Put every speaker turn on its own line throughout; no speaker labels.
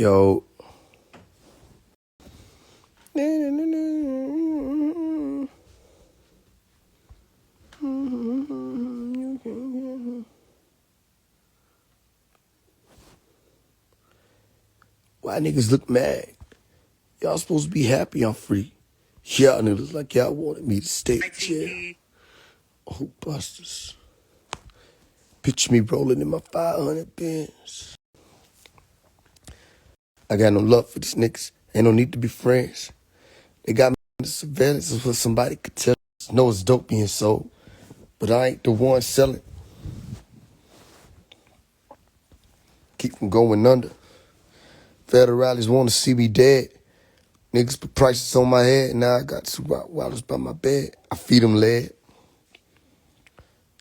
Yo. Why niggas look mad? Y'all supposed to be happy I'm free. Y'all niggas like y'all wanted me to stay in jail. Oh, busters. Picture me rolling in my 500 bins. I got no love for these niggas. Ain't no need to be friends. They got me in the surveillance so somebody could tell us. Know it's dope being sold, but I ain't the one selling. Keep from going under. Federal rallies want to see me dead. Niggas put prices on my head. Now I got two Rottweilers by my bed. I feed them lead.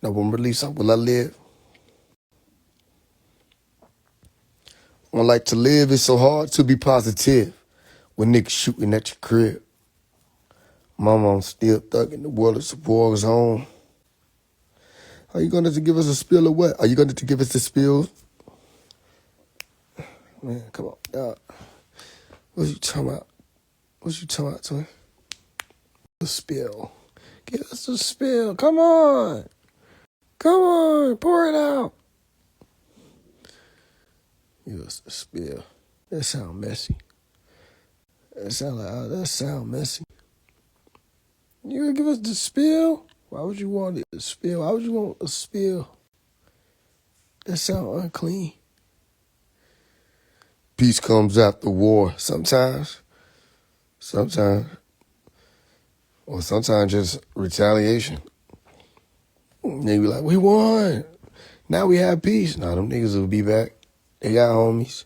Now when release, how will I live? When like to live, it's so hard to be positive when niggas shooting at your crib. Mama, I'm still thugging. The world is a war zone. Are you going to give us a spill or what? Are you going to give us the spill? Man, come on. What you talking about? What you talking about, twin? The spill. Give us the spill. Come on. Come on. Pour it out. Give us the spill. That sound messy. That sound messy. You gonna give us the spill? Why would you want a spill? Why would you want a spill? That sound unclean. Peace comes after war. Sometimes. Or sometimes just retaliation. They be like, we won. Now we have peace. Nah, them niggas will be back. They got homies.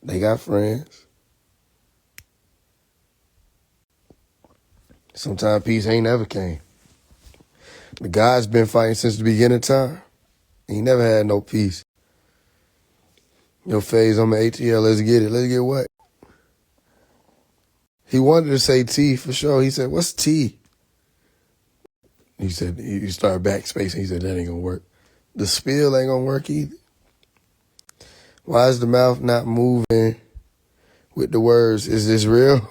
They got friends. Sometimes peace ain't never came. The guy's been fighting since the beginning of time. He never had no peace. Yo, Faise, I'm an ATL. Let's get it. Let's get what? He wanted to say T for sure. He said, what's T? He said, he started backspacing. He said, that ain't gonna work. The spill ain't gonna work either. Why is the mouth not moving with the words, is this real?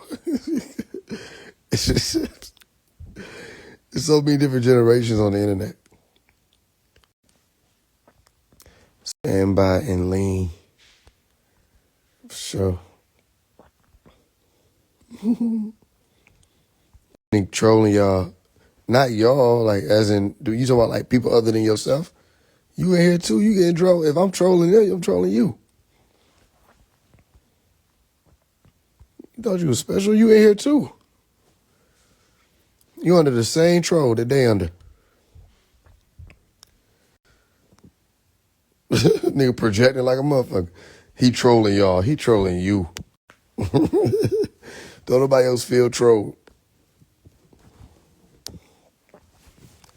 It's just, there's so many different generations on the internet. Stand by and lean. For sure. Think trolling y'all. Not y'all, like as in, do you talking about like people other than yourself? You in here too, you getting trolled. If I'm trolling them, I'm trolling you. You thought you was special? You in here too. You under the same troll that they under. Nigga projecting like a motherfucker. He trolling y'all. He trolling you. Don't nobody else feel trolled.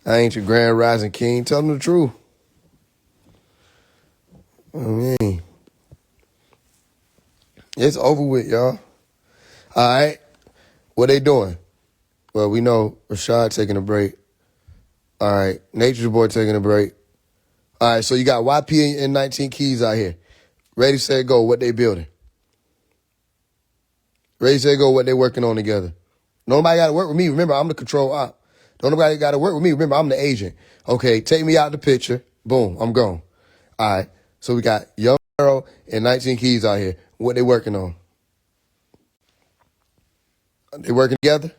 I ain't your grand rising king. Tell them the truth. I mean, it's over with, y'all. All right. What they doing? Well, we know Rashad taking a break. All right. Nature's Boy taking a break. All right. So you got YP and 19 Keys out here. Ready, set, go. What they building? Ready, set, go. What they working on together? Nobody got to work with me. Remember, I'm the control op. Don't nobody got to work with me. Remember, I'm the agent. Okay, take me out the picture. Boom, I'm gone. All right. So we got Young Pharaoh and 19 Keys out here. What they working on? They working together?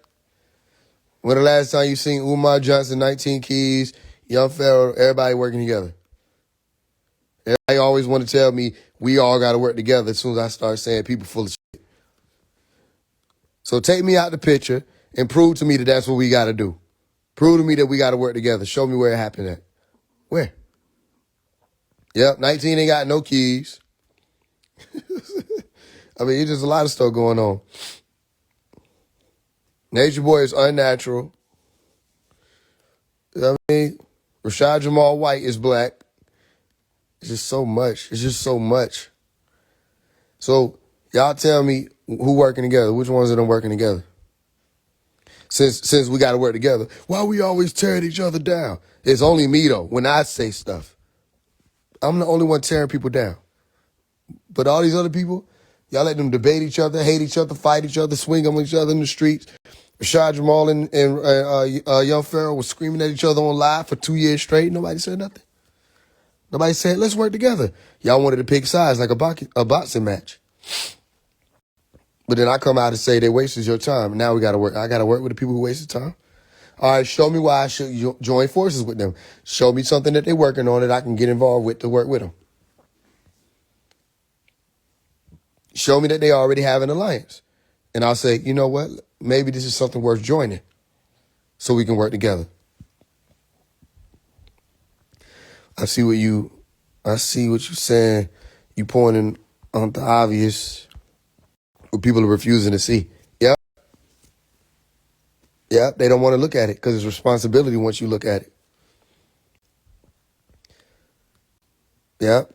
When the last time you seen Umar Johnson, 19 Keys, Young Pharaoh, everybody working together? Everybody always want to tell me we all got to work together as soon as I start saying people full of shit. So take me out the picture and prove to me that that's what we got to do. Prove to me that we got to work together. Show me where it happened at. Where? Yep, 19 ain't got no keys. I mean, it's just a lot of stuff going on. Nature Boy is unnatural. You know what I mean? Rashad Jamal White is black. It's just so much. It's just so much. So y'all tell me who working together. Which ones of them working together? Since we got to work together, why we always tearing each other down? It's only me, though, when I say stuff. I'm the only one tearing people down. But all these other people, Y'all let them debate each other, hate each other, fight each other, swing on each other in the streets. Rashad Jamal and Young Pharaoh was screaming at each other on live for 2 years straight. Nobody said nothing. Nobody said, let's work together. Y'all wanted to pick sides like a boxing match. But then I come out and say they wasted your time. Now we got to work. I got to work with the people who wasted time. All right, show me why I should join forces with them. Show me something that they're working on that I can get involved with to work with them. Show me that they already have an alliance. And I'll say, you know what? Maybe this is something worth joining so we can work together. I see what you're saying. You pointing on the obvious, what people are refusing to see. Yep. Yep. They don't want to look at it because it's responsibility once you look at it. Yep.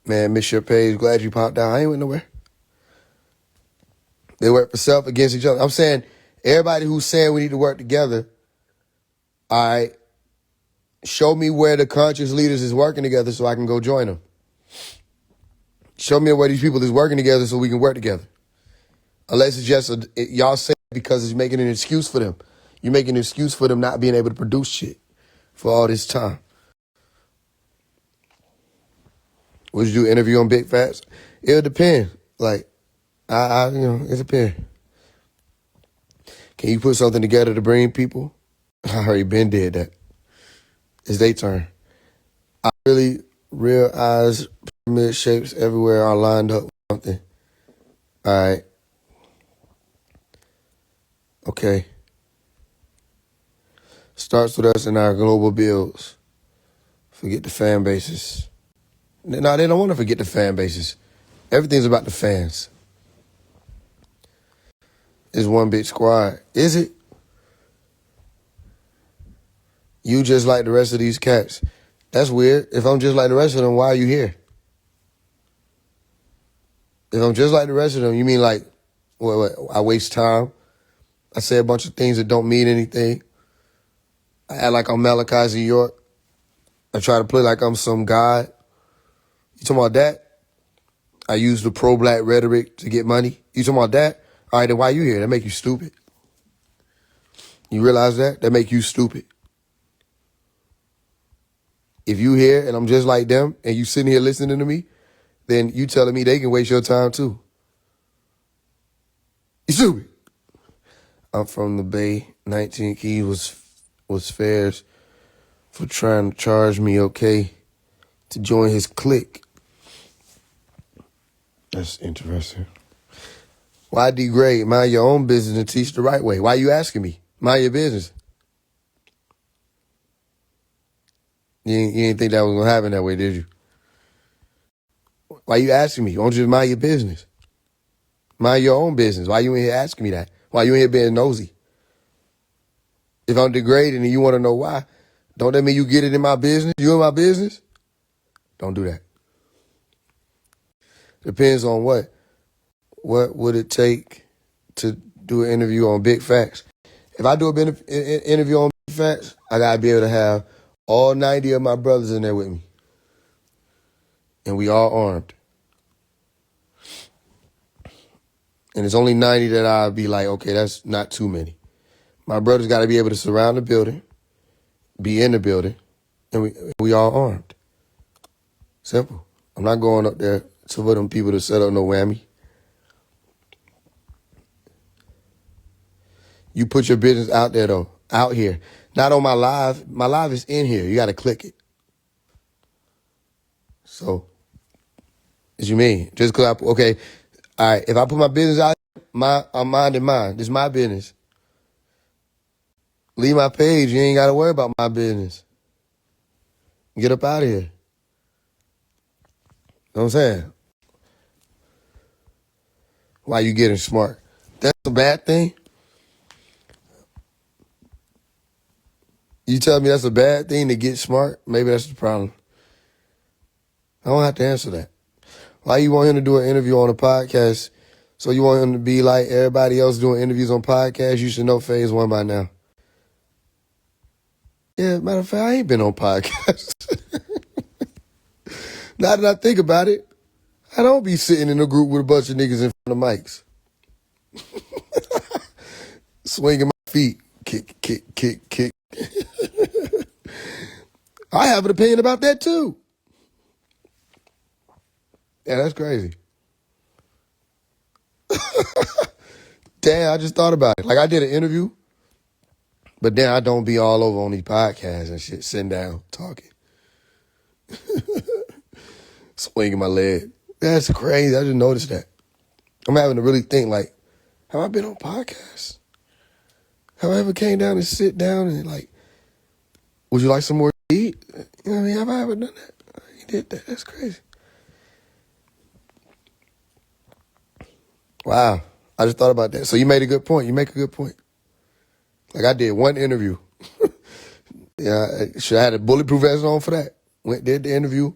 Man, miss your page. Glad you popped out. I ain't went nowhere. They work for self against each other. I'm saying everybody who's saying we need to work together, all right, show me where the conscious leaders is working together so I can go join them. Show me where these people is working together so we can work together. Unless it's just y'all say it because it's making an excuse for them. You're making an excuse for them not being able to produce shit for all this time. Would you do an interview on Big Facts? It'll depend. Like, it depends. Can you put something together to bring people? I already been did that. It's their turn. I really realize pyramid shapes everywhere are lined up with something. All right. Okay. Starts with us and our global builds. Forget the fan bases. No, they don't want to forget the fan bases. Everything's about the fans. It's one big squad. Is it? You just like the rest of these cats. That's weird. If I'm just like the rest of them, why are you here? If I'm just like the rest of them, you mean like, what, I waste time? I say a bunch of things that don't mean anything. I act like I'm Malachi Z. York. I try to play like I'm some god. You talking about that? I use the pro-black rhetoric to get money. You talking about that? All right, then why you here? That make you stupid. You realize that? That make you stupid. If you here and I'm just like them and you sitting here listening to me, then you telling me they can waste your time too. You stupid. I'm from the Bay. 19 Keys was fares for trying to charge me okay to join his clique. That's interesting. Why degrade? Mind your own business and teach the right way. Why you asking me? Mind your business. You didn't think that was going to happen that way, did you? Why you asking me? Won't you just mind your business? Mind your own business. Why you in here asking me that? Why you in here being nosy? If I'm degrading and you want to know why, don't that mean you get it in my business? You in my business? Don't do that. Depends on what. What would it take to do an interview on Big Facts? If I do an interview on Big Facts, I got to be able to have all 90 of my brothers in there with me. And we all armed. And it's only 90 that I'll be like, okay, that's not too many. My brothers got to be able to surround the building, be in the building, and we all armed. Simple. I'm not going up there for them people to set up no whammy. You put your business out there, though, out here. Not on my live. My live is in here. You got to click it. So, what you mean? Just because okay, all right, if I put my business out, I'm minding mine. This is my business. Leave my page. You ain't got to worry about my business. Get up out of here. You know what I'm saying? Why you getting smart? That's a bad thing? You tell me that's a bad thing to get smart? Maybe that's the problem. I don't have to answer that. Why you want him to do an interview on a podcast? So you want him to be like everybody else doing interviews on podcasts? You should know Faise One by now. Yeah, matter of fact, I ain't been on podcasts. Now that I think about it, I don't be sitting in a group with a bunch of niggas in front of mics. Swinging my feet. Kick, kick, kick, kick. I have an opinion about that too. Yeah, that's crazy. Damn, I just thought about it. Like, I did an interview, but then I don't be all over on these podcasts and shit, sitting down, talking. Swinging my leg. That's crazy. I just noticed that. I'm having to really think, like, have I been on podcasts? Have I ever came down and sit down and, like, would you like some more to eat? You know what I mean? Have I ever done that? You did that. That's crazy. Wow. I just thought about that. So you made a good point. You make a good point. Like, I did one interview. Yeah, I should have had a bulletproof vest on for that. Went, did the interview,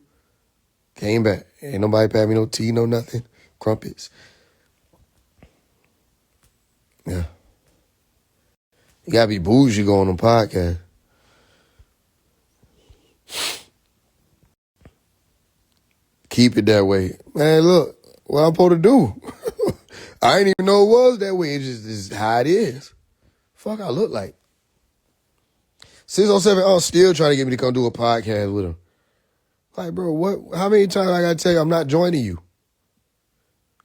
came back. Ain't nobody paid me no tea, no nothing. Crumpets. Yeah. You gotta be bougie going on podcast. Keep it that way. Man, look, what I'm supposed to do? I ain't even know it was that way. It's just it's how it is. Fuck, I look like. 607, I'm still trying to get me to come do a podcast with him. Like, bro, what? How many times I gotta tell you I'm not joining you?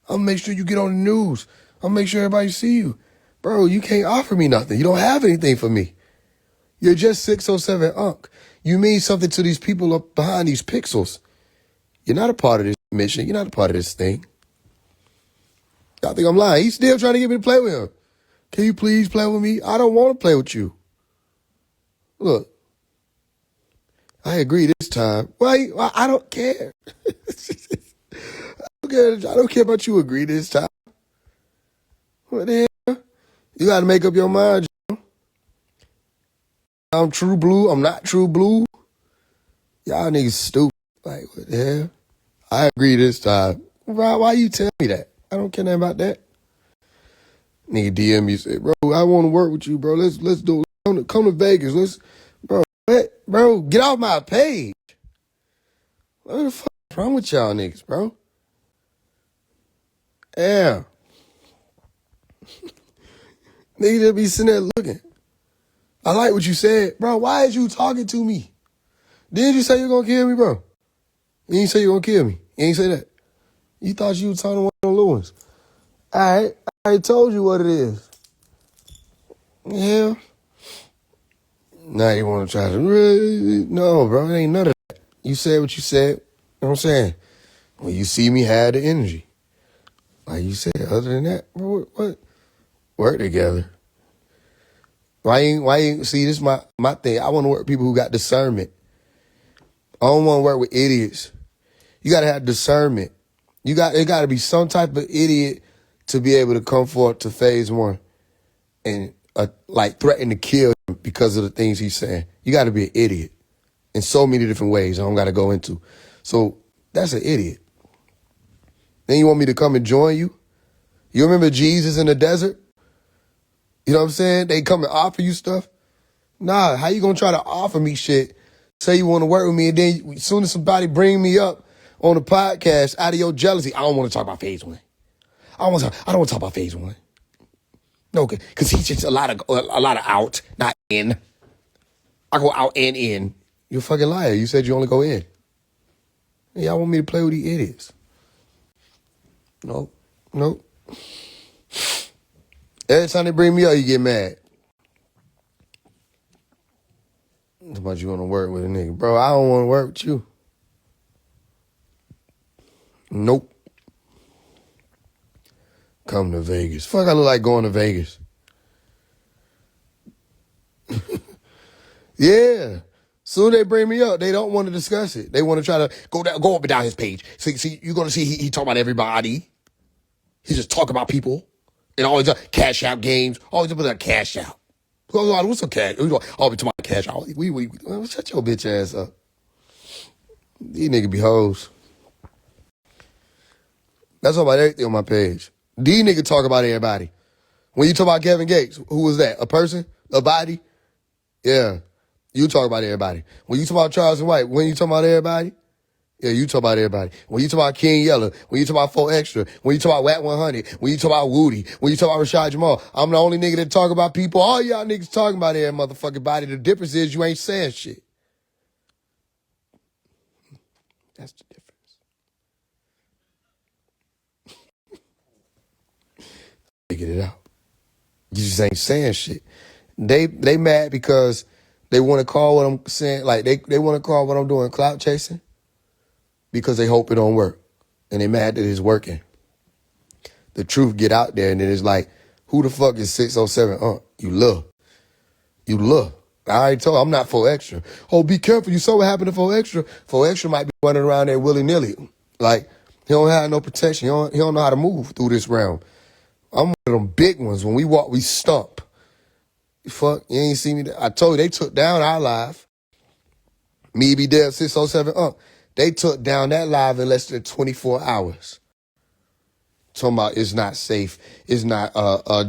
I'm gonna make sure you get on the news. I'm gonna make sure everybody see you. Bro, you can't offer me nothing. You don't have anything for me. You're just 607 Unc. You mean something to these people up behind these pixels. You're not a part of this mission. You're not a part of this thing. Y'all think I'm lying. He's still trying to get me to play with him. Can you please play with me? I don't want to play with you. Look, I agree this time. Well, I don't care. I don't care about you agree this time. What the hell? You got to make up your mind, Joe. I'm true blue. I'm not true blue. Y'all niggas stupid. Like, what the hell? I agree this time. Why you tell me that? I don't care nothing about that. Nigga DM me, say, bro, I want to work with you, bro. Let's do it. Come to Vegas. Bro, get off my page. What the fuck is wrong with y'all niggas, bro? Yeah. Nigga just be sitting there looking. I like what you said. Bro, why is you talking to me? Didn't you say you're going to kill me, bro? You ain't say you're going to kill me. You ain't say that. You thought you were talking to one of them little ones. All right. I already told you what it is. Yeah. Now you want to try to... No, bro. It ain't none of that. You said what you said. You know what I'm saying? When you see me, have the energy. Like you said, other than that, what? Work together. Why ain't see, this is my thing. I want to work with people who got discernment. I don't want to work with idiots. You got to have discernment. It got to be some type of idiot to be able to come forth to Faise One and like threaten to kill him because of the things he's saying. You got to be an idiot in so many different ways I don't got to go into. So that's an idiot. Then you want me to come and join you? You remember Jesus in the desert? You know what I'm saying? They come and offer you stuff. Nah, how you gonna try to offer me shit, say you want to work with me, and then as soon as somebody bring me up on the podcast out of your jealousy, I don't want to talk about Faise One. I don't want to talk about Faise One. No, because he's just a lot of out, not in. I go out and in. You're a fucking liar. You said you only go in. Y'all want me to play with these idiots? Nope. Every time they bring me up, you get mad. How about you want to work with a nigga? Bro, I don't want to work with you. Nope. Come to Vegas. Fuck, I look like going to Vegas. Yeah. Soon they bring me up, they don't want to discuss it. They want to try to go up and down his page. See, you're going to see he talk about everybody. He just talk about people. And always cash out games. Always put that cash out. What's a cash? Oh, we talking about cash out. Shut your bitch ass up. These niggas be hoes. That's all about everything on my page. These niggas talk about everybody. When you talk about Kevin Gates, who was that? A person? A body? Yeah. You talk about everybody. When you talk about Charles and White, when you talk about everybody? Yeah, you talk about everybody. When you talk about King Yella, when you talk about 4 Extra, when you talk about WAC 100, when you talk about Woody, when you talk about Rashad Jamal, I'm the only nigga that talk about people. All y'all niggas talking about every motherfucking body. The difference is you ain't saying shit. That's the difference. Figured it out. You just ain't saying shit. They mad because they want to call what I'm saying, like they want to call what I'm doing clout chasing because they hope it don't work. And they mad that it's working. The truth get out there and then it's like, who the fuck is 607? You love. You love. I already told you, I'm not 4 Extra. Oh, be careful. You saw what happened to 4 Extra. 4 Extra might be running around there willy-nilly. Like, he don't have no protection. He don't know how to move through this realm. I'm one of them big ones. When we walk, we stomp. Fuck, you ain't see me. I told you, they took down our live. Me be there 607. They took down that live in less than 24 hours. Talking about it's not safe. It's not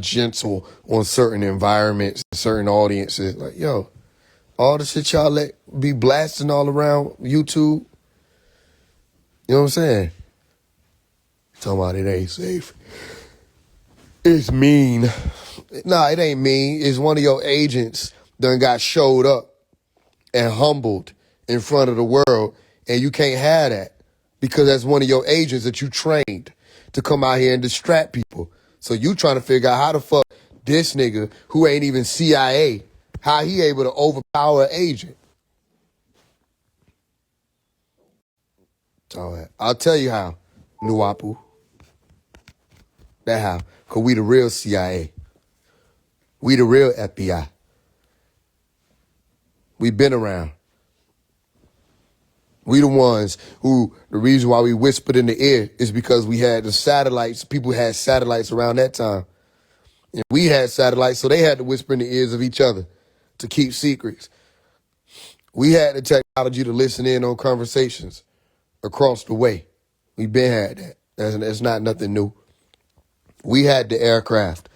gentle on certain environments, certain audiences. Like, yo, all the shit y'all let be blasting all around YouTube. You know what I'm saying? Talking about it ain't safe. It's mean. Nah, it ain't mean. It's one of your agents done got showed up and humbled in front of the world, and you can't have that because that's one of your agents that you trained to come out here and distract people. So you trying to figure out how the fuck this nigga who ain't even CIA, how he able to overpower an agent. I'll tell you how, Nuapu. That how. Because we the real CIA. We the real FBI. We been around. We the ones who, the reason why we whispered in the ear is because we had the satellites. People had satellites around that time. And we had satellites, so they had to whisper in the ears of each other to keep secrets. We had the technology to listen in on conversations across the way. We been had that. That's not nothing new. We had the aircraft.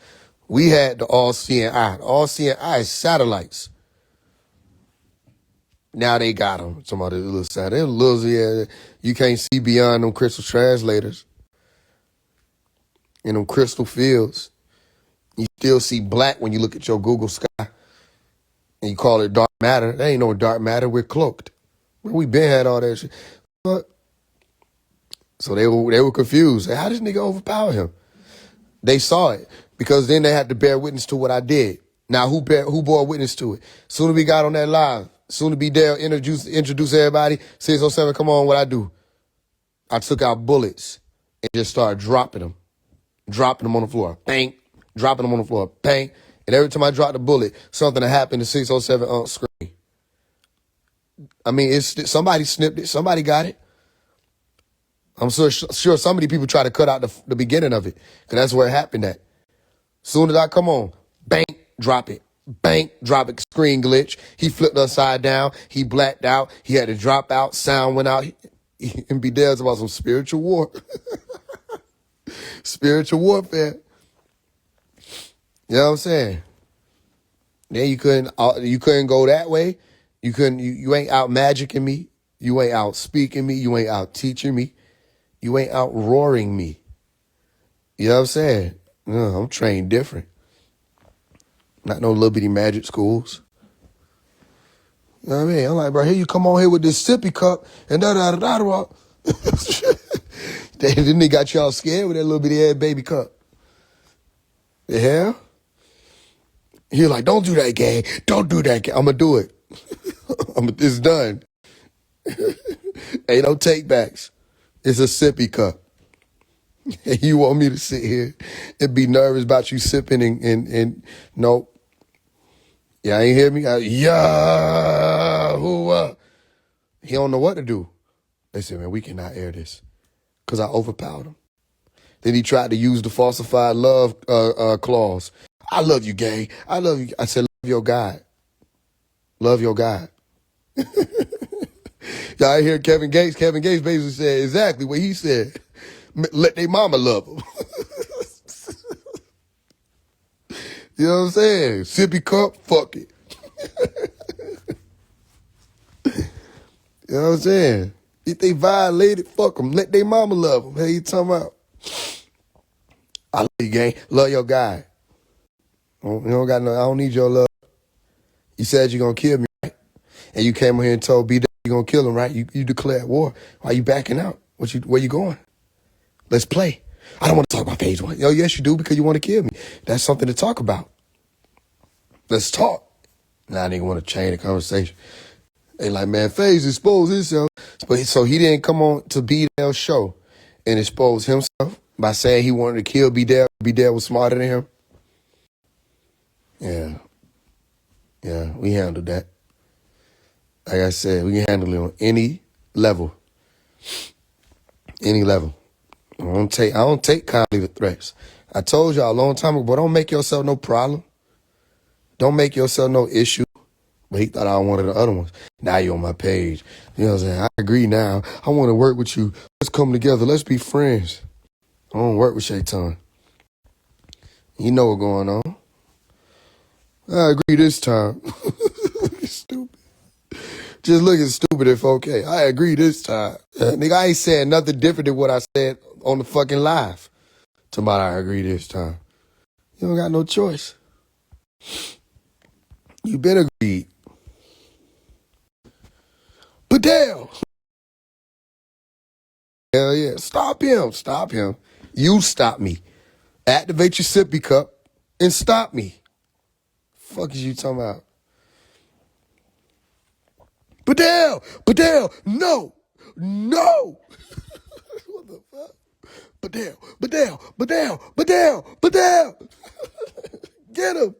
We had the all-seeing eye. All-seeing eye is satellites. Now they got them. Some of the little satellites. Yeah, you can't see beyond them crystal translators in them crystal fields. You still see black when you look at your Google sky and you call it dark matter. There ain't no dark matter. We're cloaked. We been had all that shit. But, so they were confused. How does this nigga overpower him? They saw it because then they had to bear witness to what I did. Now who bore witness to it? Soon as we got on that live, soon to be there, introduce everybody. 607, come on, what I do? I took out bullets and just started dropping them on the floor. Bang. Dropping them on the floor. Bang. And every time I dropped a bullet, something that happened to 607 on screen. I mean, somebody snipped it. Somebody got it. I'm sure so many people try to cut out the beginning of it because that's where it happened at. Soon as I come on, bang, drop it. Bang, drop it, screen glitch. He flipped upside down. He blacked out. He had to drop out. Sound went out. And be there about some spiritual war. Spiritual warfare. You know what I'm saying? Then you couldn't go that way. You ain't out magicking me. You ain't out speaking me. You ain't out teaching me. You ain't out roaring me. You know what I'm saying? No, I'm trained different. Not no little bitty magic schools. You know what I mean? I'm like, bro, here you come on here with this sippy cup and da-da-da-da-da. Then they got y'all scared with that little bitty ass baby cup. The hell? You're like, don't do that, gang. Don't do that, gang. I'm going to do it. It's done. Ain't no take backs. It's a sippy cup. And you want me to sit here and be nervous about you sipping and nope. Yeah, ain't hear me? He don't know what to do. They said, man, we cannot air this because I overpowered him. Then he tried to use the falsified love clause. I love you, gang. I love you. I said, love your God. Love your God. Y'all hear Kevin Gates? Kevin Gates basically said exactly what he said. Let their mama love them. You know what I'm saying? Sippy cup, fuck it. You know what I'm saying? If they violated, fuck them. Let their mama love them. Hey, you talking about? I love you, gang. Love your guy. You don't got no. I don't need your love. You said you're gonna kill me, right? And you came over here and told B you're gonna kill him, right? You declared war. Why you backing out? Where you going? Let's play. I don't want to talk about Faise One. Oh, yes, you do, because you want to kill me. That's something to talk about. Let's talk. Now nigga want to change the conversation. They like, man, Faise exposed himself. So he didn't come on to B-Dell's show and expose himself by saying he wanted to kill B-Dell. B-Dell was smarter than him. Yeah. Yeah, we handled that. Like I said, we can handle it on any level. Any level. I don't take kindly to threats. I told y'all a long time ago, but don't make yourself no problem. Don't make yourself no issue. But he thought I was one of the other ones. Now you on my page. You know what I'm saying? I agree now. I want to work with you. Let's come together. Let's be friends. I don't work with Shaitan. You know what's going on. I agree this time. Stupid. Just looking stupid if okay. I agree this time. Nigga, I ain't saying nothing different than what I said on the fucking live. Somebody, I agree this time. You don't got no choice. You been agreed. But damn. Hell yeah. Stop him. Stop him. You stop me. Activate your sippy cup and stop me. Fuck is you talking about? Badell, no. What the fuck? Badell. Get him.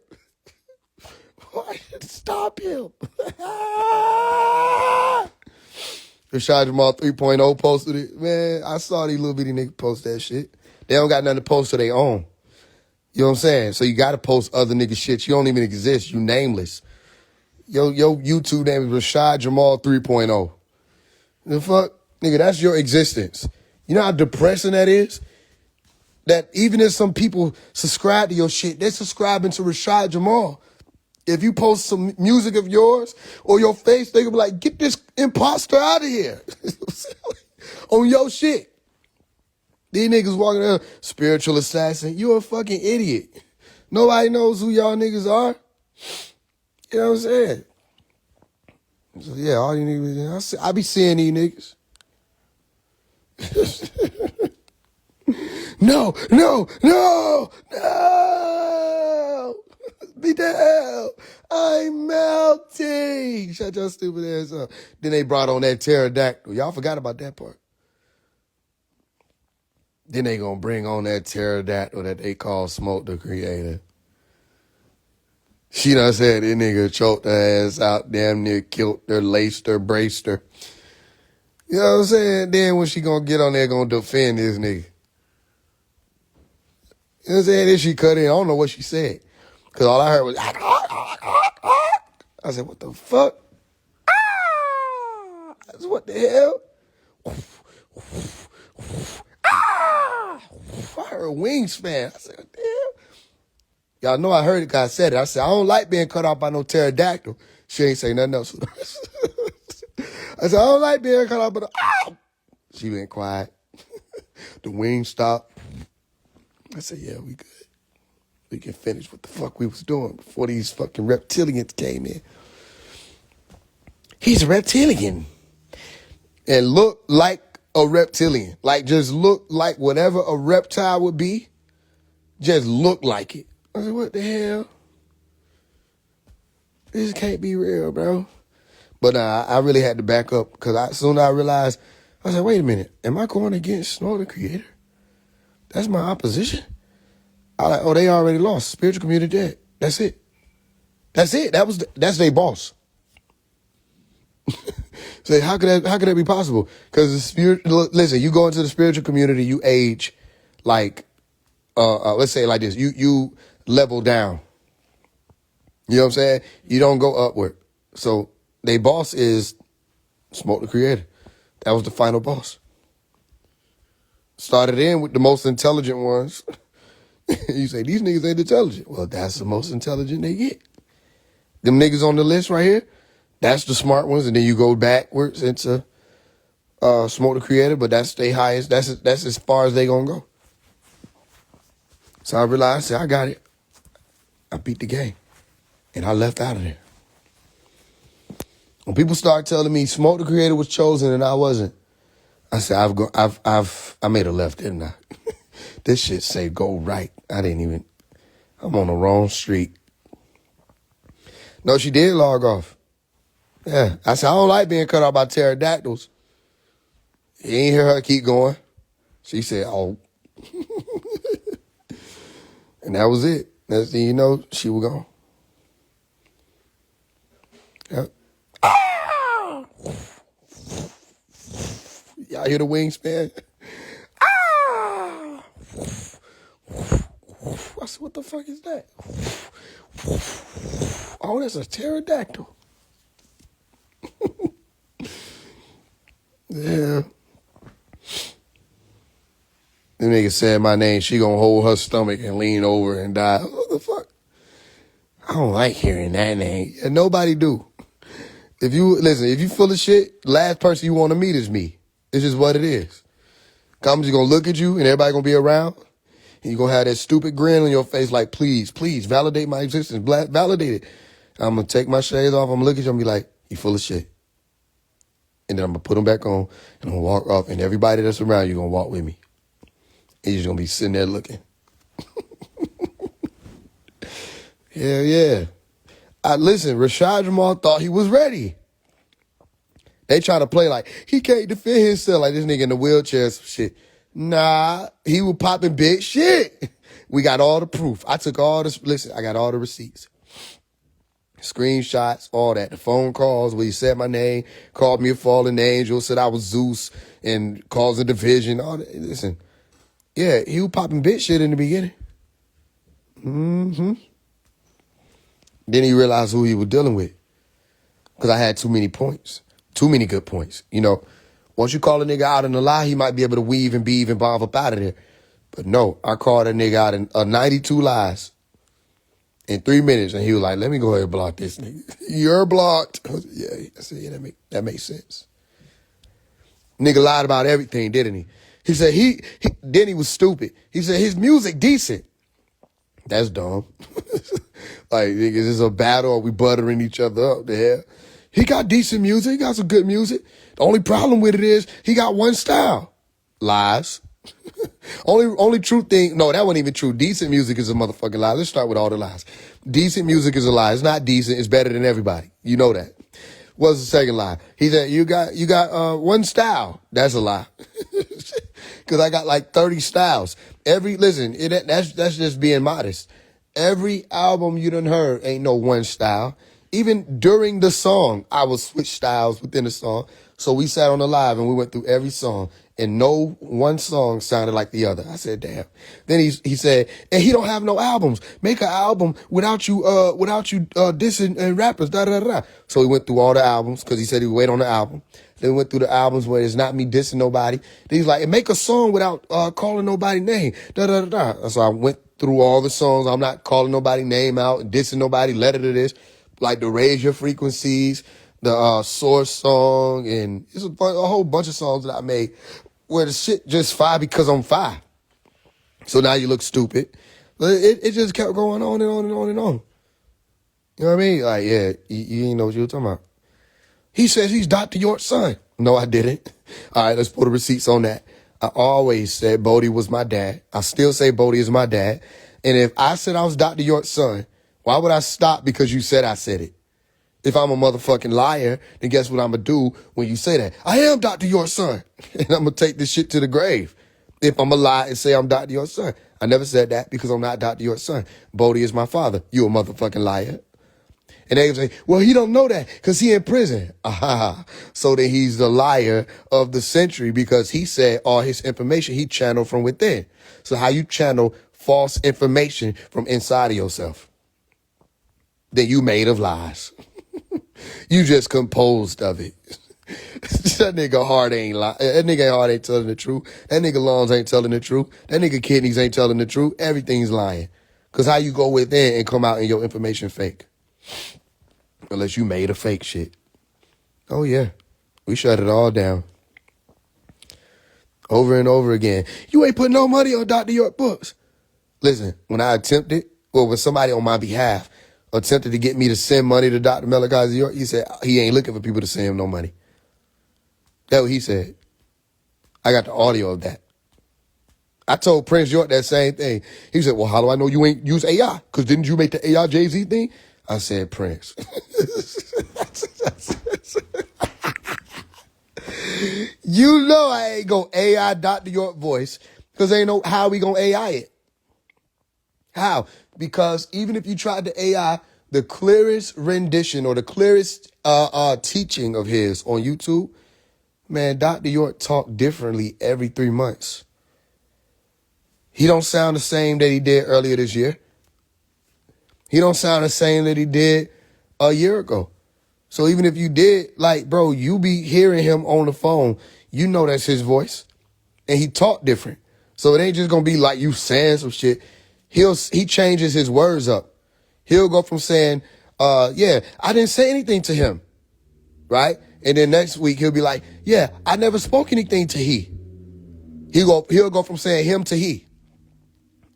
Why? Stop him. Rashad Jamal 3.0 posted it. Man, I saw these little bitty niggas post that shit. They don't got nothing to post to their own. You know what I'm saying? So you got to post other niggas shit. You don't even exist. You nameless. Yo, YouTube name is Rashad Jamal 3.0. The fuck? Nigga, that's your existence. You know how depressing that is? That even if some people subscribe to your shit, they're subscribing to Rashad Jamal. If you post some music of yours or your face, they gonna be like, get this imposter out of here. On your shit. These niggas walking around, spiritual assassin. You a fucking idiot. Nobody knows who y'all niggas are. You know what I'm saying? So yeah, all you niggas, I be seeing these niggas. No. Be the hell. I'm melting. Shut your stupid ass up. Then they brought on that pterodactyl. Y'all forgot about that part. Then they gonna bring on that pterodactyl that they call Smoke the Creator. She done said that nigga choked her ass out, damn near killed her, laced her, braced her. You know what I'm saying? Then when she gonna get on there, gonna defend this nigga. You know what I'm saying? Then she cut in. I don't know what she said. Because all I heard was, I said, what the fuck? What the hell? I heard wingspan. I said, what the hell? Y'all know I heard it because I said it. I said, I don't like being cut off by no pterodactyl. She ain't say nothing else. I said, I don't like being cut off by no, She went quiet. The wings stopped. I said, yeah, we good. We can finish what the fuck we was doing before these fucking reptilians came in. He's a reptilian. And look like a reptilian. Like, just look like whatever a reptile would be. Just look like it. I said, what the hell? This can't be real, bro. But I really had to back up because as soon as I realized, I said, wait a minute. Am I going against Snow the Creator? That's my opposition? I like, oh, they already lost. Spiritual community dead. That's it. That's their boss. So how could that be possible? Because the spirit. Listen, you go into the spiritual community, you age like, let's say it like this. You level down. You know what I'm saying? You don't go upward. So their boss is Smoke the Creator. That was the final boss. Started in with the most intelligent ones. You say, these niggas ain't intelligent. Well, that's the most intelligent they get. Them niggas on the list right here, that's the smart ones. And then you go backwards into Smoke the Creator, but that's their highest. That's as far as they gonna go. So I realized, I got it. I beat the game, and I left out of there. When people start telling me Smoke the Creator was chosen and I wasn't, I said I made a left, didn't I? This shit say go right. I'm on the wrong street. No, she did log off. Yeah, I said I don't like being cut off by pterodactyls. You ain't hear her keep going. She said, oh. And that was it. Next thing you know, she was gone. Yep. Ah! Y'all hear the wingspan? Ah! I said, what the fuck is that? Oh, that's a pterodactyl. Yeah. The nigga said my name, she gonna hold her stomach and lean over and die. What the fuck? I don't like hearing that name. And nobody do. If you full of shit, last person you want to meet is me. It's just what it is. I'm just gonna look at you and everybody gonna be around. And you gonna have that stupid grin on your face like, please, validate my existence. Validate it. I'm gonna take my shades off. I'm gonna look at you and be like, you full of shit. And then I'm gonna put them back on and I'm gonna walk off. And everybody that's around you gonna walk with me. And you're just gonna be sitting there looking. Yeah. Listen, Rashad Jamal thought he was ready. They try to play like he can't defend himself, like this nigga in the wheelchair some shit. Nah, he was popping big shit. We got all the proof. I got all the receipts. Screenshots, all that. The phone calls where he said my name, called me a fallen angel, said I was Zeus and caused a division. All that. Listen, yeah, he was popping big shit in the beginning. Mm-hmm. Then he realized who he was dealing with. Because I had too many points. Too many good points. You know, once you call a nigga out in a lie, he might be able to weave and beave and bomb up out of there. But no, I called a nigga out in 92 lies in 3 minutes. And he was like, let me go ahead and block this nigga. You're blocked. I said, yeah, that makes sense. Nigga lied about everything, didn't he? He said then he was stupid. He said his music decent. That's dumb. Like, nigga, is this a battle or we buttering each other up? The hell? He got decent music. He got some good music. The only problem with it is he got one style. Lies. only true thing. No, that wasn't even true. Decent music is a motherfucking lie. Let's start with all the lies. Decent music is a lie. It's not decent. It's better than everybody. You know that. What's the second lie? He said, you got one style. That's a lie. Cause I got like 30 styles. That's just being modest. Every album you done heard ain't no one style. Even during the song, I would switch styles within the song. So we sat on the live and we went through every song and no one song sounded like the other. I said, damn. Then he said, and he don't have no albums. Make an album without you dissing and rappers, da da da. So we went through all the albums because he said he would wait on the album. Then we went through the albums where it's not me dissing nobody. Then he's like, and make a song without calling nobody name, da da da da. So I went through all the songs. I'm not calling nobody name out and dissing nobody, letter to this. Like the Raise Your Frequencies, the Source song, and it's a whole bunch of songs that I made where the shit just fire because I'm fire. So now you look stupid. It just kept going on and on and on and on. You know what I mean? Like, yeah, you ain't know what you were talking about. He says he's Dr. York's son. No, I didn't. All right, let's put the receipts on that. I always said Bodie was my dad. I still say Bodie is my dad. And if I said I was Dr. York's son, why would I stop because you said I said it? If I'm a motherfucking liar, then guess what I'm going to do when you say that? I am Dr. York's son. And I'm going to take this shit to the grave. If I'm a lie and say I'm Dr. York's son. I never said that because I'm not Dr. York's son. Bodie is my father. You a motherfucking liar. And they say, well, he don't know that because he in prison. Aha. So then he's the liar of the century because he said all his information he channeled from within. So how you channel false information from inside of yourself? Then you made of lies. You just composed of it. That nigga heart ain't lying. That nigga heart ain't telling the truth. That nigga lungs ain't telling the truth. That nigga kidneys ain't telling the truth. Everything's lying. Because how you go within and come out and your information fake? Unless you made a fake shit. Oh, yeah. We shut it all down. over and over again. You ain't put no money on Dr. York books. Listen, when I attempted, or when somebody on my behalf attempted to get me to send money to Dr. Malachi York, he said he ain't looking for people to send him no money. That's what he said. I got the audio of that. I told Prince York that same thing. He said, well, how do I know you ain't use AI? Because didn't you make the AI Jay-Z thing? I said, Prince. You know I ain't gonna AI Dr. York voice because ain't no how we gonna AI it. How? Because even if you tried to AI the clearest rendition or the clearest teaching of his on YouTube, man, Dr. York talk differently every 3 months. He don't sound the same that he did earlier this year. He don't sound the same that he did a year ago. So even if you did, like, bro, you be hearing him on the phone, you know that's his voice. And he talk different. So it ain't just gonna be like you saying some shit. He changes his words up. He'll go from saying, yeah, I didn't say anything to him. Right? And then next week he'll be like, yeah, I never spoke anything to he. He'll go from saying him to he.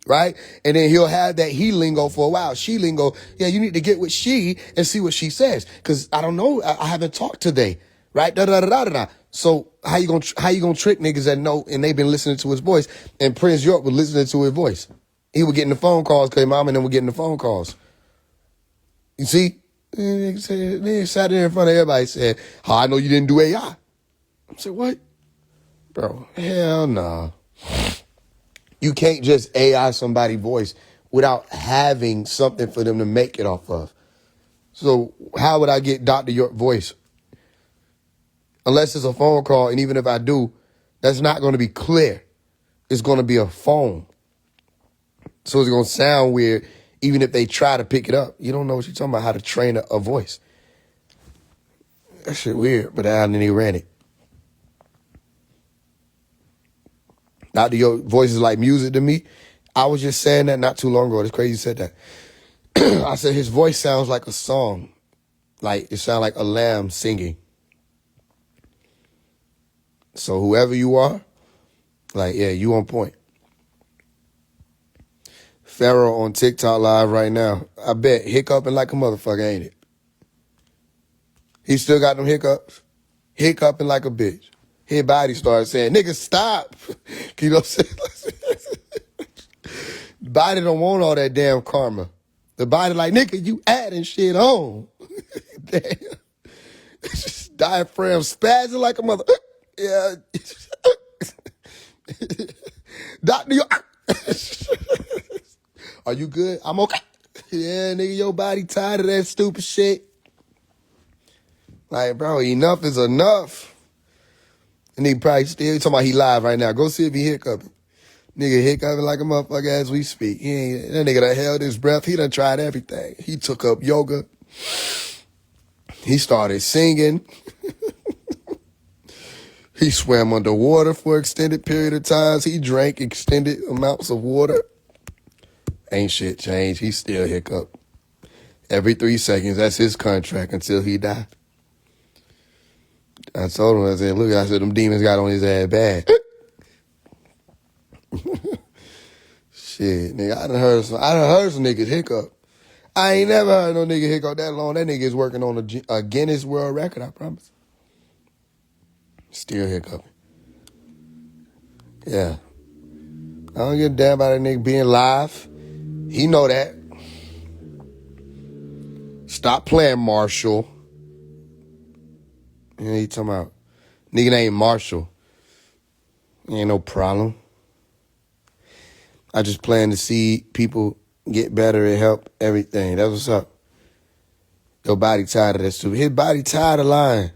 Right? And then he'll have that he lingo for a while. She lingo. Yeah, you need to get with she and see what she says. Cause I don't know. I haven't talked today. Right? Da, da, da, da, da, da. So how you gonna trick niggas that know and they've been listening to his voice? And Prince York was listening to his voice. He was getting the phone calls because mom and them were getting the phone calls. You see? They sat there in front of everybody and said, how I know you didn't do AI? I said, what? Bro, hell no. You can't just AI somebody's voice without having something for them to make it off of. So how would I get Dr. York voice? Unless it's a phone call, and even if I do, that's not going to be clear. It's going to be a phone. So it's going to sound weird even if they try to pick it up. You don't know what you're talking about, how to train a voice. That shit weird, but I didn't even ran it. Dr. York voice is like music to me. I was just saying that not too long ago. It's crazy you said that. I said his voice sounds like a song. Like it sounds like a lamb singing. So whoever you are, like, yeah, you on point. Pharaoh on TikTok live right now. I bet hiccuping like a motherfucker, ain't it? He still got them hiccups. Hiccuping like a bitch. His body started saying, nigga, stop. You know what I'm saying? Body don't want all that damn karma. The body like, nigga, you adding shit on. Damn. Diaphragm spazzing like a mother. Yeah. Dr. York. Are you good? I'm okay. Yeah, nigga, your body tired of that stupid shit. Like, bro, enough is enough. And he probably still talking about he live right now. Go see if he hiccuping. Nigga hiccuping like a motherfucker as we speak. That nigga done held his breath. He done tried everything. He took up yoga. He started singing. He swam underwater for an extended period of times. He drank extended amounts of water. Ain't shit changed. He still hiccup. Every 3 seconds. That's his contract until he die. I told him, I said, look, I said, them demons got on his ass bad. Shit, nigga, I done heard some niggas hiccup. I ain't never heard no nigga hiccup that long. That nigga is working on a Guinness World Record, I promise. Still hiccuping. Yeah. I don't give a damn about that nigga being live. He know that. Stop playing Marshall. And he talking about, nigga named Marshall. Ain't no problem. I just plan to see people get better and help everything. That's what's up. Your body tired of that stupid. His body tired of lying.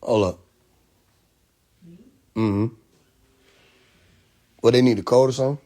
Hold up. Mm-hmm. What, they need a code or something?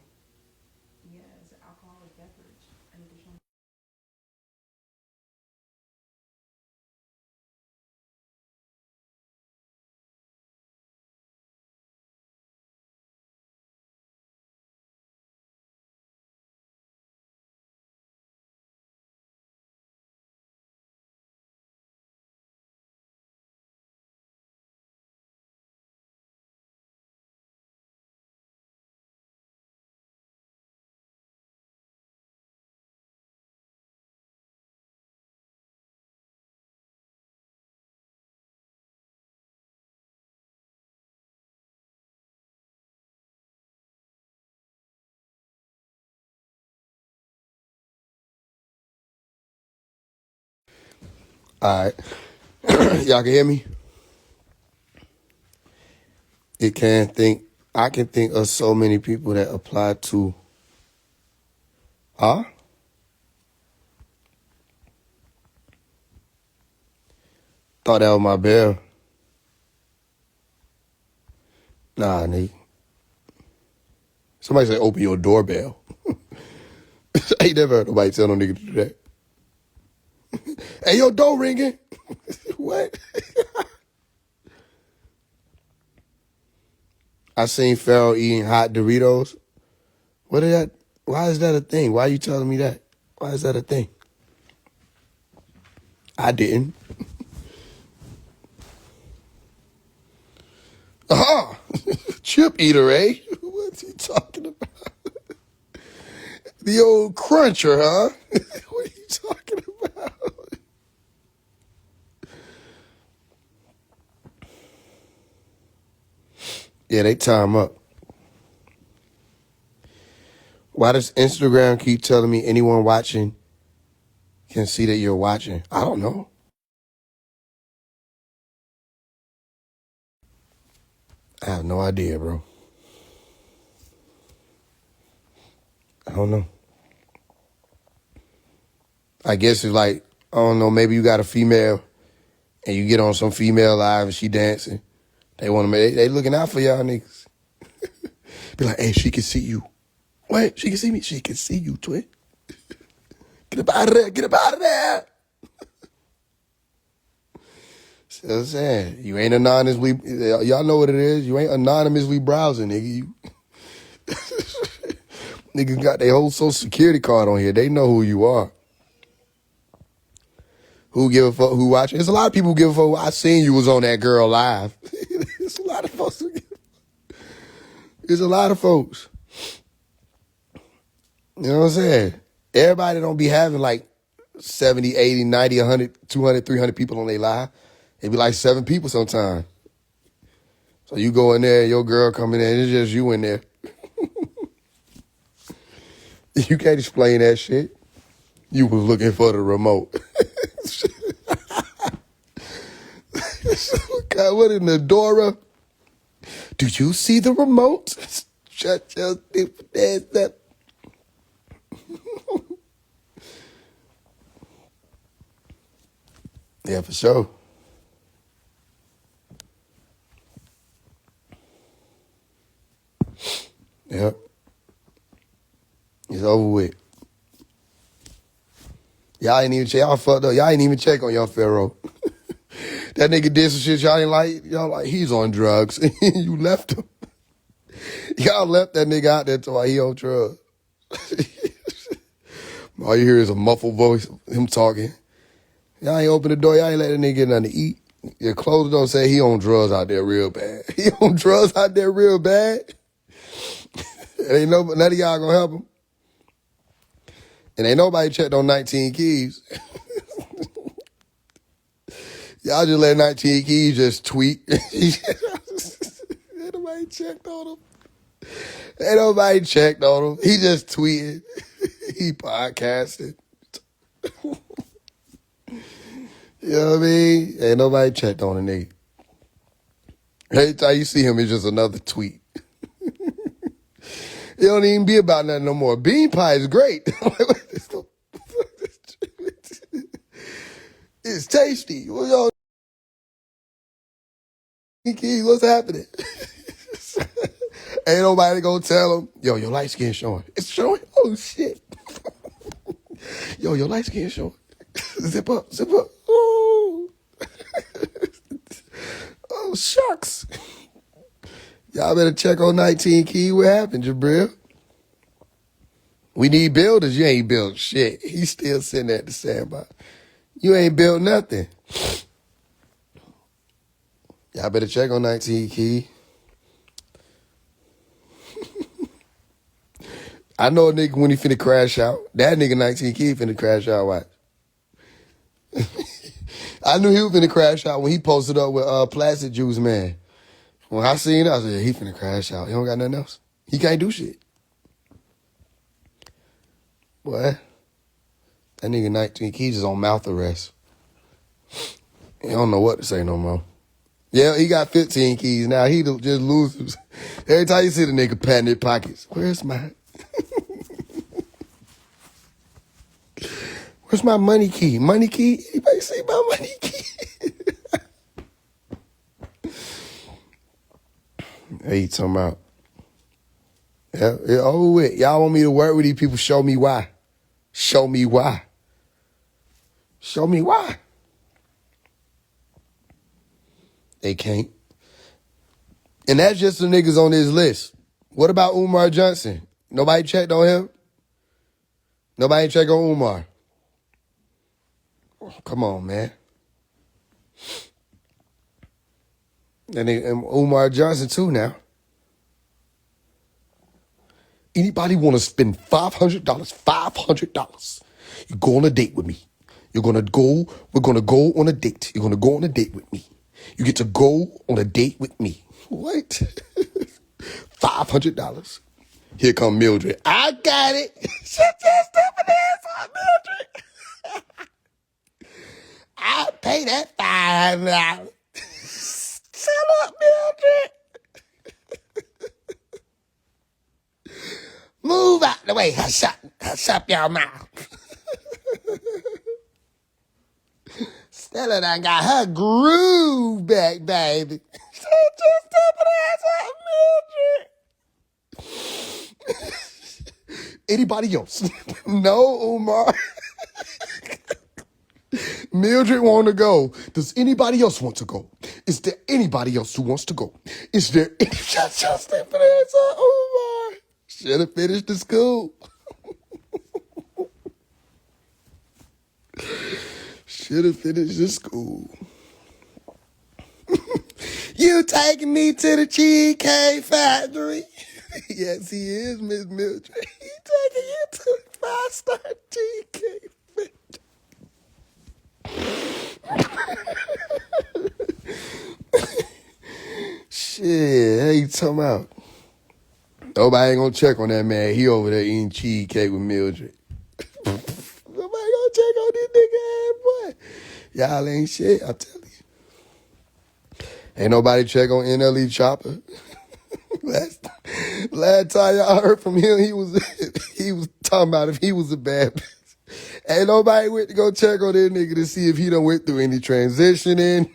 All right. Y'all can hear me? I can think of so many people that apply to, huh? Thought that was my bell. Nah, nigga. Somebody say open your doorbell. I ain't never heard nobody tell no nigga to do that. Hey, your door ringing. What? I seen Pharaoh eating hot Doritos. What is that? Why is that a thing? Why are you telling me that? Why is that a thing? I didn't. Uh-huh. Chip eater, eh? What's he talking about? The old cruncher, huh? What are you talking about? Yeah, they time up. Why does Instagram keep telling me anyone watching can see that you're watching? I don't know. I have no idea, bro. I don't know. I guess it's like, I don't know, maybe you got a female and you get on some female live and she dancing. They want to make, they looking out for y'all niggas. Be like, hey, she can see you. What? She can see me? She can see you, twin. Get up out of there. Get up out of there. See what I'm saying? You ain't anonymously, y'all know what it is. You ain't anonymously browsing, nigga. You niggas got their whole social security card on here. They know who you are. Who give a fuck who watching? There's a lot of people who give a fuck. I seen you was on that girl live. There's a lot of folks. There's a lot of folks. You know what I'm saying? Everybody don't be having like 70, 80, 90, 100, 200, 300 people on their live. It be like 7 people sometimes. So you go in there, your girl coming in, it's just you in there. You can't explain that shit. You was looking for the remote. God, what in the Dora? Do you see the remote? Shut your stupid ass up. Yeah, for sure. Yep. It's over with. Y'all ain't even check. Y'all fucked up. Y'all ain't even check on y'all Pharaoh. That nigga did some shit y'all ain't like. Y'all like, he's on drugs. You left him. Y'all left that nigga out there till he on drugs. All you hear is a muffled voice, him talking. Y'all ain't open the door. Y'all ain't let that nigga get nothing to eat. Your clothes don't say he on drugs out there real bad. He on drugs out there real bad. Ain't none of y'all gonna help him. And ain't nobody checked on 19 Keys. Y'all just let 19 Keys just tweet. Ain't nobody checked on him. Ain't nobody checked on him. He just tweeted. He podcasted. You know what I mean? Ain't nobody checked on a nigga. Every time you see him, it's just another tweet. It don't even be about nothing no more. Bean pie is great. It's tasty. Well, yo, Keys, what's happening? Ain't nobody gonna tell him, yo, your light skin showing. It's showing? Oh, shit. Yo, your light skin showing. Zip up, zip up. Ooh. Oh, shucks. Y'all better check on 19 Key. What happened, Jabril? We need builders. You ain't built shit. He's still sitting at the sandbox. You ain't built nothing. Y'all better check on 19 Key. I know a nigga when he finna crash out. That nigga 19 Key finna crash out. Watch. I knew he was finna crash out when he posted up with Plastic Juice Man. When I seen it, I said, he finna crash out. He don't got nothing else. He can't do shit. Boy, that nigga 19 Keys is on mouth arrest. He don't know what to say no more. Yeah, he got 15 keys now. He just loses. Every time you see the nigga patting his pockets, where's my money key? Money key? Anybody see my money key? Hey, you talking about? Yeah, it over with. Y'all want me to work with these people? Show me why. Show me why. Show me why. They can't. And that's just the niggas on this list. What about Umar Johnson? Nobody checked on him? Nobody checked on Umar? Come on, man. And Umar Johnson too now. Anybody want to spend $500? $500. You go on a date with me. We're going to go on a date. You're going to go on a date with me. You get to go on a date with me. What? $500. Here come Mildred. I got it. Shut your stupid ass up, Mildred. I'll pay that $5. Shut up, Mildred. Move out the way. Hush up your mouth. Stella done got her groove back, baby. Shut your stupid ass up, Mildred. Anybody else? No, Umar. Mildred want to go. Does anybody else want to go? Is there anybody else who wants to go? Is there any... Shut your stupid ass up, Umar. Should have finished the school. Should have finished the school. You taking me to the Cheesecake Factory? Yes, he is, Miss Mildred. He taking you to the 5-star Cheesecake Factory. Shit, how you talking about? Nobody ain't gonna check on that man. He over there eating cheesecake with Mildred. Nobody gonna check on this nigga ass boy. Y'all ain't shit, I tell you. Ain't nobody check on NLE Chopper. Last time y'all heard from him, he was talking about if he was a bad bitch. Ain't nobody went to go check on that nigga to see if he done went through any transitioning.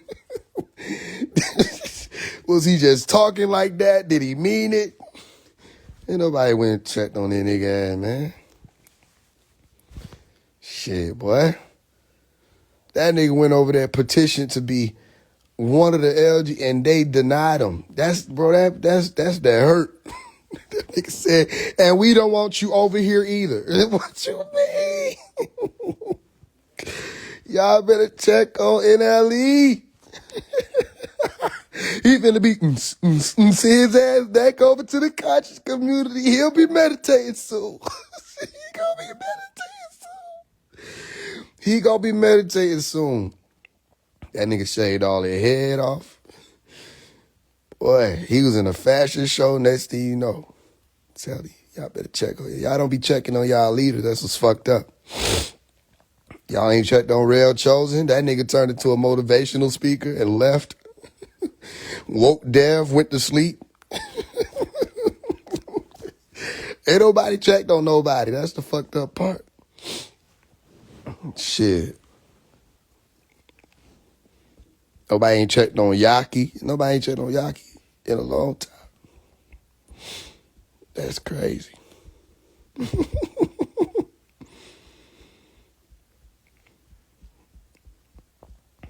Was he just talking like that? Did he mean it? Ain't nobody went and checked on that nigga ass, man. Shit, boy. That nigga went over there petitioned to be one of the LG, and they denied him. That's that hurt. That nigga said, and we don't want you over here either. What you mean? Y'all better check on NLE. He finna be see his ass back over to the conscious community. He'll be meditating soon. He gonna be meditating soon. That nigga shaved all his head off. Boy, he was in a fashion show. Next thing you know, tell you, y'all better check on y'all. Don't be checking on y'all leaders. That's what's fucked up. Y'all ain't checked on Rail Chosen. That nigga turned into a motivational speaker and left. Woke Dev, went to sleep. Ain't nobody checked on nobody. That's the fucked up part. Shit. Nobody ain't checked on Yaki. Nobody ain't checked on Yaki in a long time. That's crazy.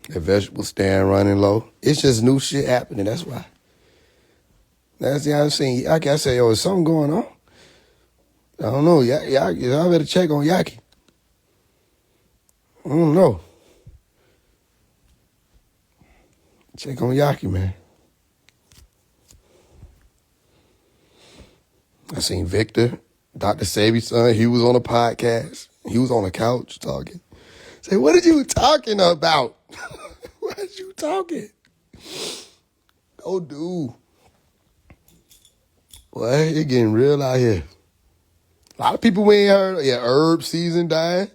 The vegetable stand running low. It's just new shit happening. That's why. That's the other thing. Yaki, I say, yo, is something going on? I don't know. Yaki, I better check on Yaki. I don't know. Check on Yaki, man. I seen Victor, Dr. Sabi's son. He was on a podcast. He was on a couch talking. Say, what are you talking about? What are you talking? Go do. Boy, it getting real out here. A lot of people we ain't heard. Yeah, herb season dying.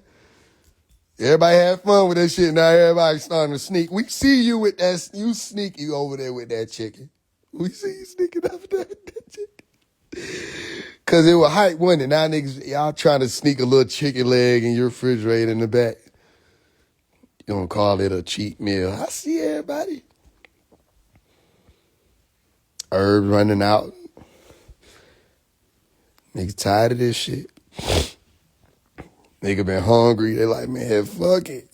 Everybody had fun with that shit. Now everybody's starting to sneak. We see you with that. You sneaky over there with that chicken. We see you sneaking over there with that chicken. Because it was hype, wasn't it? Now niggas, y'all trying to sneak a little chicken leg in your refrigerator in the back. You don't call it a cheat meal. I see everybody. Herbs running out. Niggas tired of this shit. Nigga been hungry. They like, man, fuck it.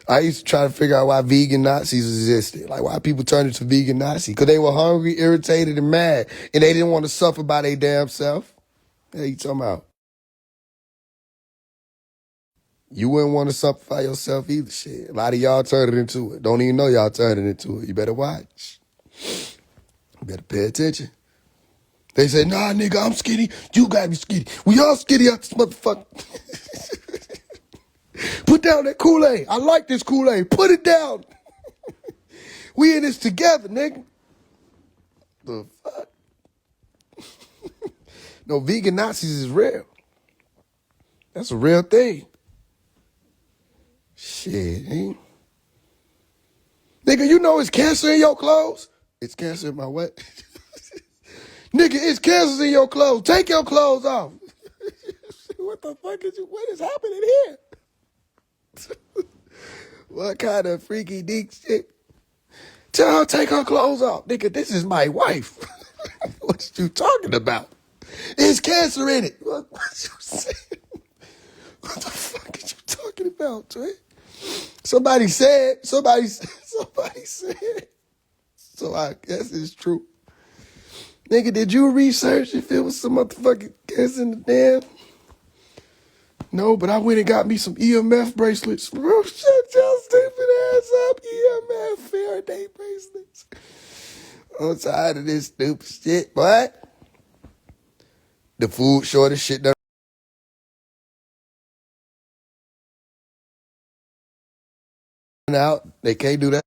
I used to try to figure out why vegan Nazis existed. Like, why people turned into vegan Nazi. Because they were hungry, irritated, and mad. And they didn't want to suffer by their damn self. Hey, you talking about? You wouldn't want to suffer by yourself either, shit. A lot of y'all turned it into it. Don't even know y'all turned it into it. You better watch. You better pay attention. They say, nah, nigga, I'm skinny. You gotta be skinny. We all skinny out this motherfucker. Put down that Kool-Aid. I like this Kool-Aid. Put it down. We in this together, nigga. The fuck? No, vegan Nazis is real. That's a real thing. Shit, ain't. Nigga, you know it's cancer in your clothes? It's cancer in my what? Nigga, it's cancer in your clothes. Take your clothes off. What the fuck what is happening here? What kind of freaky deek shit? Tell her take her clothes off. Nigga, this is my wife. What you talking about? There's cancer in it. What you saying? What the fuck are you talking about, Trey? Somebody said. So I guess it's true. Nigga, did you research if it was some motherfucking cancer in the damn? No, but I went and got me some EMF bracelets. Bro, shut your stupid ass up. EMF Faraday bracelets. I'm tired of this stupid shit, boy. The food shortage shit done out. They can't do that.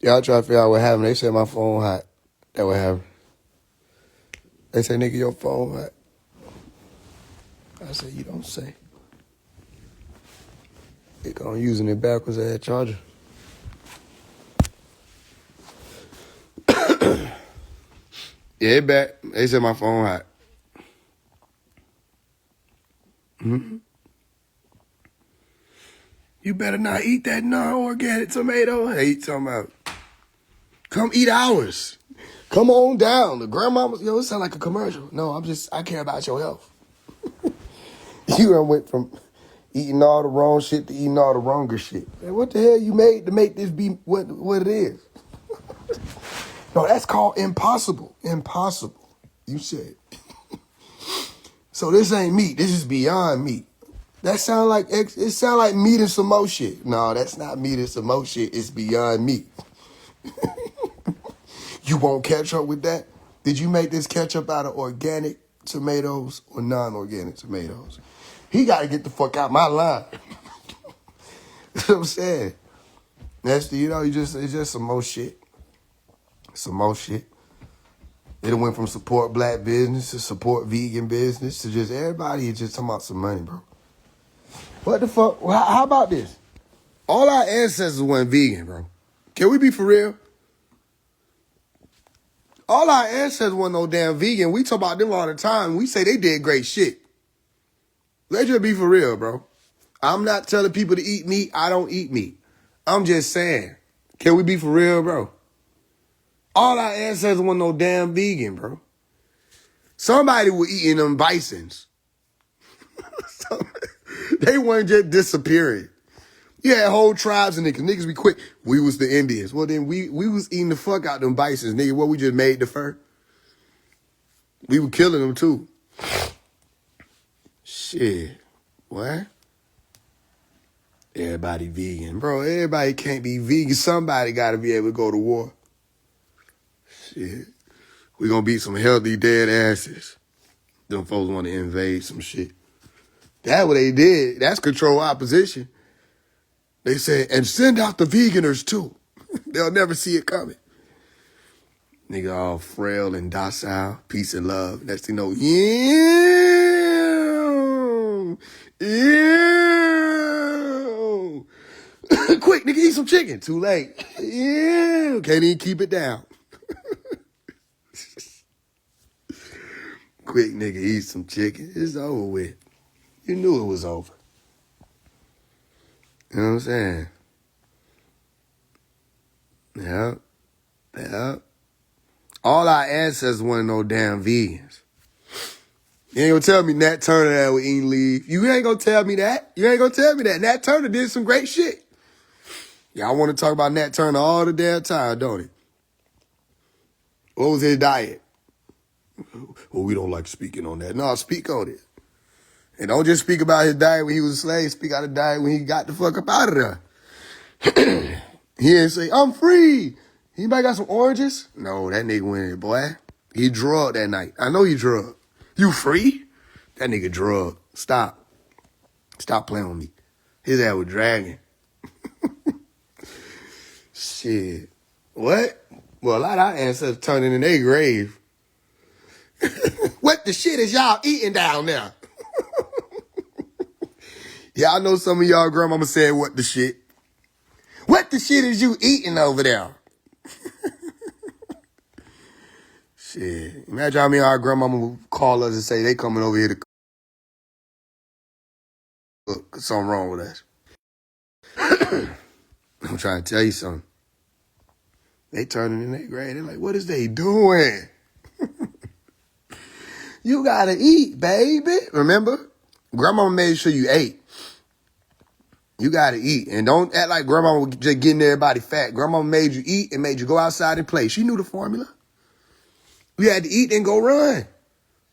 Y'all try to figure out what happened. They said my phone hot. That what happened. They say, nigga, your phone hot. I said, you don't say. They gonna using it backwards as a charger. Yeah, it back. They said my phone hot. Mm-hmm. You better not eat that non-organic tomato. Hey, you talking about? Come eat ours. Come on down. The grandmama, it sound like a commercial. No, I care about your health. You done went from eating all the wrong shit to eating all the wronger shit. Man, what the hell you made to make this be what it is? No, that's called impossible. Impossible. You said. So this ain't meat. This is beyond meat. It sound like meat and some more shit. No, that's not meat and some more shit. It's beyond meat. You won't catch up with that? Did you make this ketchup out of organic tomatoes or non-organic tomatoes? He got to get the fuck out my line. That's what I'm saying. That's it's just some more shit. Some more shit. It went from support black business to support vegan business to just everybody is just talking about some money, bro. What the fuck? How about this? All our ancestors went vegan, bro. Can we be for real? All our ancestors weren't no damn vegan. We talk about them all the time. We say they did great shit. Let's just be for real, bro. I'm not telling people to eat meat. I don't eat meat. I'm just saying. Can we be for real, bro? All our ancestors weren't no damn vegan, bro. Somebody was eating them bisons. They weren't just disappearing. You had whole tribes of niggas. Niggas be quick. We was the Indians. Well, then we was eating the fuck out them bisons, nigga. What, we just made the fur? We were killing them, too. Shit. What? Everybody vegan. Bro, everybody can't be vegan. Somebody got to be able to go to war. Shit. We gonna beat some healthy dead asses. Them folks want to invade some shit. That's what they did. That's control opposition. They said, and send out the veganers too. They'll never see it coming. Nigga all frail and docile, peace and love. Next thing you know, yeah, Ew. Quick, nigga, eat some chicken. Too late. Ew. Can't even keep it down. Quick, nigga, eat some chicken. It's over with. You knew it was over. You know what I'm saying? Yeah. Yeah. All our ancestors weren't no damn vegans. You ain't gonna tell me Nat Turner that was eating leaf. You ain't gonna tell me that. You ain't gonna tell me that. Nat Turner did some great shit. Y'all want to talk about Nat Turner all the damn time, don't it? What was his diet? Well, we don't like speaking on that. No, speak on it. And don't just speak about his diet when he was a slave. Speak out of diet when he got the fuck up out of there. He didn't say, I'm free. Anybody got some oranges? No, that nigga went in, boy. He drugged that night. I know he drugged. You free? That nigga drugged. Stop. Stop playing with me. His ass was dragging. Shit. What? Well, a lot of our ancestors turning in their grave. What the shit is y'all eating down there? Yeah, I know some of y'all grandmama said, what the shit? What the shit is you eating over there? Shit. Imagine how many our grandmama would call us and say they coming over here to cook. Something wrong with us. I'm trying to tell you something. They turning in their grave. They're like, what is they doing? You gotta eat, baby. Remember? Grandmama made sure you ate. You gotta eat. And don't act like grandmama was just getting everybody fat. Grandmama made you eat and made you go outside and play. She knew the formula. You had to eat and go run.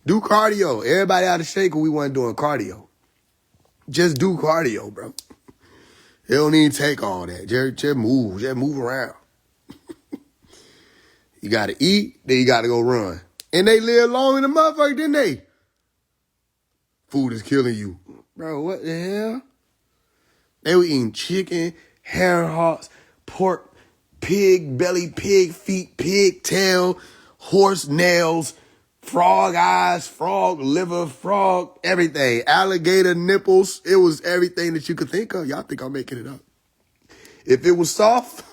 Do cardio. Everybody out of shape when we weren't doing cardio. Just do cardio, bro. It don't even take all that. Just move. Just move around. You gotta eat, then you gotta go run. And they lived long in the motherfucker, didn't they? Food is killing you. Bro, what the hell? They were eating chicken, hair hearts, pork, pig belly, pig feet, pig tail, horse nails, frog eyes, frog liver, frog, everything. Alligator nipples. It was everything that you could think of. Y'all think I'm making it up. If it was soft,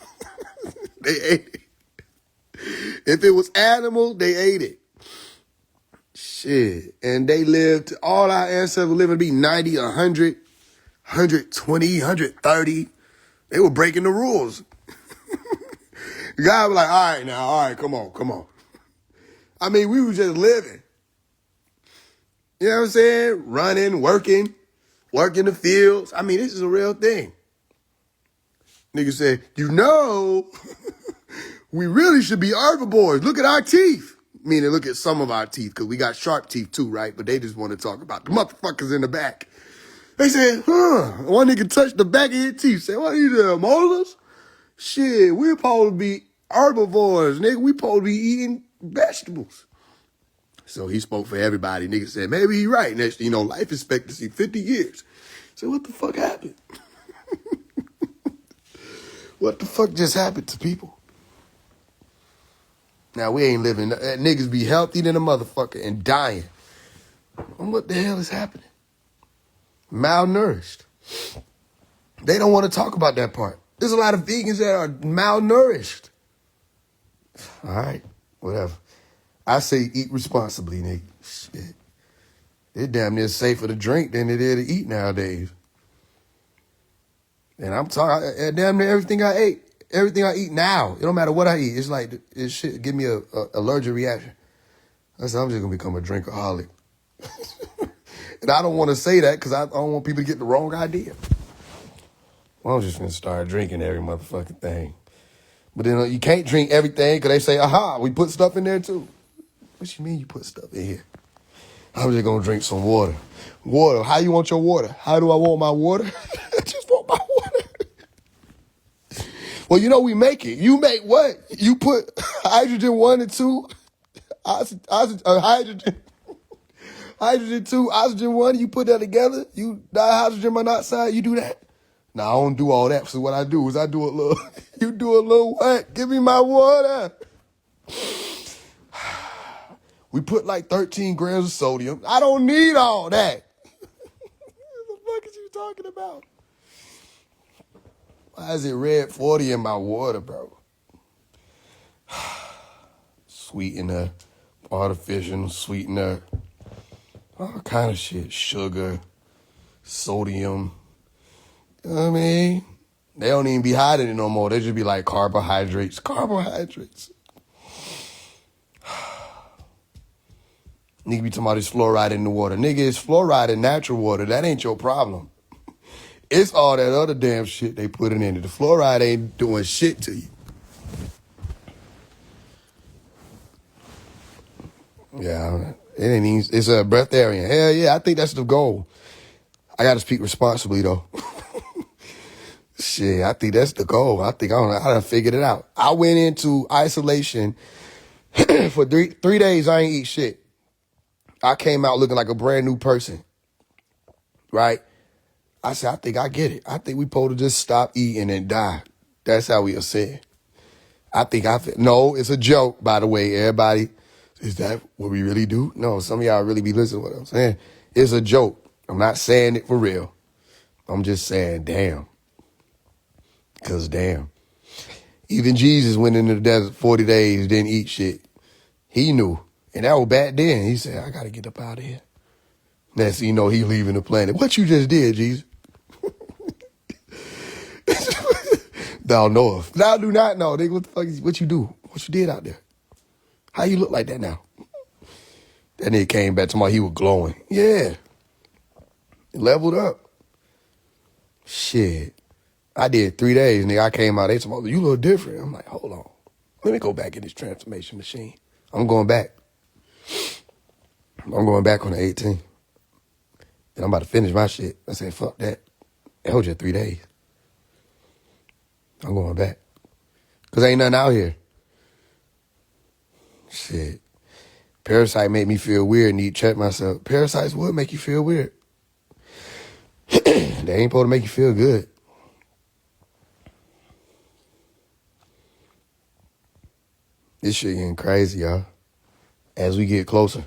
they ate it. If it was animal, they ate it. Shit. And they lived, all our ancestors were living to be 90, 100, 120, 130. They were breaking the rules. The guy was like, all right, come on. I mean, we were just living. You know what I'm saying? Running, working the fields. I mean, this is a real thing. Nigga said, we really should be herbivores. Look at our teeth. Meaning, look at some of our teeth, because we got sharp teeth too, right? But they just want to talk about the motherfuckers in the back. They said, one nigga touched the back of his teeth. Said, what are you doing, molars? Shit, we're supposed to be herbivores, nigga. We supposed to be eating vegetables. So he spoke for everybody. Nigga said, maybe he right. Next thing you know, life expectancy, 50 years. So what the fuck happened? What the fuck just happened to people? Now, we ain't living. Niggas be healthy than a motherfucker and dying. And what the hell is happening? Malnourished. They don't want to talk about that part. There's a lot of vegans that are malnourished. All right, whatever. I say eat responsibly, nigga. Shit. It's damn near safer to drink than it is to eat nowadays. And I'm talking damn near everything I ate. Everything I eat now, it don't matter what I eat. It's like, it shit give me a allergic reaction. I said, I'm just going to become a drinkaholic. And I don't want to say that because I don't want people to get the wrong idea. Well, I'm just going to start drinking every motherfucking thing. But then you can't drink everything because they say, aha, we put stuff in there too. What you mean you put stuff in here? I'm just going to drink some water. Water. How you want your water? How do I want my water? I just want my water. Well, you know we make it. You make what? You put hydrogen 1 and 2, hydrogen 2, oxygen 1, you put that together, you dihydrogen monoxide, you do that? No, I don't do all that. So what I do is I do a little, you do a little what? Give me my water. We put like 13 grams of sodium. I don't need all that. What the talking about? Why is it red 40 in my water, bro? Sweetener, artificial sweetener, all kind of shit. Sugar, sodium. You know what I mean? They don't even be hiding it no more. They just be like carbohydrates. Carbohydrates. Nigga be talking about this fluoride in the water. Nigga, it's fluoride in natural water. That ain't your problem. It's all that other damn shit they putting in it. The fluoride ain't doing shit to you. Yeah, it ain't even, it's a breatharian. Hell yeah, I think that's the goal. I got to speak responsibly, though. Shit, I think that's the goal. I don't know. I done figured it out. I went into isolation for three days. I ain't eat shit. I came out looking like a brand new person, right? I said, I think I get it. I think we supposed to just stop eating and die. That's how we are saying. No, it's a joke, by the way, everybody. Is that what we really do? No, some of y'all really be listening to what I'm saying. It's a joke. I'm not saying it for real. I'm just saying, damn. Because damn. Even Jesus went into the desert 40 days, didn't eat shit. He knew. And that was back then. He said, I got to get up out of here. Next thing you know, he leaving the planet. What you just did, Jesus? Thou knowest. Thou do not know. Nigga, what the fuck is what you do? What you did out there? How you look like that now? That nigga came back to my he was glowing. Yeah. Leveled up. Shit. I did 3 days, nigga. I came out, they told me, you look different. I'm like, hold on. Let me go back in this transformation machine. I'm going back. I'm going back on the 18th. And I'm about to finish my shit. I said, fuck that. That was just 3 days. I'm going back. Because ain't nothing out here. Shit. Parasite made me feel weird. Need to check myself. Parasites would make you feel weird. They ain't supposed to make you feel good. This shit getting crazy, y'all. As we get closer.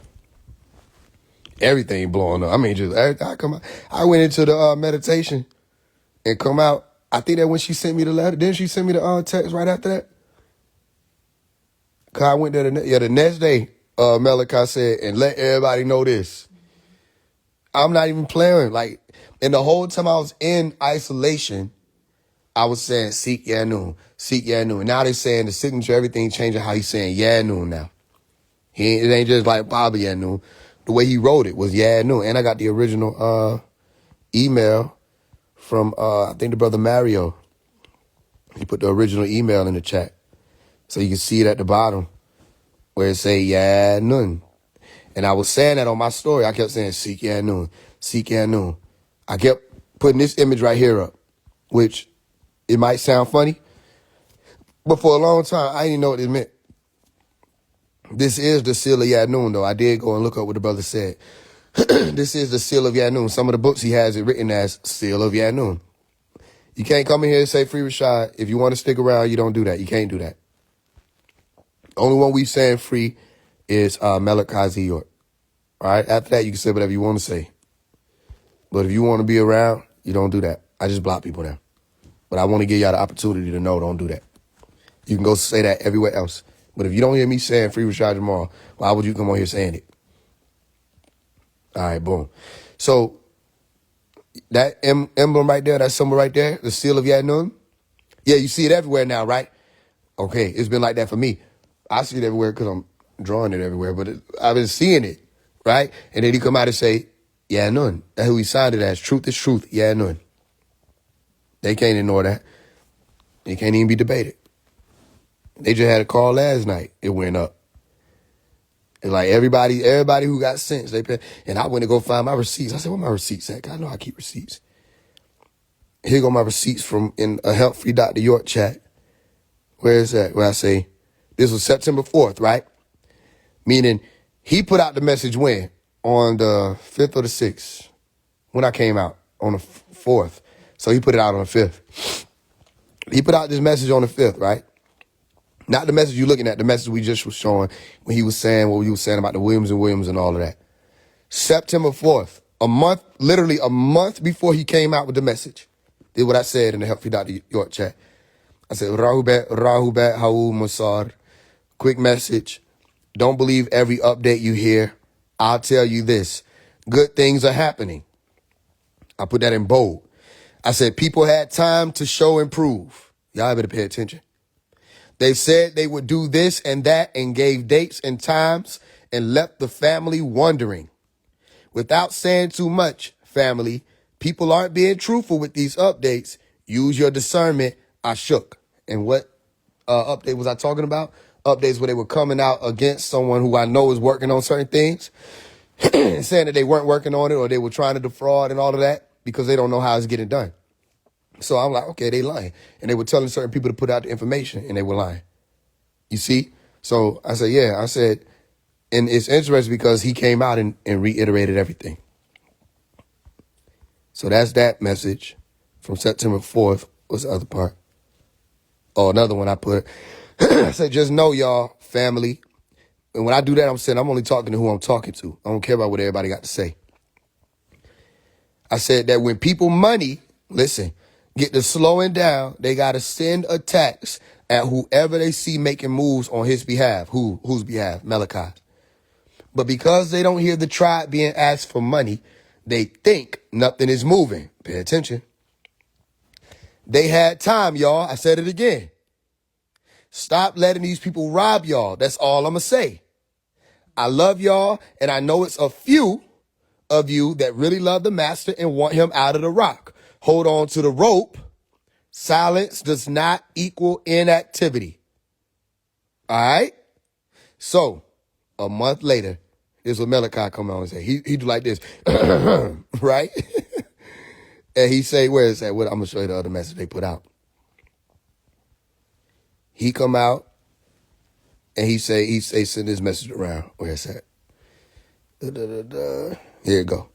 Everything blowing up. I mean, just I went into the meditation and come out. I think that when she sent me the letter, then she sent me the text right after that. Cause I went there the next day. Malachi said, and let everybody know this. I'm not even playing. Like, and the whole time I was in isolation, I was saying, seek Yanun, seek Yanun. Now they're saying the signature, everything changing how he's saying Yanun now. It ain't just like Bobby Yanun. The way he wrote it was Yanun. And I got the original email from, I think the brother Mario. He put the original email in the chat. So you can see it at the bottom where it say Yanun. And I was saying that on my story. I kept saying, seek Yanun, seek Yanun. I kept putting this image right here up, which it might sound funny, but for a long time, I didn't know what it meant. This is the seal of Yanun, though. I did go and look up what the brother said. This is the seal of Yanun. Some of the books he has it written as seal of Yanun. You can't come in here and say free Rashad. If you want to stick around, you don't do that. You can't do that. Only one we saying free is Malachi Z. York. All right? After that, you can say whatever you want to say. But if you want to be around, you don't do that. I just block people now. But I want to give y'all the opportunity to know, don't do that. You can go say that everywhere else. But if you don't hear me saying free Rashad Jamal, why would you come on here saying it? All right, boom. So that emblem right there, that symbol right there, the seal of Yanun, yeah, you see it everywhere now, right? Okay, it's been like that for me. I see it everywhere because I'm drawing it everywhere, but I've been seeing it, right? And then he come out and say, Yanun. That's who he signed it as. Truth is truth, Yanun. They can't ignore that. It can't even be debated. They just had a call last night. It went up. And like everybody who got sense, they pay. And I went to go find my receipts. I said, where my receipts at? 'Cause I know I keep receipts. Here go my receipts from in a Help Free Dr. York chat. Where is that? Where I say, this was September 4th, right? Meaning he put out the message when? On the 5th or the 6th. When I came out. On the 4th. So he put it out on the 5th. He put out this message on the 5th, right? Not the message you're looking at, the message we just was showing when he was saying what we was saying about the Williams and all of that. September 4th, a month literally a month before he came out with the message. Did what I said in the Healthy Dr. York chat. I said, Rahubat, Haou Musar. Quick message. Don't believe every update you hear. I'll tell you this. Good things are happening. I put that in bold. I said, people had time to show and prove. Y'all better pay attention. They said they would do this and that and gave dates and times and left the family wondering. Without saying too much, family, people aren't being truthful with these updates. Use your discernment. I shook. And what update was I talking about? Updates where they were coming out against someone who I know is working on certain things, saying that they weren't working on it or they were trying to defraud and all of that because they don't know how it's getting done. So I'm like, okay, they lying. And they were telling certain people to put out the information and they were lying. You see? So I said, yeah, I said, and it's interesting because he came out and reiterated everything. So that's that message from September 4th. What's the other part? Oh, another one I put. I said, just know, y'all, family. And when I do that, I'm saying I'm only talking to who I'm talking to. I don't care about what everybody got to say. I said that when people money, listen, get to slowing down, they got to send attacks at whoever they see making moves on his behalf. Whose behalf? Malachi. But because they don't hear the tribe being asked for money, they think nothing is moving. Pay attention. They had time, y'all. I said it again. Stop letting these people rob y'all. That's all I'm going to say. I love y'all, and I know it's a few of you that really love the master and want him out of the rock. Hold on to the rope. Silence does not equal inactivity. All right? So, a month later, this is what Malachi come on and say. He do like this, right? And he say, where is that? Well, I'm going to show you the other message they put out. He come out and he say send this message around. Where is that? Here you go.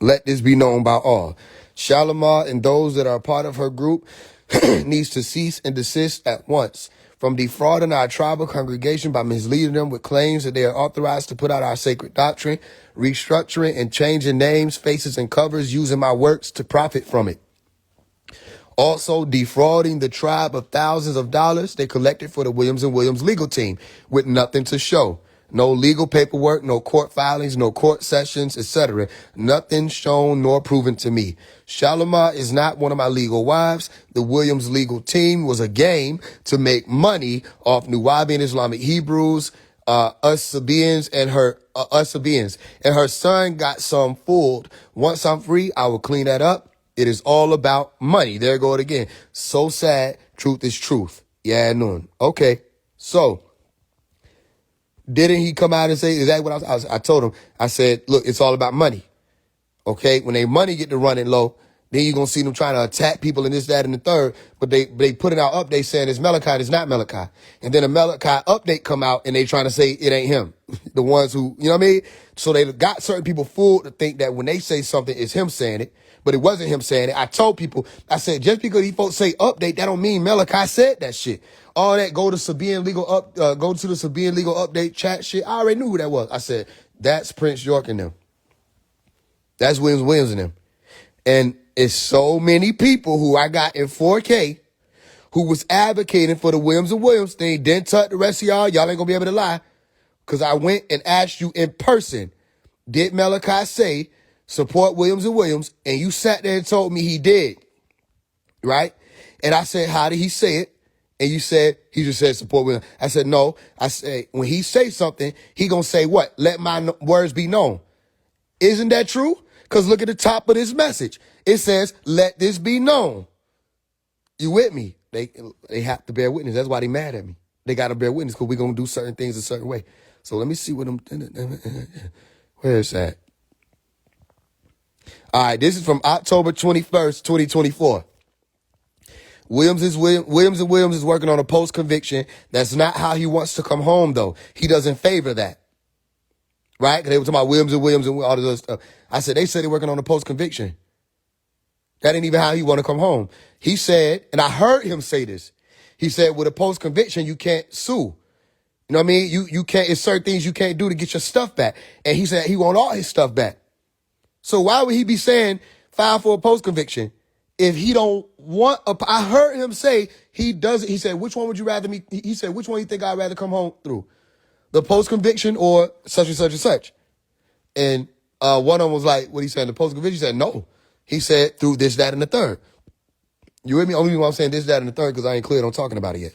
Let this be known by all. Shalimar and those that are a part of her group needs to cease and desist at once from defrauding our tribal congregation by misleading them with claims that they are authorized to put out our sacred doctrine, restructuring and changing names, faces, and covers using my works to profit from it. Also defrauding the tribe of thousands of dollars they collected for the Williams & Williams legal team with nothing to show. No legal paperwork, no court filings, no court sessions, etc. Nothing shown nor proven to me. Shalimar is not one of my legal wives. The Williams legal team was a game to make money off Nuwabian Islamic Hebrews, us Sabians, and her son got some fooled. Once I'm free, I will clean that up. It is all about money. There go it again. So sad. Truth is truth. Yeah, none. Okay. So, didn't he come out and say, is that what I told him? I said, look, it's all about money. Okay. When they money get to running low, then you're going to see them trying to attack people and this, that, and the third. But they putting out updates saying it's Malachi, it's not Malachi. And then a Malachi update come out and they trying to say it ain't him. The ones who, you know what I mean? So they got certain people fooled to think that when they say something, it's him saying it. But it wasn't him saying it. I told people, I said, just because these folks say update, that don't mean Malachi said that shit. All that go to the Sabian legal update chat shit. I already knew who that was. I said, that's Prince York and them. That's Williams and them. And it's so many people who I got in 4K who was advocating for the Williams & Williams thing. Didn't touch the rest of y'all. Y'all ain't gonna be able to lie. Because I went and asked you in person, did Malachi say support Williams & Williams? And you sat there and told me he did. Right? And I said, how did he say it? And you said, he just said support Williams. I said, no. I said, when he say something, he gonna say what? Let my words be known. Isn't that true? Because look at the top of this message. It says, let this be known. You with me? They have to bear witness. That's why they mad at me. They got to bear witness because we're going to do certain things a certain way. So let me see what I'm... Where is that? All right, this is from October 21st, 2024. Williams & Williams is working on a post-conviction. That's not how he wants to come home, though. He doesn't favor that. Right? They were talking about Williams and all this other stuff. I said, they said they're working on a post-conviction. That ain't even how he want to come home. He said, and I heard him say this. He said, with a post-conviction, you can't sue. You know what I mean? You can't, it's certain things you can't do to get your stuff back. And he said he want all his stuff back. So why would he be saying file for a post conviction if he don't want a? I heard him say he doesn't. He said, which one would you rather me? He said, which one you think I'd rather come home through? The post conviction or such and such and such? And one of them was like, what he said, the post conviction? He said, no. He said, through this, that, and the third. You with me? Only reason why I'm saying this, that, and the third, because I ain't clear on talking about it yet.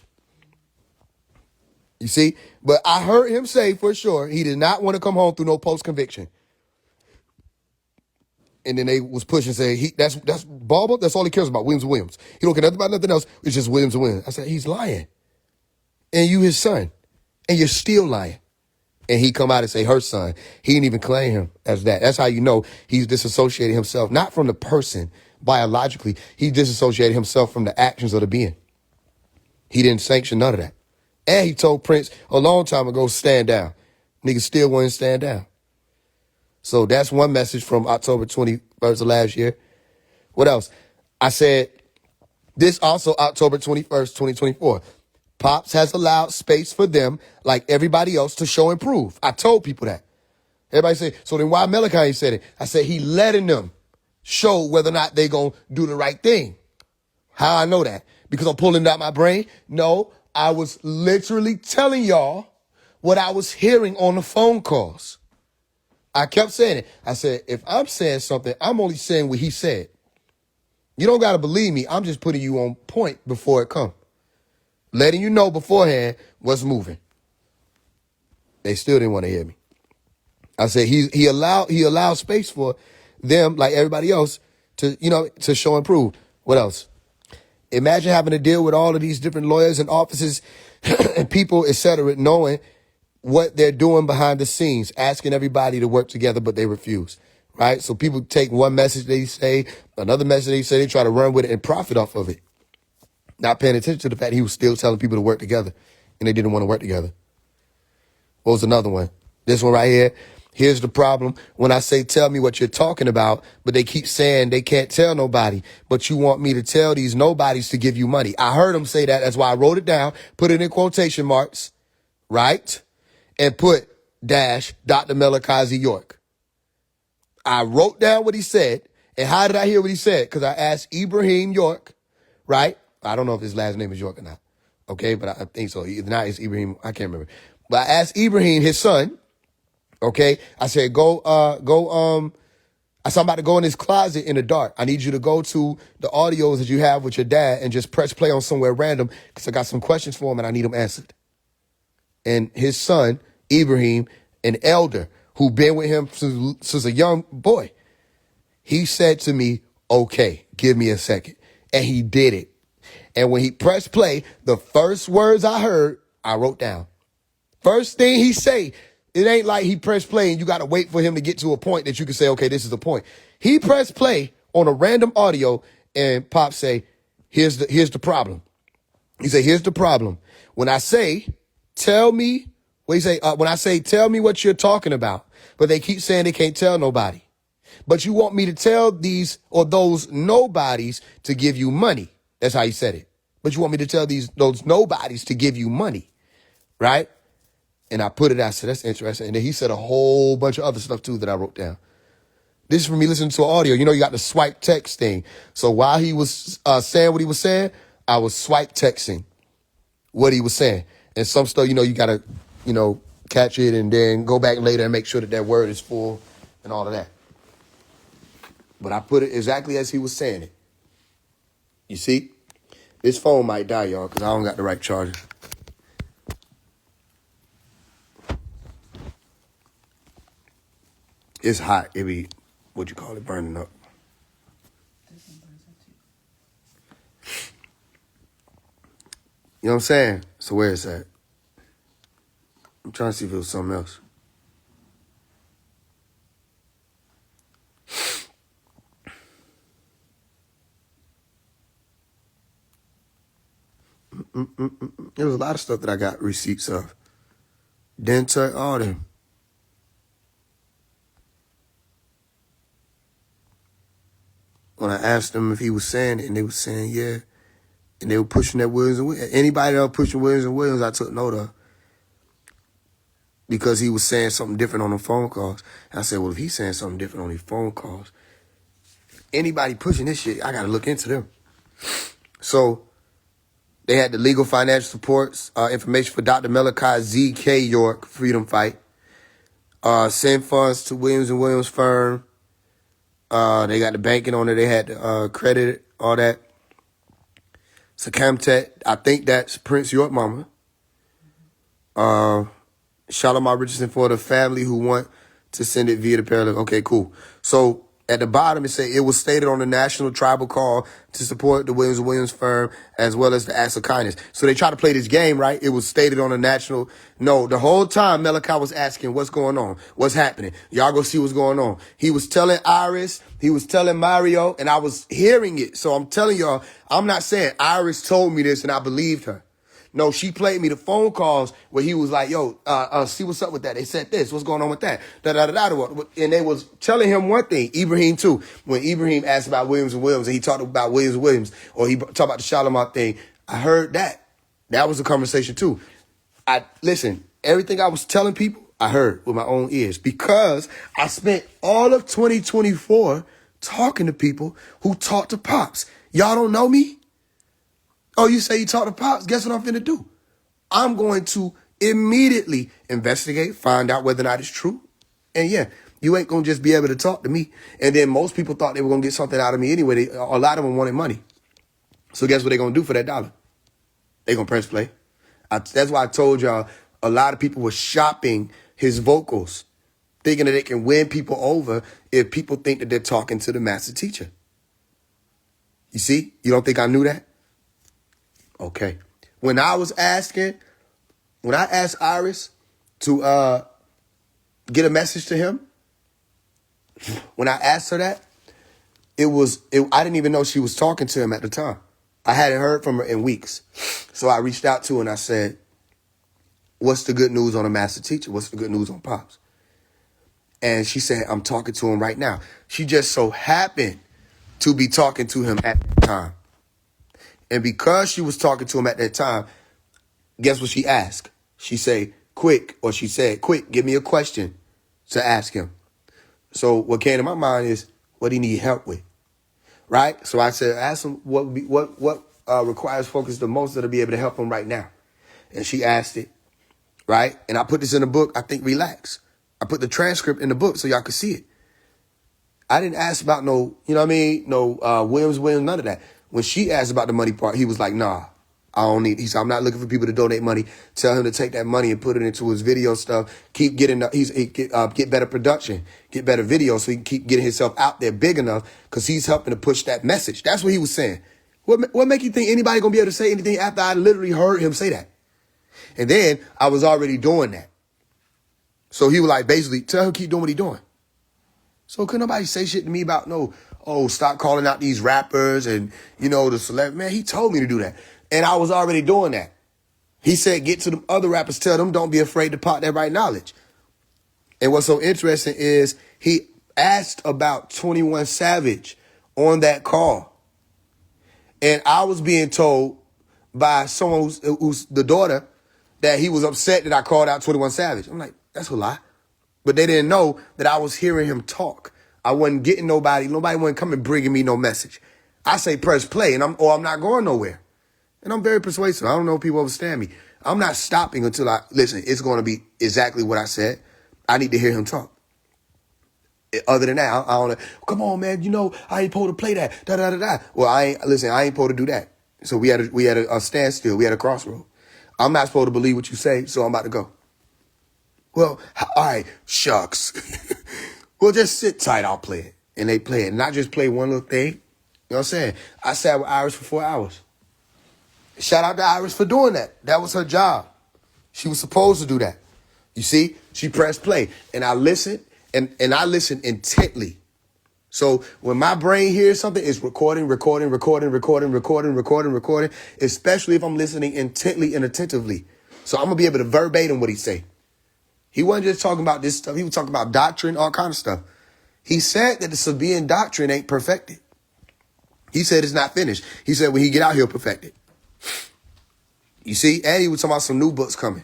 You see? But I heard him say for sure he did not want to come home through no post conviction. And then they was pushing, saying that's Barber. That's all he cares about. Williams. He don't care nothing about nothing else. It's just Williams and Williams. I said, he's lying. And you his son. And you're still lying. And he come out and say her son. He didn't even claim him as that. That's how you know he's disassociated himself, not from the person biologically. He disassociated himself from the actions of the being. He didn't sanction none of that. And he told Prince a long time ago, stand down. Niggas still wouldn't stand down. So that's one message from October 21st of last year. What else? I said this also October 21st, 2024. Pops has allowed space for them, like everybody else, to show and prove. I told people that. Everybody say, so then why Malachi said it? I said he letting them show whether or not they going to do the right thing. How I know that? Because I'm pulling it out my brain? No, I was literally telling y'all what I was hearing on the phone calls. I kept saying it. I said, if I'm saying something, I'm only saying what he said. You don't got to believe me. I'm just putting you on point before it comes. Letting you know beforehand what's moving. They still didn't want to hear me. I said he allowed space for them, like everybody else, to show and prove. What else? Imagine having to deal with all of these different lawyers and offices and people, et cetera, knowing what they're doing behind the scenes, asking everybody to work together, but they refuse, right? So people take one message they say, another message they say, they try to run with it and profit off of it. Not paying attention to the fact he was still telling people to work together, and they didn't want to work together. What was another one? This one right here. Here's the problem. When I say, tell me what you're talking about, but they keep saying they can't tell nobody, but you want me to tell these nobodies to give you money. I heard them say that. That's why I wrote it down, put it in quotation marks, right? And put dash Dr. Melakazi York. I wrote down what he said. And how did I hear what he said? Because I asked Ibrahim York, right? I don't know if his last name is York or not. Okay, but I think so. If not, it's Ibrahim. I can't remember. But I asked Ibrahim, his son, okay? I said, I said, I'm about to go in his closet in the dark. I need you to go to the audios that you have with your dad and just press play on somewhere random because I got some questions for him and I need them answered. And his son, Ibrahim, an elder who been with him since a young boy, he said to me, okay, give me a second. And he did it. And when he pressed play, the first words I heard, I wrote down. First thing he say, it ain't like he pressed play and you got to wait for him to get to a point that you can say, okay, this is the point. He pressed play on a random audio and Pop say, here's the problem. He said, here's the problem. When I say, tell me, when I say, tell me what you're talking about, but they keep saying they can't tell nobody. But you want me to tell these or those nobodies to give you money. That's how he said it. But you want me to tell those nobodies to give you money, right? And I put it out. I said, that's interesting. And then he said a whole bunch of other stuff too that I wrote down. This is from me listening to audio. You know, you got the swipe text thing. So while he was saying what he was saying, I was swipe texting what he was saying. And some stuff, you got to, catch it and then go back later and make sure that word is full and all of that. But I put it exactly as he was saying it. You see? This phone might die, y'all, because I don't got the right charger. It's hot. It be, burning up. You know what I'm saying? So where is that? I'm trying to see if it was something else. There was a lot of stuff that I got receipts of. Dental, all them. When I asked them if he was saying it, and they were saying yeah, and they were pushing that Williams and Williams. Anybody that was pushing Williams and Williams, I took note of. because he was saying something different on the phone calls. And I said, well, if he's saying something different on these phone calls, anybody pushing this shit, I got to look into them. So they had the legal financial supports, information for Dr. Malachi Z.K. York, Freedom Fight. Send funds to Williams & Williams firm. They got the banking on it. They had the credit, all that. Secamtet, I think that's Prince York mama. Shalimar Richardson for the family who want to send it via the parallel. Okay, cool. So at the bottom, it was stated on the national tribal call to support the Williams & Williams firm as well as the acts of kindness. So they try to play this game, right? It was stated on the national. No, the whole time Malachi was asking what's going on, what's happening. Y'all go see what's going on. He was telling Iris, he was telling Mario, and I was hearing it. So I'm telling y'all, I'm not saying Iris told me this and I believed her. No, she played me the phone calls where he was like, yo, see what's up with that. They said this. What's going on with that? Da-da-da-da-da. And they was telling him one thing, Ibrahim too. When Ibrahim asked about Williams & Williams and he talked about Williams & Williams, or he talked about the Shalimar thing, I heard that. That was a conversation too. Listen, everything I was telling people, I heard with my own ears because I spent all of 2024 talking to people who talked to Pops. Y'all don't know me? Oh, you say you talk to Pops? Guess what I'm finna do? I'm going to immediately investigate, find out whether or not it's true. And yeah, you ain't going to just be able to talk to me. And then most people thought they were going to get something out of me anyway. A lot of them wanted money. So guess what they're going to do for that dollar? They're going to press play. That's why I told y'all a lot of people were shopping his vocals, thinking that they can win people over if people think that they're talking to the master teacher. You see? You don't think I knew that? Okay. When I asked Iris to get a message to him, when I asked her that, I didn't even know she was talking to him at the time. I hadn't heard from her in weeks. So I reached out to her and I said, what's the good news on a master teacher? What's the good news on Pops? And she said, I'm talking to him right now. She just so happened to be talking to him at that time. And because she was talking to him at that time, guess what she asked? She said, quick, give me a question to ask him. So what came to my mind is, what do he need help with? Right? So I said, ask him what requires focus the most that'll be able to help him right now. And she asked it, right? And I put this in the book, I think Relax. I put the transcript in the book so y'all could see it. I didn't ask about no Williams, none of that. When she asked about the money part, he was like, nah, I don't need. He said, I'm not looking for people to donate money. Tell him to take that money and put it into his video stuff. Keep getting, get better production, get better video so he can keep getting himself out there big enough because he's helping to push that message. That's what he was saying. What make you think anybody gonna be able to say anything after I literally heard him say that? And then I was already doing that. So he was like, basically, tell him keep doing what he's doing. So couldn't nobody say shit to me about stop calling out these rappers and, the celebrity. Man, he told me to do that. And I was already doing that. He said, get to the other rappers, tell them, don't be afraid to pop that right knowledge. And what's so interesting is he asked about 21 Savage on that call. And I was being told by someone who's the daughter that he was upset that I called out 21 Savage. I'm like, that's a lie. But they didn't know that I was hearing him talk. I wasn't getting nobody wasn't coming bringing me no message. I say press play and I'm not going nowhere. And I'm very persuasive. I don't know if people understand me. I'm not stopping until listen, it's going to be exactly what I said. I need to hear him talk. Other than that, I don't know. Come on, man, I ain't supposed to play that. Da-da-da-da. Well, I ain't supposed to do that. So we had a standstill. We had a crossroad. I'm not supposed to believe what you say, so I'm about to go. Well, all right, shucks. Well, just sit tight, I'll play it. And they play it. Not just play one little thing. You know what I'm saying? I sat with Iris for 4 hours. Shout out to Iris for doing that. That was her job. She was supposed to do that. You see? She pressed play. And I listened, and I listened intently. So when my brain hears something, it's recording, especially if I'm listening intently and attentively. So I'm going to be able to verbatim what he say. He wasn't just talking about this stuff. He was talking about doctrine, all kind of stuff. He said that the Sabaean doctrine ain't perfected. He said it's not finished. He said when he get out, he'll perfect it. You see? And he was talking about some new books coming.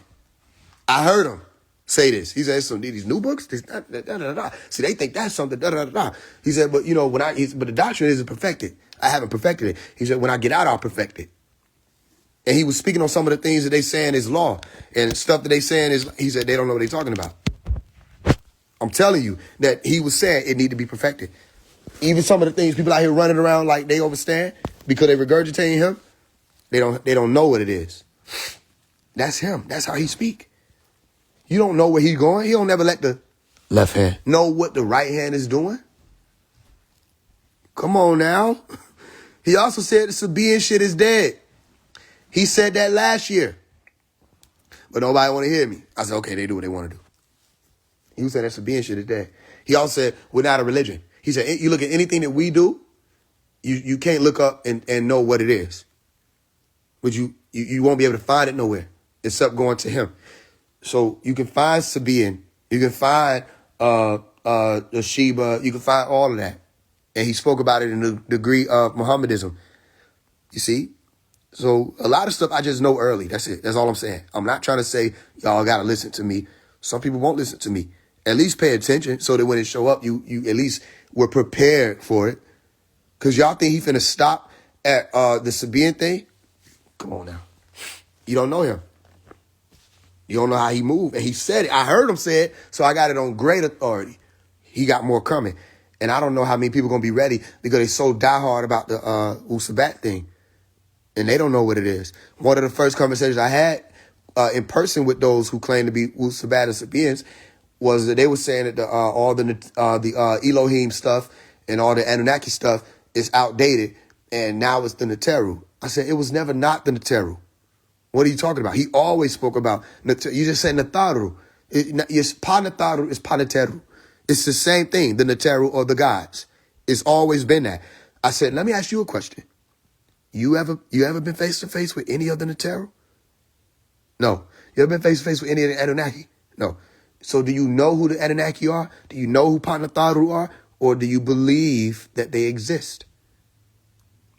I heard him. say this. He said, so these new books, this, da, da, da, da, da. See, they think that's something, da, da, da, da. He said, but but the doctrine isn't perfected. I haven't perfected it. He said, when I get out, I'll perfect it. And he was speaking on some of the things that they saying is law and stuff that they saying is, he said, they don't know what they're talking about. I'm telling you that he was saying it need to be perfected. Even some of the things people out here running around like they understand because they regurgitating him, they don't know what it is. That's him. That's how he speak. You don't know where he's going. He don't never let the left hand know what the right hand is doing. Come on now. He also said the Sabaean shit is dead. He said that last year. But nobody want to hear me. I said, okay, they do what they want to do. He said that Sabaean shit is dead. He also said, we're not a religion. He said, you look at anything that we do, you can't look up and know what it is. But you won't be able to find it nowhere except going to him. So you can find Sabaean, you can find the Sheba, you can find all of that. And he spoke about it in the degree of Mohammedism. You see? So a lot of stuff I just know early. That's it. That's all I'm saying. I'm not trying to say y'all got to listen to me. Some people won't listen to me. At least pay attention so that when it show up, you at least were prepared for it. Because y'all think he finna stop at the Sabaean thing? Come on now. You don't know him. You don't know how he moved. And he said it. I heard him say it, so I got it on great authority. He got more coming. And I don't know how many people going to be ready because they so diehard about the Usabat thing. And they don't know what it is. One of the first conversations I had in person with those who claim to be Usabat and Sabaeans was that they were saying that all the Elohim stuff and all the Anunnaki stuff is outdated, and now it's the Neteru. I said, it was never not the Neteru. What are you talking about? He always spoke about, you just said Netaru. It's Pa Netaru, it's Pa Neteru. It's the same thing, the Neteru or the gods. It's always been that. I said, let me ask you a question. You ever been face to face with any of the Neteru? No. You ever been face to face with any of the Anunnaki? No. So do you know who the Anunnaki are? Do you know who Pa Netaru are? Or do you believe that they exist?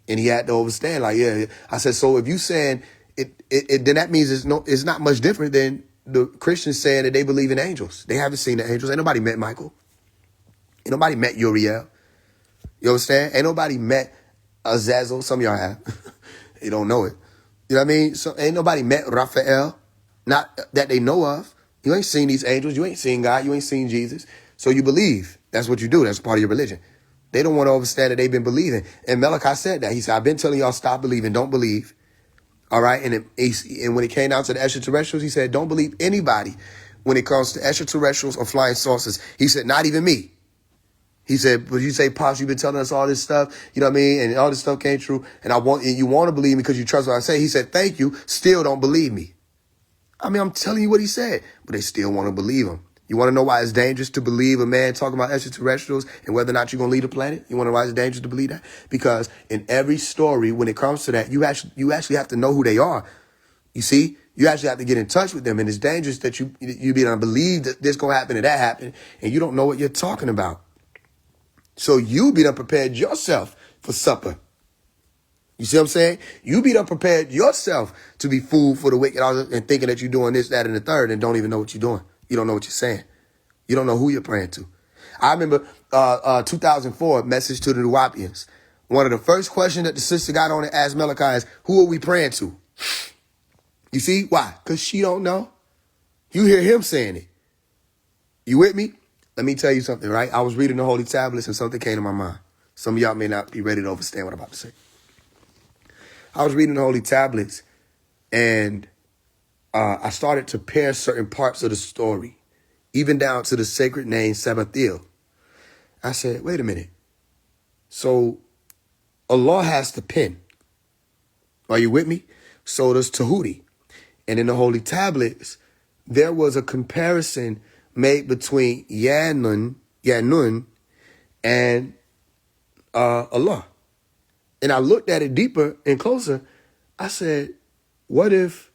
And he had to understand, like, yeah. I said, so if you saying it then that means it's not much different than the Christians saying that they believe in angels. They haven't seen the angels. Ain't nobody met Michael. Ain't nobody met Uriel. You understand? Ain't nobody met Azazel. Some of y'all have. You don't know it. You know what I mean? So ain't nobody met Raphael. Not that they know of. You ain't seen these angels. You ain't seen God. You ain't seen Jesus. So you believe. That's what you do. That's part of your religion. They don't want to understand that they've been believing. And Malachi said that. He said, I've been telling y'all stop believing. Don't believe. All right. And when it came down to the extraterrestrials, he said, don't believe anybody when it comes to extraterrestrials or flying saucers. He said, not even me. He said, but you say, Pops, you've been telling us all this stuff, you know what I mean? And all this stuff came true. And you want to believe me because you trust what I say. He said, thank you. Still don't believe me. I mean, I'm telling you what he said, but they still want to believe him. You want to know why it's dangerous to believe a man talking about extraterrestrials and whether or not you're going to leave the planet? You want to know why it's dangerous to believe that? Because in every story, when it comes to that, you actually have to know who they are. You see, you actually have to get in touch with them. And it's dangerous that you be able to believe that this going to happen and that happened, and you don't know what you're talking about. So you be done prepared yourself for supper. You see what I'm saying? You be done prepared yourself to be food for the wicked and thinking that you're doing this, that, and the third and don't even know what you're doing. You don't know what you're saying. You don't know who you're praying to. I remember 2004, message to the Nuwapians. One of the first questions that the sister got on and asked Malachi is, who are we praying to? You see? Why? Because she don't know. You hear him saying it. You with me? Let me tell you something, right? I was reading the Holy Tablets and something came to my mind. Some of y'all may not be ready to understand what I'm about to say. I was reading the Holy Tablets and I started to pair certain parts of the story, even down to the sacred name Sabathiel. I said, wait a minute. So Allah has the pen. Are you with me? So does Tahuti. And in the Holy Tablets, there was a comparison made between Yanun and Allah. And I looked at it deeper and closer. I said, what if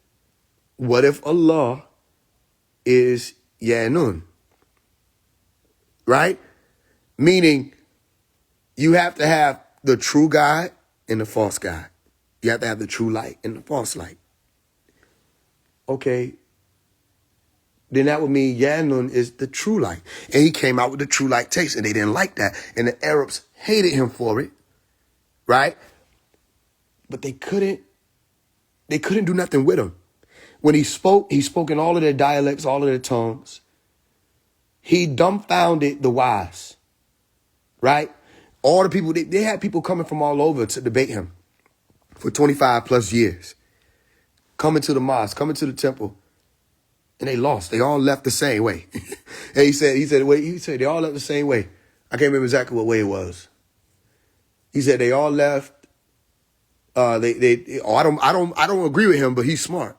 Allah is Yanun? Right? Meaning you have to have the true God and the false God. You have to have the true light and the false light. Okay. then that would mean Yanun is the true light. And he came out with the true light taste, and they didn't like that. And the Arabs hated him for it, right? But they couldn't do nothing with him. When he spoke in all of their dialects, all of their tongues. He dumbfounded the wise, right? All the people, they had people coming from all over to debate him for 25 plus years. Coming to the mosque, coming to the temple. And they lost. They all left the same way. And he said they all left the same way. I can't remember exactly what way it was. He said they all left. I don't agree with him, but he's smart.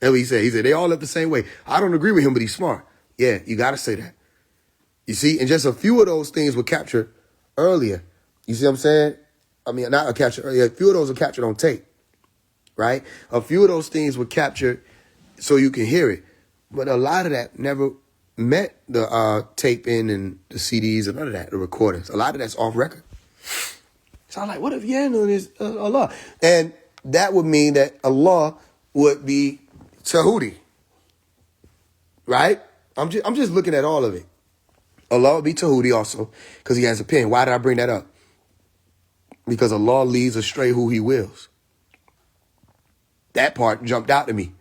That's what he said. He said they all left the same way. I don't agree with him, but he's smart. Yeah, you got to say that. You see, and just a few of those things were captured earlier. You see what I'm saying? I mean, not a capture earlier. A few of those were captured on tape, right? A few of those things were captured so you can hear it. But a lot of that never met the taping and the CDs and none of that, the recordings. A lot of that's off record. So I'm like, what if Yanun is Allah? And that would mean that Allah would be Tahuti, right? I'm just looking at all of it. Allah would be Tahuti also because he has a pen. Why did I bring that up? Because Allah leads astray who he wills. That part jumped out to me.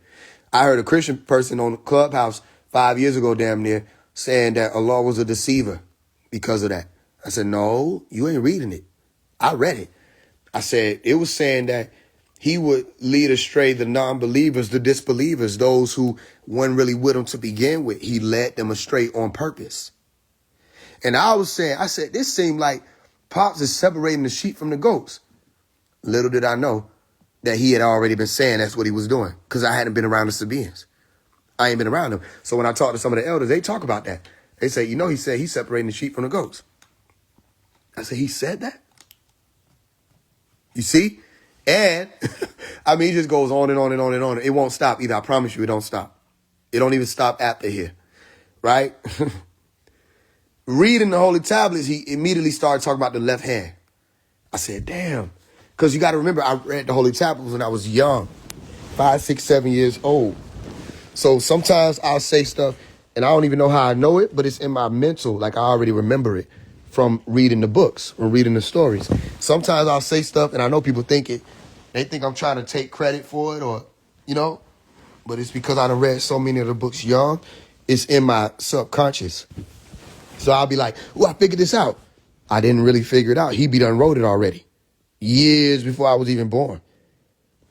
I heard a Christian person on Clubhouse 5 years ago, damn near, saying that Allah was a deceiver because of that. I said, no, you ain't reading it. I read it. I said, it was saying that he would lead astray the non-believers, the disbelievers, those who weren't really with him to begin with. He led them astray on purpose. And I said, this seemed like Pops is separating the sheep from the goats. Little did I know that he had already been saying that's what he was doing because I hadn't been around the Sabaeans. I ain't been around them. So when I talk to some of the elders, they talk about that. They say, he said he's separating the sheep from the goats. I said, he said that? You see? And, I mean, it just goes on and on and on and on. It won't stop either. I promise you it don't stop. It don't even stop after here, right? Reading the Holy Tablets, he immediately started talking about the left hand. I said, damn. Because you got to remember, I read the Holy Tablets when I was young, 5, 6, 7 years old. So sometimes I'll say stuff, and I don't even know how I know it, but it's in my mental, like I already remember it from reading the books, from reading the stories. Sometimes I'll say stuff, and I know people think it. They think I'm trying to take credit for it or, but it's because I done read so many of the books young. It's in my subconscious. So I'll be like, I figured this out. I didn't really figure it out. He done wrote it already. Years before I was even born.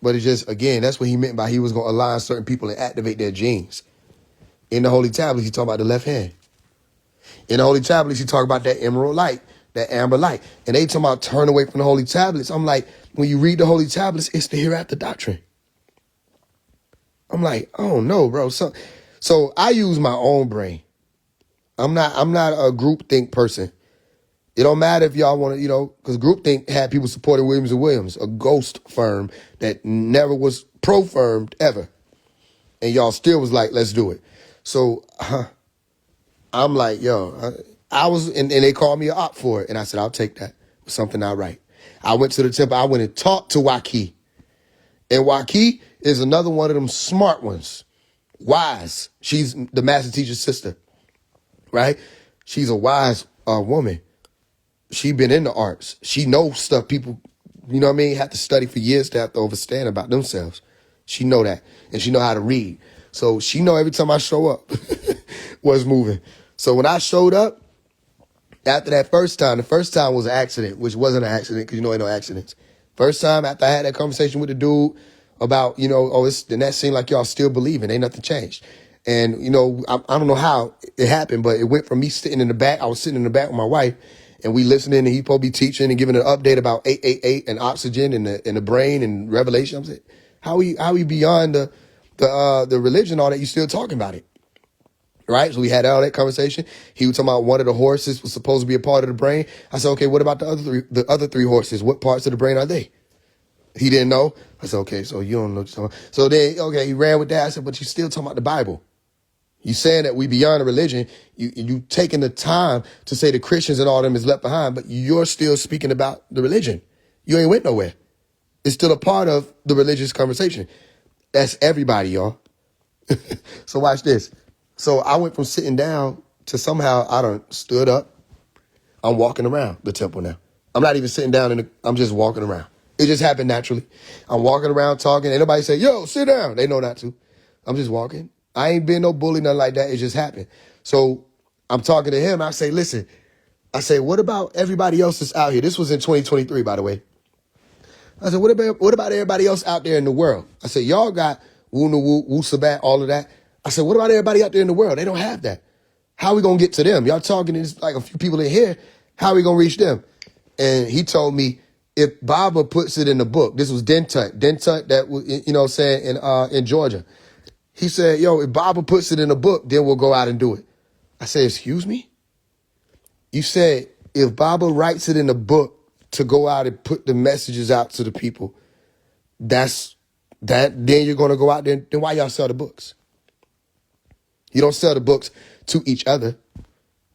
But it's just, again, that's what he meant by he was going to align certain people and activate their genes. In the Holy Tablets, he talk about the left hand. In the Holy Tablets, he talk about that emerald light, that amber light. And they talk about turn away from the Holy Tablets. I'm like, when you read the Holy Tablets, it's the hereafter doctrine. I'm like, oh no, bro. So I use my own brain. I'm not a groupthink person. It don't matter if y'all want to, because groupthink had people supporting Williams & Williams, a ghost firm that never was pro-firmed ever. And y'all still was like, let's do it. So I'm like, I was, and they called me an op for it. And I said, I'll take that. It's something I write. I went to the temple. I went and talked to Waki. And Waki is another one of them smart ones. Wise. She's the master teacher's sister, right? She's a wise woman. She been in the arts. She knows stuff people, have to study for years to have to understand about themselves. She know that. And she know how to read. So she know every time I show up what's moving. So when I showed up, after that first time, the first time was an accident, which wasn't an accident because ain't no accidents. First time after I had that conversation with the dude about, then that seemed like y'all still believing. Ain't nothing changed. And, I don't know how it happened, but it went from me sitting in the back. I was sitting in the back with my wife and we listening and he supposed to be teaching and giving an update about 888 and oxygen and the brain and revelation. I'm saying, how we beyond the religion, all that, you still talking about it? Right? So we had all that conversation. He was talking about one of the horses was supposed to be a part of the brain. I said, okay, what about the other three horses? What parts of the brain are they? He didn't know. I said, okay, so you don't know what you're talking about. So then, okay, he ran with that. I said, but you still talking about the Bible. You saying that we beyond the religion. You taking the time to say the Christians and all them is left behind, but you're still speaking about the religion. You ain't went nowhere. It's still a part of the religious conversation. That's everybody, y'all. So watch this. So I went from sitting down to somehow I done stood up. I'm walking around the temple now. I'm not even sitting down I'm just walking around. It just happened naturally. I'm walking around talking. Ain't nobody say, yo, sit down. They know not to. I'm just walking. I ain't been no bully, nothing like that. It just happened. So I'm talking to him. I say, listen, I say, what about everybody else that's out here? This was in 2023, by the way. I said, what about everybody else out there in the world? I said, y'all got woo na woo, woo sabat, all of that. I said, what about everybody out there in the world? They don't have that. How are we going to get to them? Y'all talking to like a few people in here. How are we going to reach them? And he told me, if Baba puts it in the book, this was Dentut that was, you know what I'm saying, in Georgia. He said, yo, if Baba puts it in the book, then we'll go out and do it. I said, excuse me? You said, if Baba writes it in the book to go out and put the messages out to the people, then you're going to go out there. Then why y'all sell the books? You don't sell the books to each other.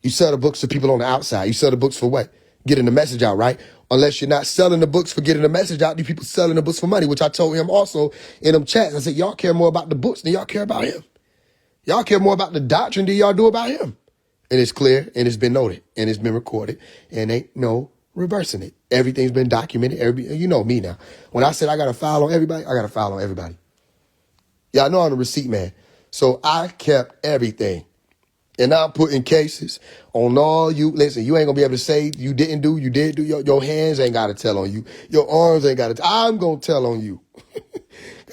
You sell the books to people on the outside. You sell the books for what? Getting the message out, right? Unless you're not selling the books for getting the message out, these people selling the books for money, which I told him also in them chats. I said, y'all care more about the books than y'all care about him. Y'all care more about the doctrine than y'all do about him. And it's clear, and it's been noted, and it's been recorded, and ain't no reversing it. Everything's been documented. You know me now. When I said I got to file on everybody, I got to file on everybody. Y'all know I'm a receipt man. So I kept everything. And I'm putting cases on all you. Listen, you ain't going to be able to say you didn't do, you did do. Your hands ain't got to tell on you. Your arms ain't got to. I'm going to tell on you.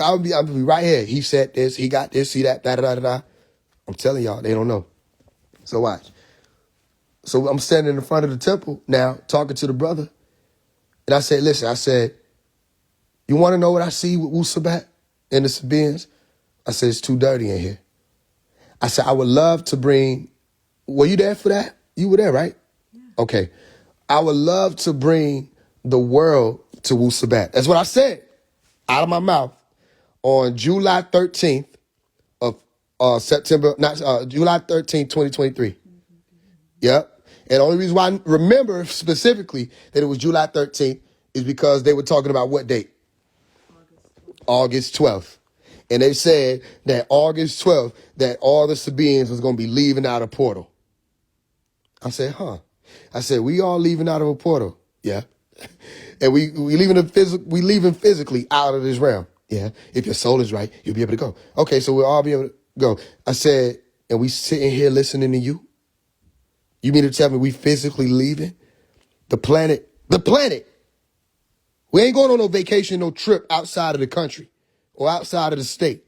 I'm going to be right here. He said this. He got this. See that. Da-da-da-da-da. I'm telling y'all, they don't know. So watch. So I'm standing in front of the temple now talking to the brother. And I said, listen, I said, you want to know what I see with Wu Sabat and the Sabaeans? I said, it's too dirty in here. I said, I would love to bring, were you there for that? You were there, right? Yeah. Okay. I would love to bring the world to Wu Sabat. That's what I said out of my mouth on July 13th of July 13th, 2023. Yep. And the only reason why I remember specifically that it was July 13th is because they were talking about what date? August 12th. And they said that August 12th, that all the Sabaeans was going to be leaving out a portal. I said, huh? I said, we all leaving out of a portal. Yeah. And we leaving physically out of this realm. Yeah. If your soul is right, you'll be able to go. Okay, so we'll all be able to go. I said, and we sitting here listening to you? You mean to tell me we physically leaving the planet? The planet. We ain't going on no vacation, no trip outside of the country or outside of the state.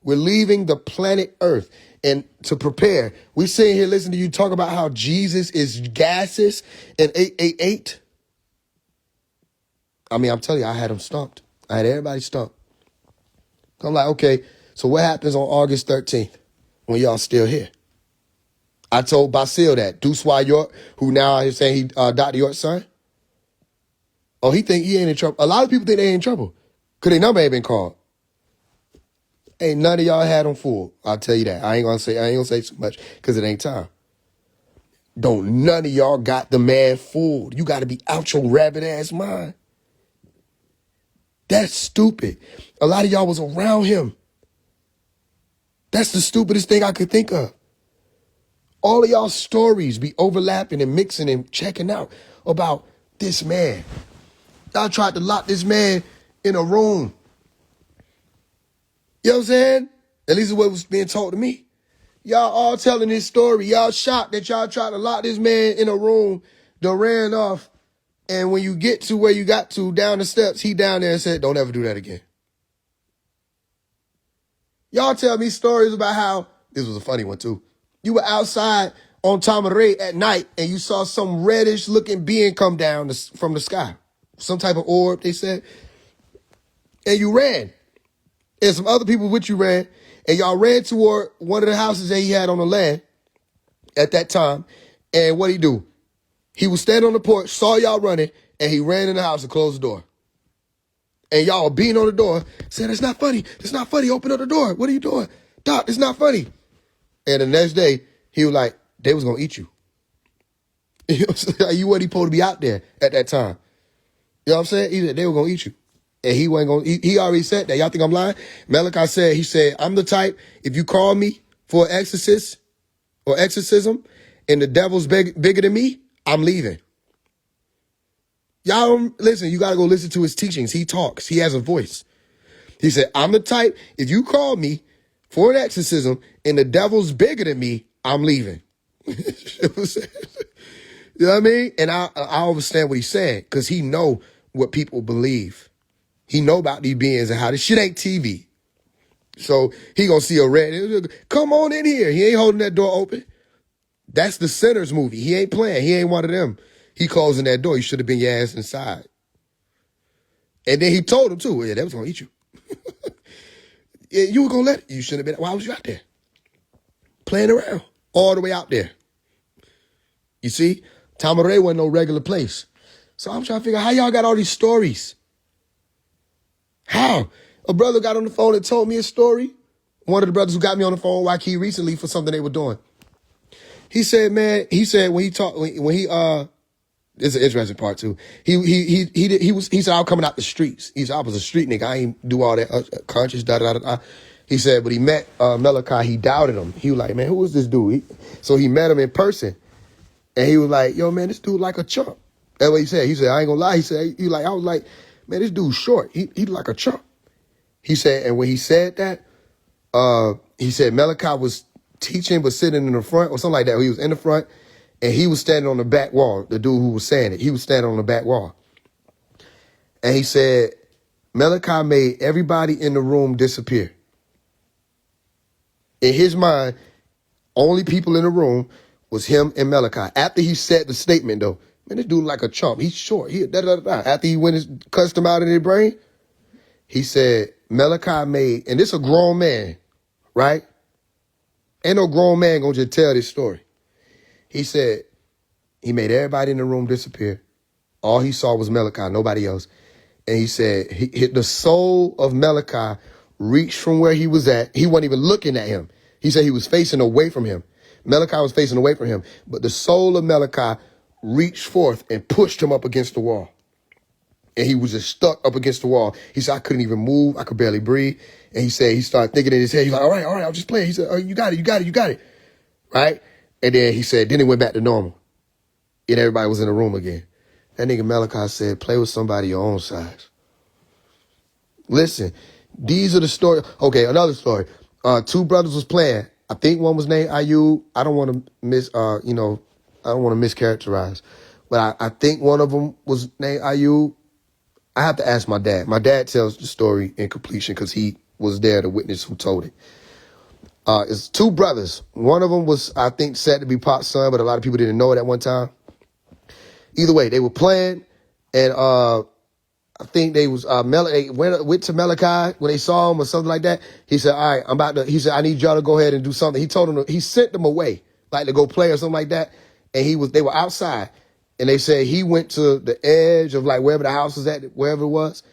We're leaving the planet Earth. And to prepare, we sitting here listening to you talk about how Jesus is gaseous and 888. I mean, I'm telling you, I had them stumped. I had everybody stumped. I'm like, okay, so what happens on August 13th when y'all still here? I told Basil that. Deuce Y York, who now is saying he Dr. York's son. Oh, he think he ain't in trouble. A lot of people think they ain't in trouble because their number ain't been called. Ain't none of y'all had them fooled. I'll tell you that. I ain't gonna say too much because it ain't time. Don't none of y'all got the man fooled. You got to be out your rabbit ass mind. That's stupid. A lot of y'all was around him. That's the stupidest thing I could think of. All of y'all stories be overlapping and mixing and checking out about this man. Y'all tried to lock this man in a room. You know what I'm saying? At least it's what was being told to me. Y'all all telling this story. Y'all shocked that y'all tried to lock this man in a room, done ran off, and when you get to where you got to, down the steps, he down there and said, don't ever do that again. Y'all tell me stories about how, this was a funny one too, you were outside on Tamaray at night and you saw some reddish looking being come down from the sky. Some type of orb, they said. And you ran. And some other people with you ran. And y'all ran toward one of the houses that he had on the land at that time. And what'd he do? He was standing on the porch, saw y'all running, and he ran in the house and closed the door. And y'all beating on the door, said, it's not funny. It's not funny. Open up the door. What are you doing? Doc, it's not funny. And the next day, he was like, they was going to eat you. You know what I'm saying? You wasn't supposed to be out there at that time. You know what I'm saying? He said they were going to eat you. And he wasn't going to, he already said that. Y'all think I'm lying? Malachi said, he said, I'm the type, if you call me for an exorcist or exorcism and the devil's bigger than me, I'm leaving. Y'all listen, you got to go listen to his teachings. He talks. He has a voice. He said, I'm the type, if you call me for an exorcism and the devil's bigger than me, I'm leaving. You know what I mean? And I understand what he's saying because he know what people believe. He know about these beings and how this shit ain't TV. So he gonna see a red, come on in here. He ain't holding that door open. That's the Sinners movie. He ain't playing. He ain't one of them. He closing that door. You should have been your ass inside. And then he told him too, yeah, that was gonna eat you. Yeah, you were gonna let it. You shouldn't have been. Why was you out there? Playing around. All the way out there. You see? Tamaray wasn't no regular place. So I'm trying to figure out how y'all got all these stories. How? A brother got on the phone and told me a story. One of the brothers who got me on the phone, Waikiki, recently for something they were doing. He said, man, when he talked, when he it's an interesting part too. He said I was coming out the streets. He said I was a street nigga. I ain't do all that conscious da da da da. He said, but he met Malachi. He doubted him. He was like, man, who is this dude? So he met him in person, and he was like, yo, man, this dude like a chump. That's what he said. He said, I ain't gonna lie. He said, I was like, man, this dude's short. He like a chump. He said, and when he said that, he said Malachi was teaching but sitting in the front or something like that. He was in the front. And he was standing on the back wall, the dude who was saying it. He was standing on the back wall. And he said, Malachi made everybody in the room disappear. In his mind, only people in the room was him and Malachi. After he said the statement, though, man, this dude like a chump. He's short. After he went and cussed him out of their brain, he said, Malachi made, and this a grown man, right? Ain't no grown man gonna just tell this story. He said he made everybody in the room disappear. All he saw was Malachi, nobody else. And he said the soul of Malachi reached from where he was at. He wasn't even looking at him. He said he was facing away from him. Malachi was facing away from him. But the soul of Malachi reached forth and pushed him up against the wall. And he was just stuck up against the wall. He said, I couldn't even move. I could barely breathe. And he said he started thinking in his head. He's like, all right, I'll just play. He said, oh, you got it. Right? And then he said, then it went back to normal. And everybody was in the room again. That nigga Malachi said, play with somebody your own size. Listen, these are the stories. Okay, another story. Two brothers was playing. I think one was named Ayub. I don't want to I don't want to mischaracterize. But I think one of them was named Ayub. I have to ask my dad. My dad tells the story in completion because he was there to witness who told it. It's two brothers. One of them was, I think, said to be Pop's son, but a lot of people didn't know it at one time. Either way, they were playing, and I think they was they went to Malachi when they saw him or something like that. He said, all right, he said, I need y'all to go ahead and do something. He told them, he sent them away, like to go play or something like that. And they were outside, and they said he went to the edge of like wherever the house was at, wherever it was,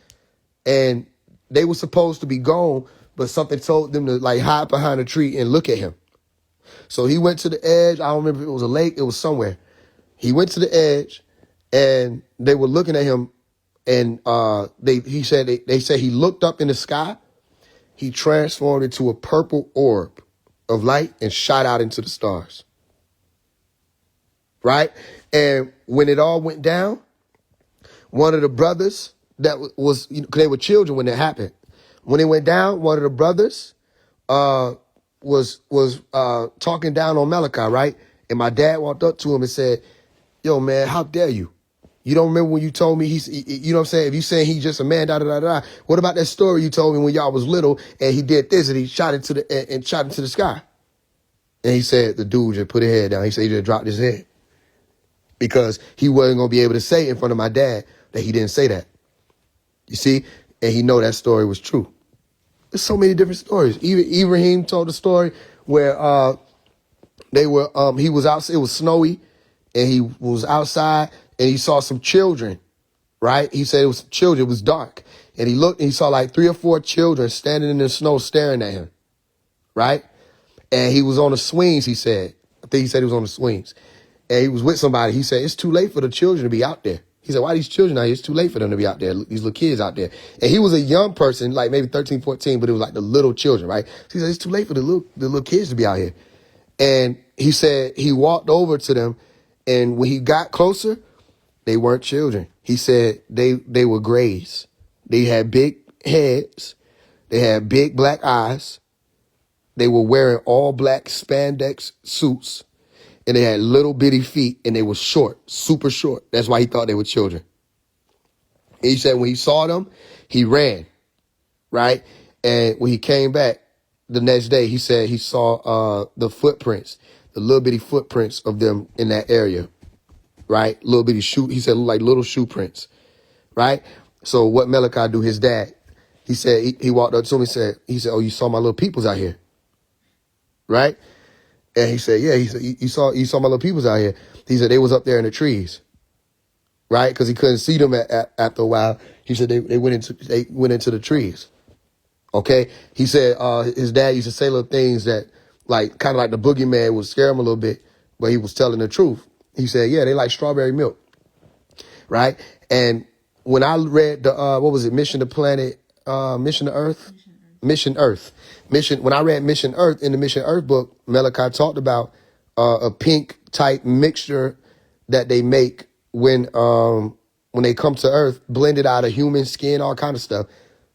and they were supposed to be gone, but something told them to like hide behind a tree and look at him. So he went to the edge. I don't remember if it was a lake. It was somewhere. He went to the edge and they were looking at him. And they said he looked up in the sky. He transformed into a purple orb of light and shot out into the stars. Right? And when it all went down, one of the brothers that was, they were children when it happened. When it went down, one of the brothers was talking down on Malachi, right? And my dad walked up to him and said, yo, man, how dare you? You don't remember when you told me you know what I'm saying? If you saying he's just a man, da da da da. What about that story you told me when y'all was little and he did this and he shot into the sky? And he said the dude just put his head down. He said he just dropped his head because he wasn't gonna be able to say in front of my dad that he didn't say that. You see, and he know that story was true. There's so many different stories. Even Ibrahim told a story where he was out. It was snowy, and he was outside, and he saw some children. Right? He said it was children. It was dark, and he looked, and he saw like 3 or 4 children standing in the snow, staring at him. Right? And he was on the swings. He said, I think he said he was on the swings, and he was with somebody. He said it's too late for the children to be out there. He said, why these children out here? It's too late for them to be out there, these little kids out there. And he was a young person, like maybe 13, 14, but it was like the little children, right? So he said, it's too late for the little kids to be out here. And he said he walked over to them, and when he got closer, they weren't children. He said they were grays. They had big heads. They had big black eyes. They were wearing all black spandex suits. And they had little bitty feet, and they were short, super short. That's why he thought they were children. And he said when he saw them, he ran, right? And when he came back the next day, he said he saw the footprints, the little bitty footprints of them in that area, right? Little bitty shoe. He said like little shoe prints, right? So what Malachi do, his dad, he said he walked up to him and he said, oh, you saw my little peoples out here, right? And he said, yeah. He said, you saw my little peoples out here. He said they was up there in the trees, right? Because he couldn't see them after a while. He said they went into the trees. Okay. He said his dad used to say little things that like kind of like the boogeyman would scare him a little bit, but he was telling the truth. He said, yeah, they like strawberry milk, right? And when I read the what was it, Mission to Planet, Mission to Earth. When I read Mission Earth in the Mission Earth book, Malachi talked about a pink type mixture that they make when they come to Earth, blended out of human skin, all kind of stuff,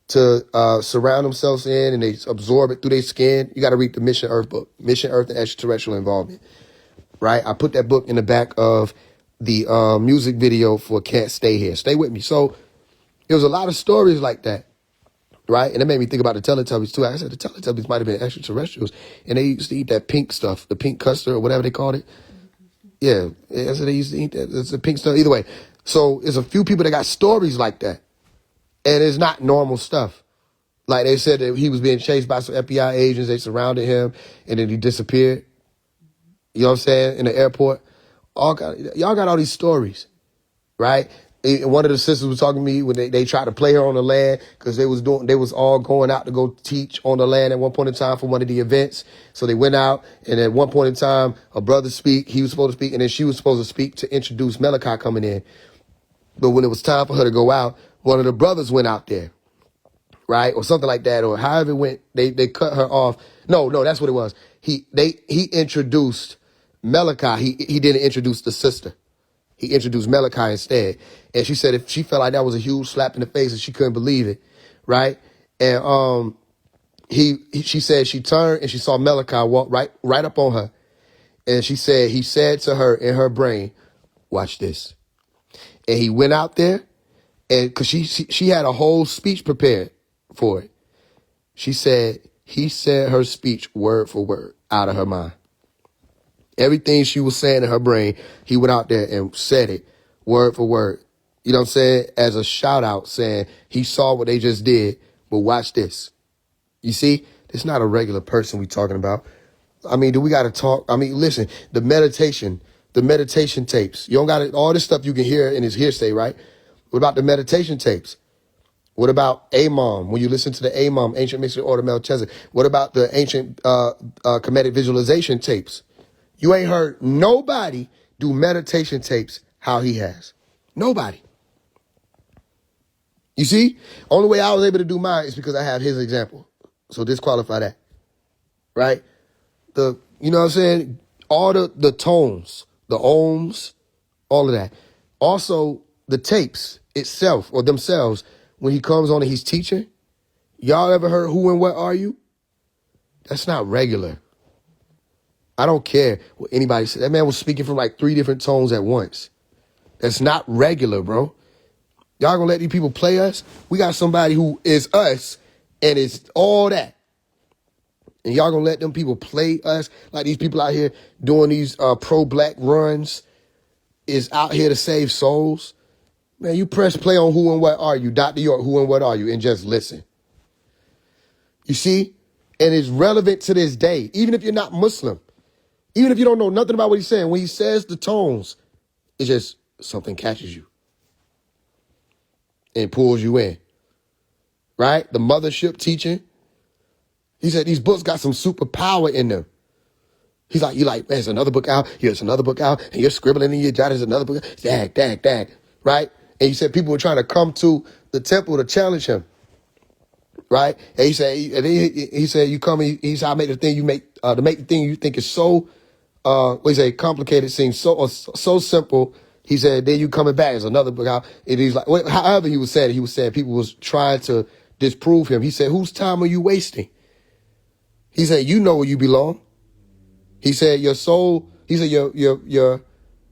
to surround themselves in, and they absorb it through their skin. You got to read the Mission Earth book, Mission Earth and Extraterrestrial Involvement, right? I put that book in the back of the music video for Can't Stay Here. Stay with me. So there was a lot of stories like that. Right? And it made me think about the Teletubbies, too. I said the Teletubbies might have been extraterrestrials, and they used to eat that pink stuff, the pink custard or whatever they called it. Yeah, I said they used to eat that. It's the pink stuff. Either way. So there's a few people that got stories like that, and it's not normal stuff. Like they said that he was being chased by some FBI agents. They surrounded him, and then he disappeared. You know what I'm saying? In the airport. Y'all got all these stories, right? One of the sisters was talking to me when they tried to play her on the land because they was all going out to go teach on the land at one point in time for one of the events. So they went out, and at one point in time, a brother he was supposed to speak, and then she was supposed to speak to introduce Malachi coming in. But when it was time for her to go out, one of the brothers went out there, right? Or something like that, or however it went, they cut her off. No, that's what it was. He introduced Malachi. He didn't introduce the sister. He introduced Malachi instead. And she said if she felt like that was a huge slap in the face and she couldn't believe it, right? And she said she turned and she saw Malachi walk right up on her. And she said he said to her in her brain, watch this. And he went out there, and because she had a whole speech prepared for it. She said he said her speech word for word out of her mind. Everything she was saying in her brain, he went out there and said it word for word. You know what I'm saying? As a shout out saying he saw what they just did, but watch this. You see, it's not a regular person we talking about. I mean, do we got to talk? I mean, listen, the meditation tapes. You don't got it. All this stuff you can hear in his hearsay, right? What about the meditation tapes? What about Amom? When you listen to the Amom, Ancient Mystery Order Melchizedek. What about the ancient Kemetic visualization tapes? You ain't heard nobody do meditation tapes how he has. Nobody. You see? Only way I was able to do mine is because I have his example. So disqualify that. Right? You know what I'm saying? All the tones, the ohms, all of that. Also, the tapes itself or themselves, when he comes on and he's teaching, y'all ever heard Who and What Are You? That's not regular. I don't care what anybody said. That man was speaking from like 3 different tones at once. That's not regular, bro. Y'all gonna let these people play us? We got somebody who is us and it's all that. And y'all gonna let them people play us? Like these people out here doing these pro-black runs is out here to save souls? Man, you press play on Who and What Are You, Dr. York, Who and What Are You, and just listen. You see? And it's relevant to this day, even if you're not Muslim. Even if you don't know nothing about what he's saying, when he says the tones, it's just something catches you and pulls you in, right? The mothership teaching. He said these books got some superpower in them. He's like, you like, man, there's another book out. Here's another book out. And you're scribbling in your jot. There's another book. Dag, right? And he said people were trying to come to the temple to challenge him. Right? And he said, you come, he said, I make the thing you make, to make the thing you think is so, what he say, complicated seems so simple. He said, then you coming back. There's another book out. And he's like, however he was saying people was trying to disprove him. He said, whose time are you wasting? He said, you know where you belong. He said, your soul, he said, your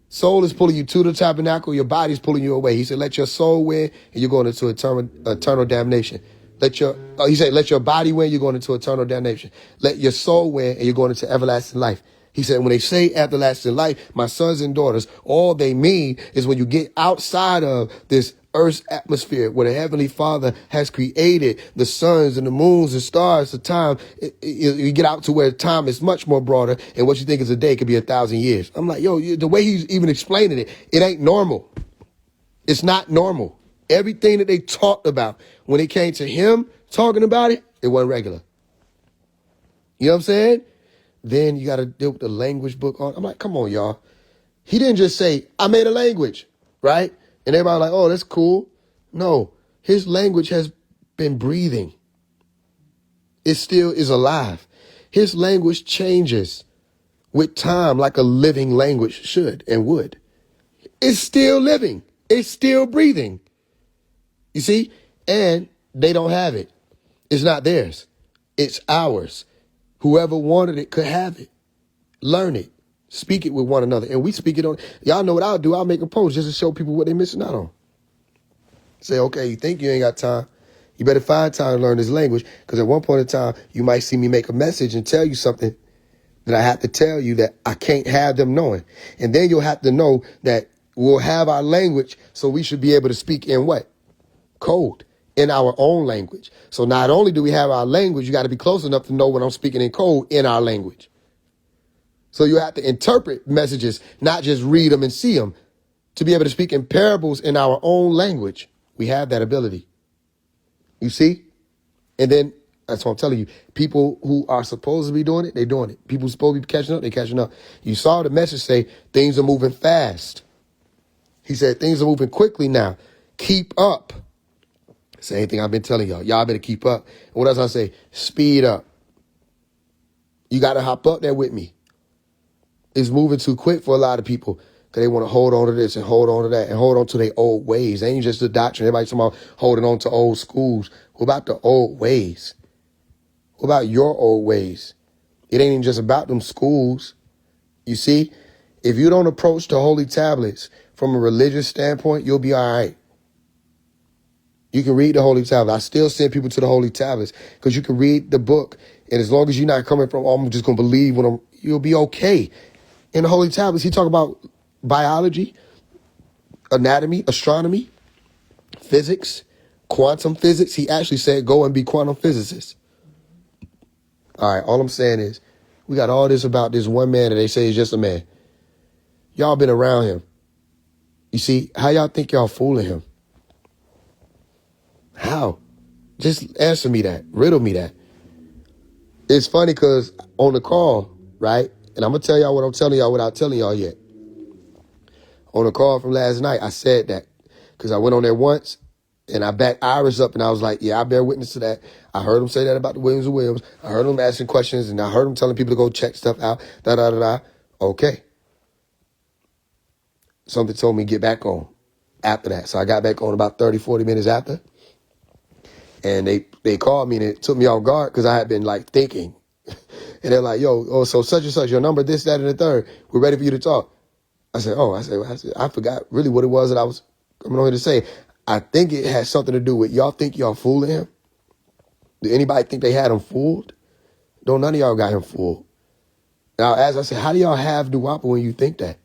soul is pulling you to the tabernacle. Your body's pulling you away. He said, let your soul win and you're going into eternal damnation. He said, let your body win, you're going into eternal damnation. Let your soul win and you're going into everlasting life. He said, when they say everlasting life, my sons and daughters, all they mean is when you get outside of this earth's atmosphere where the Heavenly Father has created the suns and the moons and stars, the time, you get out to where time is much more broader and what you think is a day could be 1,000 years. I'm like, yo, the way he's even explaining it, it ain't normal. It's not normal. Everything that they talked about when it came to him talking about it, it wasn't regular. You know what I'm saying? Then you got to deal with the language book on. I'm like, come on, y'all. He didn't just say, I made a language, right? And everybody like, oh, that's cool. No, his language has been breathing. It still is alive. His language changes with time like a living language should and would. It's still living. It's still breathing. You see? And they don't have it. It's not theirs. It's ours. Whoever wanted it could have it. Learn it. Speak it with one another. And we speak it on. Y'all know what I'll do. I'll make a post just to show people what they're missing out on. Say, okay, you think you ain't got time. You better find time to learn this language. Because at one point in time, you might see me make a message and tell you something that I have to tell you that I can't have them knowing. And then you'll have to know that we'll have our language. So we should be able to speak in what? Code. In our own language. So not only do we have our language, you got to be close enough to know when I'm speaking in code in our language. So you have to interpret messages, not just read them and see them. To be able to speak in parables in our own language, we have that ability. You see? And then, that's what I'm telling you, people who are supposed to be doing it, they're doing it. People who are supposed to be catching up, they're catching up. You saw the message say, things are moving fast. He said, things are moving quickly now. Keep up. Same thing I've been telling y'all. Y'all better keep up. And what else I say? Speed up. You got to hop up there with me. It's moving too quick for a lot of people because they want to hold on to this and hold on to that and hold on to their old ways. It ain't just the doctrine. Everybody's talking about holding on to old schools. What about the old ways? What about your old ways? It ain't even just about them schools. You see, if you don't approach the holy tablets from a religious standpoint, you'll be all right. You can read the holy tablets. I still send people to the holy tablets because you can read the book. And as long as you're not coming from, oh, I'm just going to believe you'll be okay. In the holy tablets, he talk about biology, anatomy, astronomy, physics, quantum physics. He actually said, go and be quantum physicists. All right. All I'm saying is we got all this about this one man that they say is just a man. Y'all been around him. You see, how y'all think y'all fooling him? How? Just answer me that. Riddle me that. It's funny because on the call, right? And I'm going to tell y'all what I'm telling y'all without telling y'all yet. On the call from last night, I said that because I went on there once and I backed Iris up and I was like, yeah, I bear witness to that. I heard him say that about the Williams and Williams. I heard him asking questions and I heard him telling people to go check stuff out. Okay. Something told me get back on after that. So I got back on about 30, 40 minutes after. And they called me and it took me off guard because I had been like thinking. And they're like, yo, oh, so such and such, your number, this, that, and the third. We're ready for you to talk. I said, I forgot really what it was that I was coming on here to say. I think it has something to do with y'all think y'all fooling him. Did anybody think they had him fooled? Don't none of y'all got him fooled. Now, as I said, how do y'all have Nuwapu when you think that?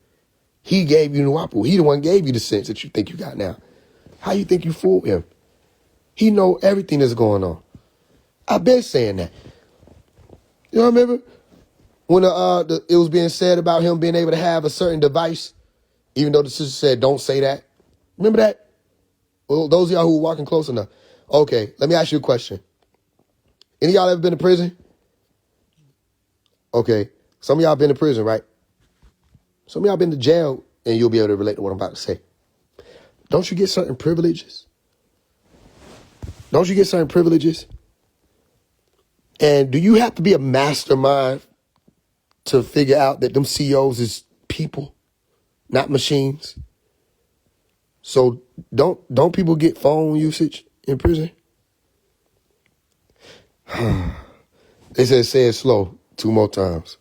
He gave you Nuwapu. He the one gave you the sense that you think you got now. How you think you fooled him? He know everything that's going on. I've been saying that. You know, remember when it was being said about him being able to have a certain device, even though the sister said, don't say that. Remember that? Well, those of y'all who are walking close enough. Okay, let me ask you a question. Any of y'all ever been to prison? Okay, some of y'all been to prison, right? Some of y'all been to jail, and you'll be able to relate to what I'm about to say. Don't you get certain privileges? Don't you get certain privileges? And do you have to be a mastermind to figure out that them CEOs is people, not machines? So don't people get phone usage in prison? They said say it slow 2 more times.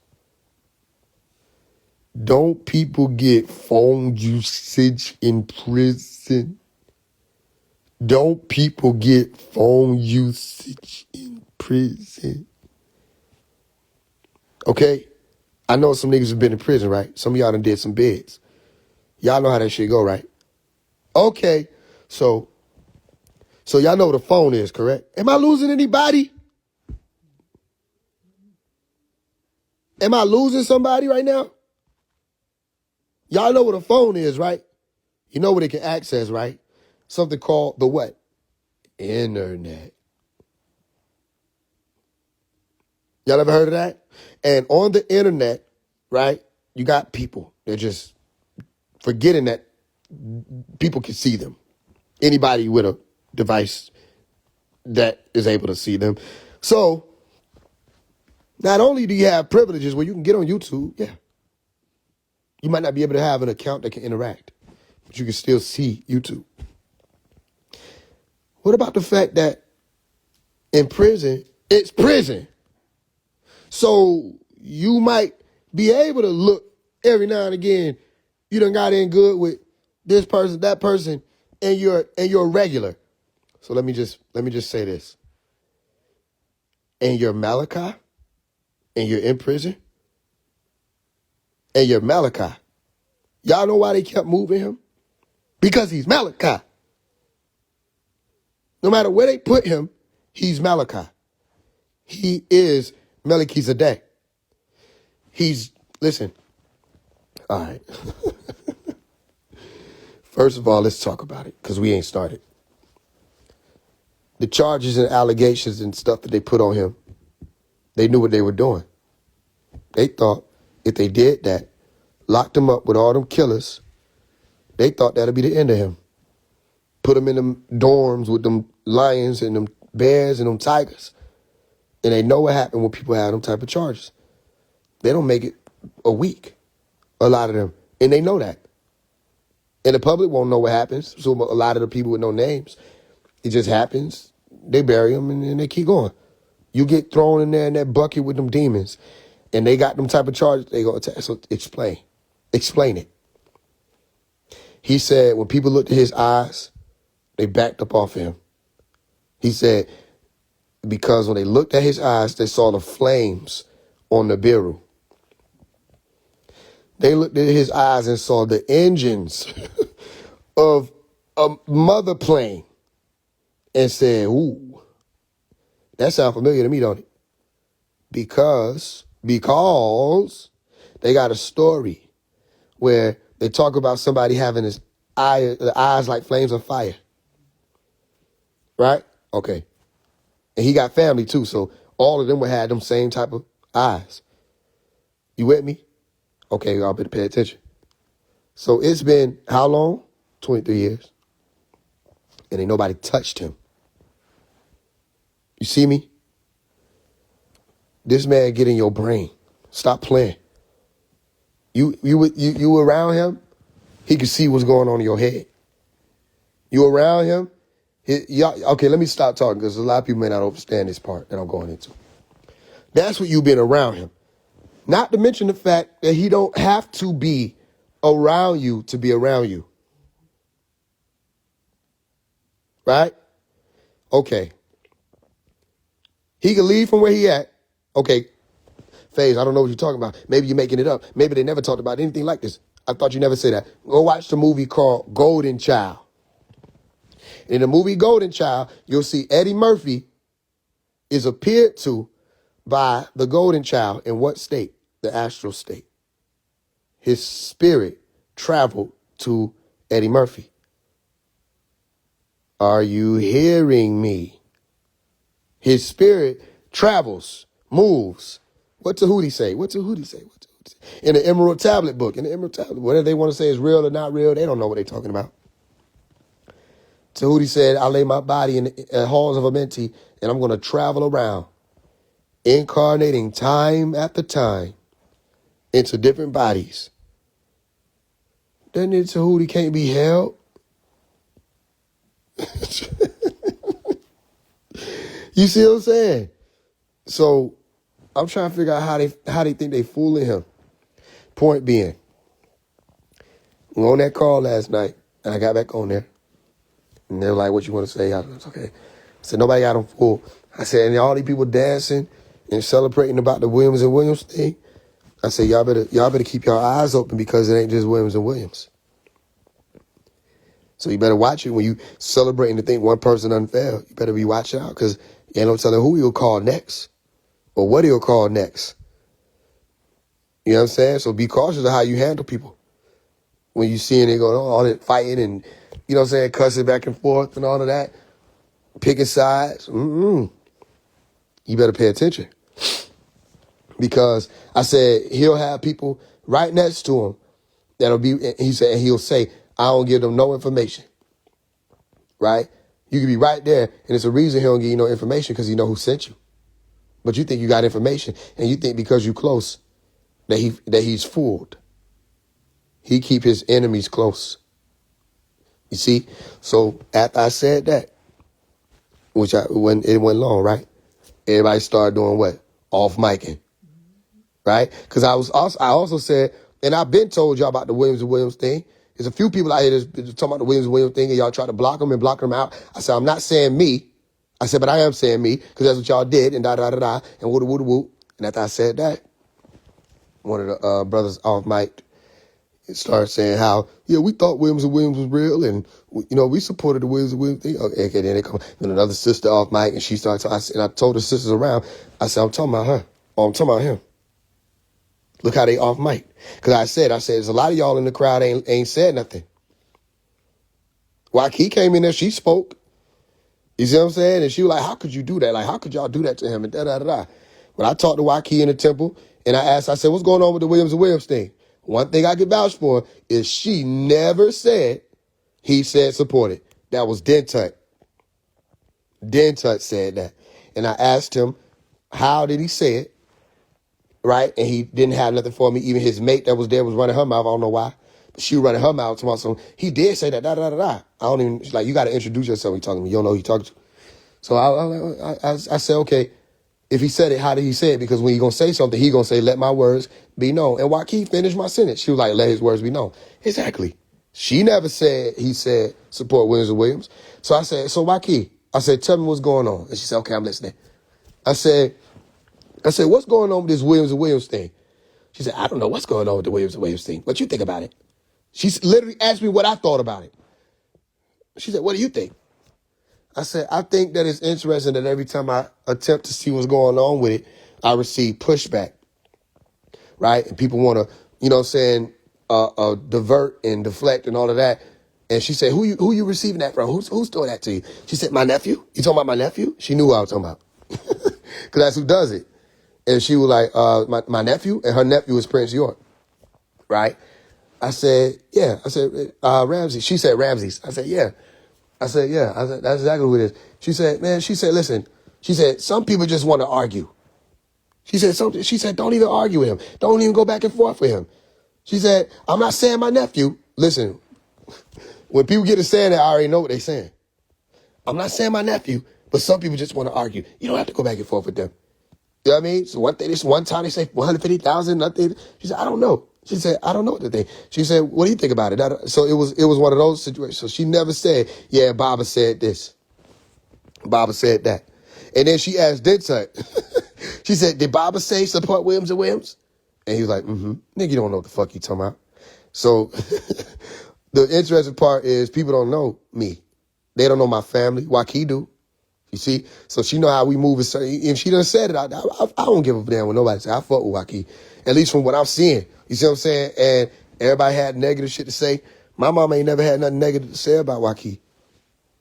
Don't people get phone usage in prison? Don't people get phone usage in prison? Okay? I know some niggas have been in prison, right? Some of y'all done did some bids. Y'all know how that shit go, right? Okay. So y'all know what a phone is, correct? Am I losing anybody? Am I losing somebody right now? Y'all know what a phone is, right? You know what it can access, right? Something called the what? Internet. Y'all ever heard of that? And on the internet, right, you got people. They're just forgetting that people can see them. Anybody with a device that is able to see them. So, not only do you have privileges where you can get on YouTube, yeah. You might not be able to have an account that can interact, but you can still see YouTube. What about the fact that in prison, it's prison? So you might be able to look every now and again. You done got in good with this person, that person, and you're regular. So let me just say this. And you're Malachi, and you're in prison, and you're Malachi. Y'all know why they kept moving him? Because he's Malachi. No matter where they put him, he's Malachi. He is Melchizedek. Listen. All right. First of all, let's talk about it, because we ain't started. The charges and allegations and stuff that they put on him, they knew what they were doing. They thought if they did that, locked him up with all them killers, they thought that'd be the end of him. Put him in them dorms with them lions and them bears and them tigers. And they know what happened when people have them type of charges. They don't make it a week, a lot of them. And they know that. And the public won't know what happens. So a lot of the people with no names, it just happens. They bury them and they keep going. You get thrown in there in that bucket with them demons and they got them type of charges, they go attack. So explain it. He said when people looked at his eyes, they backed up off him. He said because when they looked at his eyes, they saw the flames on the Biru. They looked at his eyes and saw the engines of a mother plane and said, ooh, that sounds familiar to me, don't it? Because they got a story where they talk about somebody having the eyes like flames of fire. Right? Okay. And he got family too, so all of them would have them same type of eyes. You with me? Okay, y'all better pay attention. So it's been how long? 23 years. And ain't nobody touched him. You see me? This man get in your brain. Stop playing. You around him, he can see what's going on in your head. You around him, okay, let me stop talking because a lot of people may not understand this part that I'm going into. That's what you've been around him. Not to mention the fact that he don't have to be around you to be around you. Right? Okay. He can leave from where he at. Okay. Faise, I don't know what you're talking about. Maybe you're making it up. Maybe they never talked about anything like this. I thought you never say that. Go watch the movie called Golden Child. In the movie Golden Child, you'll see Eddie Murphy is appeared to by the Golden Child in what state? The astral state. His spirit traveled to Eddie Murphy. Are you hearing me? His spirit travels, moves. What Tahuti say? In the Emerald Tablet book, whatever they want to say is real or not real, they don't know what they're talking about. Tahuti said, I lay my body in the halls of Amenti, and I'm going to travel around, incarnating time after time into different bodies. That nigga Tahuti can't be held. You see what I'm saying? So I'm trying to figure out how they think they fooling him. Point being, we were on that call last night, and I got back on there. And they're like, what you want to say? I was okay. I said, nobody got them fooled. I said, and all these people dancing and celebrating about the Williams and Williams thing. I said, y'all better keep your eyes open because it ain't just Williams and Williams. So you better watch it when you celebrating to think one person unfair. You better be watching out because you ain't no telling who he'll call next or what he'll call next. You know what I'm saying? So be cautious of how you handle people. When you seeing it going on, all that fighting and, you know what I'm saying, cussing back and forth and all of that, picking sides. You better pay attention. Because I said he'll have people right next to him that'll be, he'll say, I don't give them no information. Right? You can be right there, and it's a reason he don't give you no information because he know who sent you. But you think you got information, and you think because you close that he's fooled. He keep his enemies close. You see? So after I said that, when it went long, right? Everybody started doing what? Off micing. Right? Because I also said, and I've been told y'all about the Williams and Williams thing. There's a few people out here that's talking about the Williams and Williams thing, and y'all try to block them and block them out. I said, I'm not saying me. I said, but I am saying me, because that's what y'all did, and da-da-da-da, and woo-da-woo-da-woo. And after I said that, one of the brothers off mic started saying how, yeah, we thought Williams and Williams was real, and, we supported the Williams and Williams thing. Okay, then they come, and another sister off mic, and she started talking, and I told the sisters around, I said, I'm talking about her. Oh, I'm talking about him. Look how they off mic. Because I said, there's a lot of y'all in the crowd ain't said nothing. Waukee came in there, she spoke. You see what I'm saying? And she was like, how could you do that? Like, how could y'all do that to him? And da-da-da-da. When I talked to Waukee in the temple, and I said, what's going on with the Williams and Williams thing? One thing I can vouch for is she never said he said support it. That was Dentut. Dentut said that. And I asked him, how did he say it? Right? And he didn't have nothing for me. Even his mate that was there was running her mouth. I don't know why. But she was running her mouth to my son. He did say that, da-da-da-da. I don't even, she's like, you got to introduce yourself when you're talking to me. You don't know who you're talking to. So I said, okay, if he said it, how did he say it? Because when you're going to say something, he going to say, let my words be known. And Waukee finished my sentence. She was like, let his words be known. Exactly. She never said, he said, support Williams and Williams. So I said, so Waukee, I said, tell me what's going on. And she said, okay, I'm listening. I said, what's going on with this Williams and Williams thing? She said, I don't know what's going on with the Williams and Williams thing. What you think about it? She literally asked me what I thought about it. She said, what do you think? I said, I think that it's interesting that every time I attempt to see what's going on with it, I receive pushback, right? And people want to, divert and deflect and all of that. And she said, who you receiving that from? Who's doing that to you? She said, my nephew? You talking about my nephew? She knew who I was talking about. Because that's who does it. And she was like, my nephew? And her nephew is Prince York, right? I said, yeah. I said, Ramsey. She said, Ramses. I said, yeah. I said, yeah. I said, that's exactly who it is. She said, listen. She said, some people just want to argue. She said, don't even argue with him. Don't even go back and forth with him. She said, I'm not saying my nephew. Listen, when people get to saying that, I already know what they're saying. I'm not saying my nephew, but some people just want to argue. You don't have to go back and forth with them. You know what I mean? So one time they say 150,000, nothing. She said, I don't know. She said, I don't know what to think. She said, what do you think about it? So it was one of those situations. So she never said, yeah, Baba said this. Baba said that. And then she asked Dentut. She said, did Baba say support Williams and Williams? And he was like, mm-hmm. Nigga, you don't know what the fuck you talking about. So the interesting part is people don't know me. They don't know my family. Waukee do. You see? So she know how we move. If she done said it, I don't give a damn what nobody say. I fuck with Waukee. At least from what I'm seeing. You see what I'm saying? And everybody had negative shit to say. My mama ain't never had nothing negative to say about Waukee.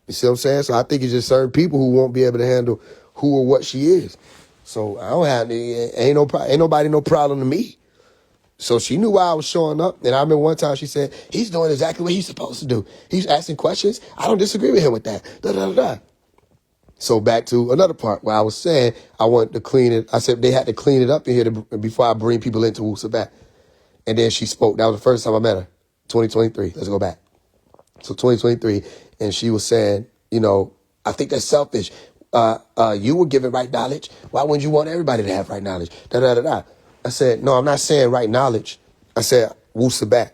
You see what I'm saying? So I think it's just certain people who won't be able to handle who or what she is. So I don't have ain't nobody no problem to me. So she knew why I was showing up. And I remember one time she said, he's doing exactly what he's supposed to do. He's asking questions. I don't disagree with him with that. Da, da, da, da. So back to another part where I was saying I wanted to clean it. I said they had to clean it up in here before I bring people into Wusabat. And then she spoke. That was the first time I met her. 2023. Let's go back. So 2023. And she was saying, I think that's selfish. You were given right knowledge. Why wouldn't you want everybody to have right knowledge? Da, da, da, da. I said, no, I'm not saying right knowledge. I said, Wusabat.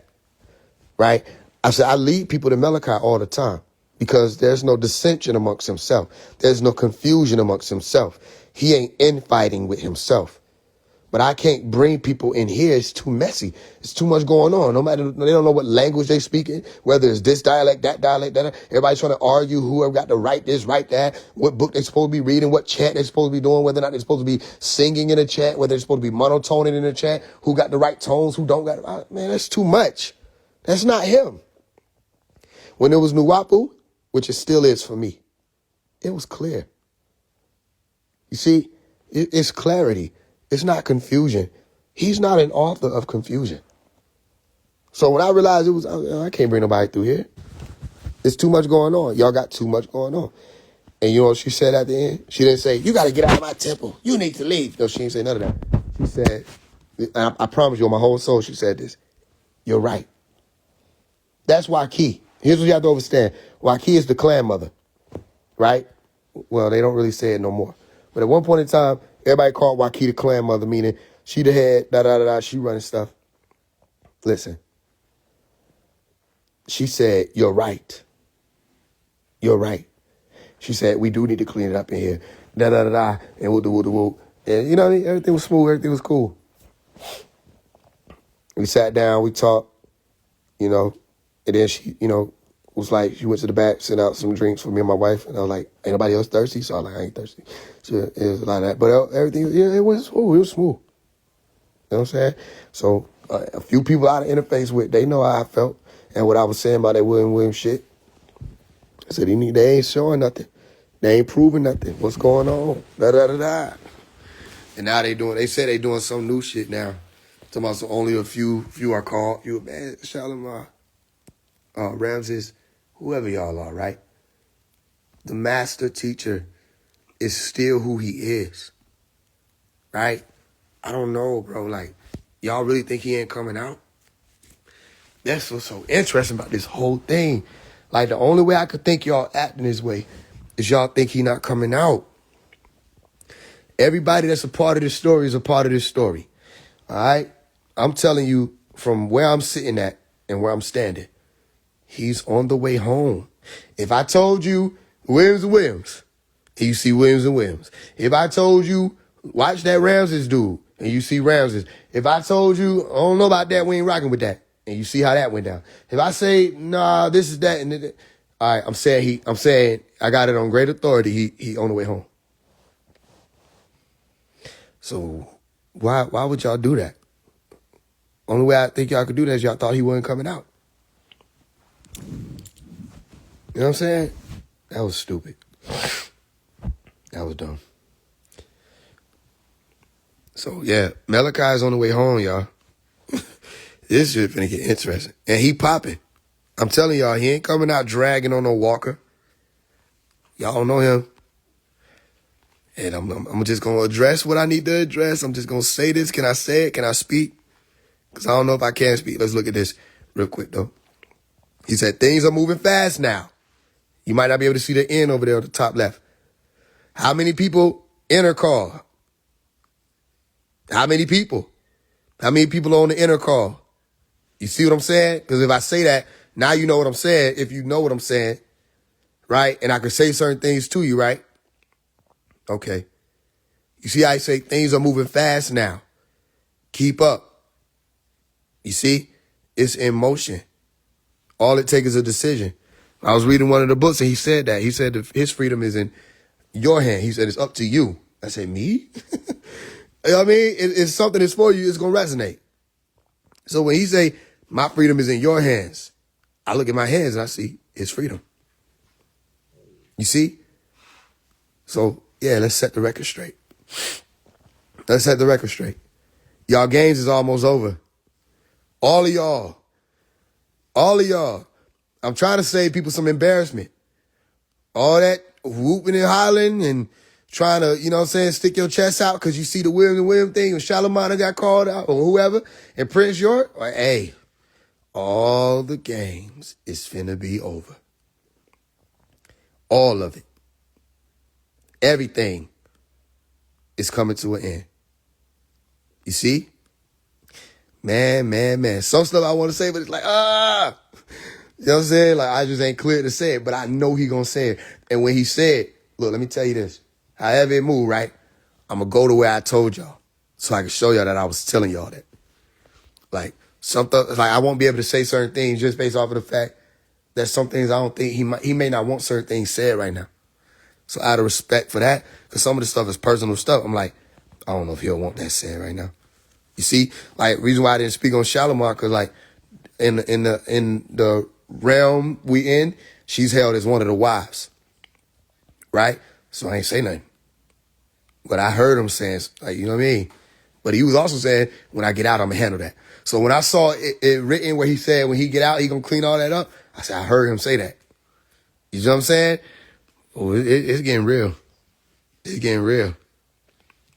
Right? I said, I lead people to Malachi all the time because there's no dissension amongst himself. There's no confusion amongst himself. He ain't infighting with himself. But I can't bring people in here. It's too messy. It's too much going on. No matter, they don't know what language they speaking, whether it's this dialect, that dialect, that. Everybody's trying to argue whoever got to write this, write that, what book they're supposed to be reading, what chant they're supposed to be doing, whether or not they're supposed to be singing in a chant, whether they're supposed to be monotoning in a chant, who got the right tones, who don't got. Man, that's too much. That's not him. When it was Nuwapu, which it still is for me, it was clear. You see, it's clarity. It's not confusion. He's not an author of confusion. So when I realized it was, I can't bring nobody through here. There's too much going on. Y'all got too much going on. And you know what she said at the end? She didn't say, you got to get out of my temple. You need to leave. No, she didn't say none of that. She said, and I promise you on my whole soul, she said this. You're right. That's Waukee. Here's what you have to understand. Waukee is the clan mother, right? Well, they don't really say it no more. But at one point in time, everybody called Waukee the clan mother, meaning she the head, da-da-da-da, she running stuff. Listen. She said, you're right. You're right. She said, we do need to clean it up in here. Da-da-da-da, and woo-da-woo-da-woo. And, everything was smooth, everything was cool. We sat down, we talked, and then she, was like, she went to the back, sent out some drinks for me and my wife, and I was like, ain't nobody else thirsty? So I was like, I ain't thirsty. So it was like that. But everything, it was smooth. It was smooth. You know what I'm saying? So a few people I had an interface with, they know how I felt and what I was saying about that William shit. I said, they ain't showing nothing. They ain't proving nothing. What's going on? Da-da-da-da. And now they say they doing some new shit now. Talking about so only a few are called. You, man, Shalimar, Ramses, whoever y'all are, right? The master teacher is still who he is, right? I don't know, bro. Like, y'all really think he ain't coming out? That's what's so interesting about this whole thing. Like, the only way I could think y'all acting this way is y'all think he not coming out. Everybody that's a part of this story is a part of this story, all right? I'm telling you from where I'm sitting at and where I'm standing, he's on the way home. If I told you Williams and Williams, and you see Williams and Williams. If I told you, watch that Ramses dude, and you see Ramses. If I told you, I don't know about that, we ain't rocking with that, and you see how that went down. If I say, nah, this is that, and that, all right, I'm saying I got it on great authority, he on the way home. So why would y'all do that? Only way I think y'all could do that is y'all thought he wasn't coming out. You know what I'm saying? That was stupid. That was dumb. So, yeah, Malachi's on the way home, y'all. This shit finna get interesting. And he popping. I'm telling y'all, he ain't coming out dragging on no walker. Y'all don't know him. And I'm just going to address what I need to address. I'm just going to say this. Can I say it? Can I speak? Because I don't know if I can speak. Let's look at this real quick, though. He said, things are moving fast now. You might not be able to see the end over there at the top left. How many people enter call? How many people? How many people are on the inner call? You see what I'm saying? Because if I say that, now you know what I'm saying. If you know what I'm saying, right? And I can say certain things to you, right? Okay. You see how I say things are moving fast now. Keep up. You see? It's in motion. All it takes is a decision. I was reading one of the books and he said that. He said his freedom is in your hand. He said it's up to you. I said, me? You know what I mean? It's something that's for you. It's going to resonate. So when he say, my freedom is in your hands, I look at my hands and I see his freedom. You see? So, yeah, let's set the record straight. Let's set the record straight. Y'all games is almost over. All of y'all. All of y'all. I'm trying to save people some embarrassment. All that whooping and hollering and trying to, you know what I'm saying, stick your chest out because you see the William thing when Shalimar got called out or whoever and Prince York. Like, hey, all the games is finna be over. All of it. Everything is coming to an end. You see? Man. Some stuff I want to say, but it's like, You know what I'm saying? Like, I just ain't clear to say it, but I know he gonna say it. And when he said, look, let me tell you this. However it move, right? I'm gonna go to where I told y'all so I can show y'all that I was telling y'all that. Like, like I won't be able to say certain things just based off of the fact that some things I don't think he may not want certain things said right now. So out of respect for that, because some of the stuff is personal stuff, I'm like, I don't know if he'll want that said right now. You see, like, reason why I didn't speak on Shalimar, because like in the realm we in, she's held as one of the wives, right? So I ain't say nothing. But I heard him saying, like, you know what I mean? But he was also saying, when I get out, I'm going to handle that. So when I saw it written where he said, when he get out, he going to clean all that up, I said, I heard him say that. You know what I'm saying? Oh, it's getting real. It's getting real.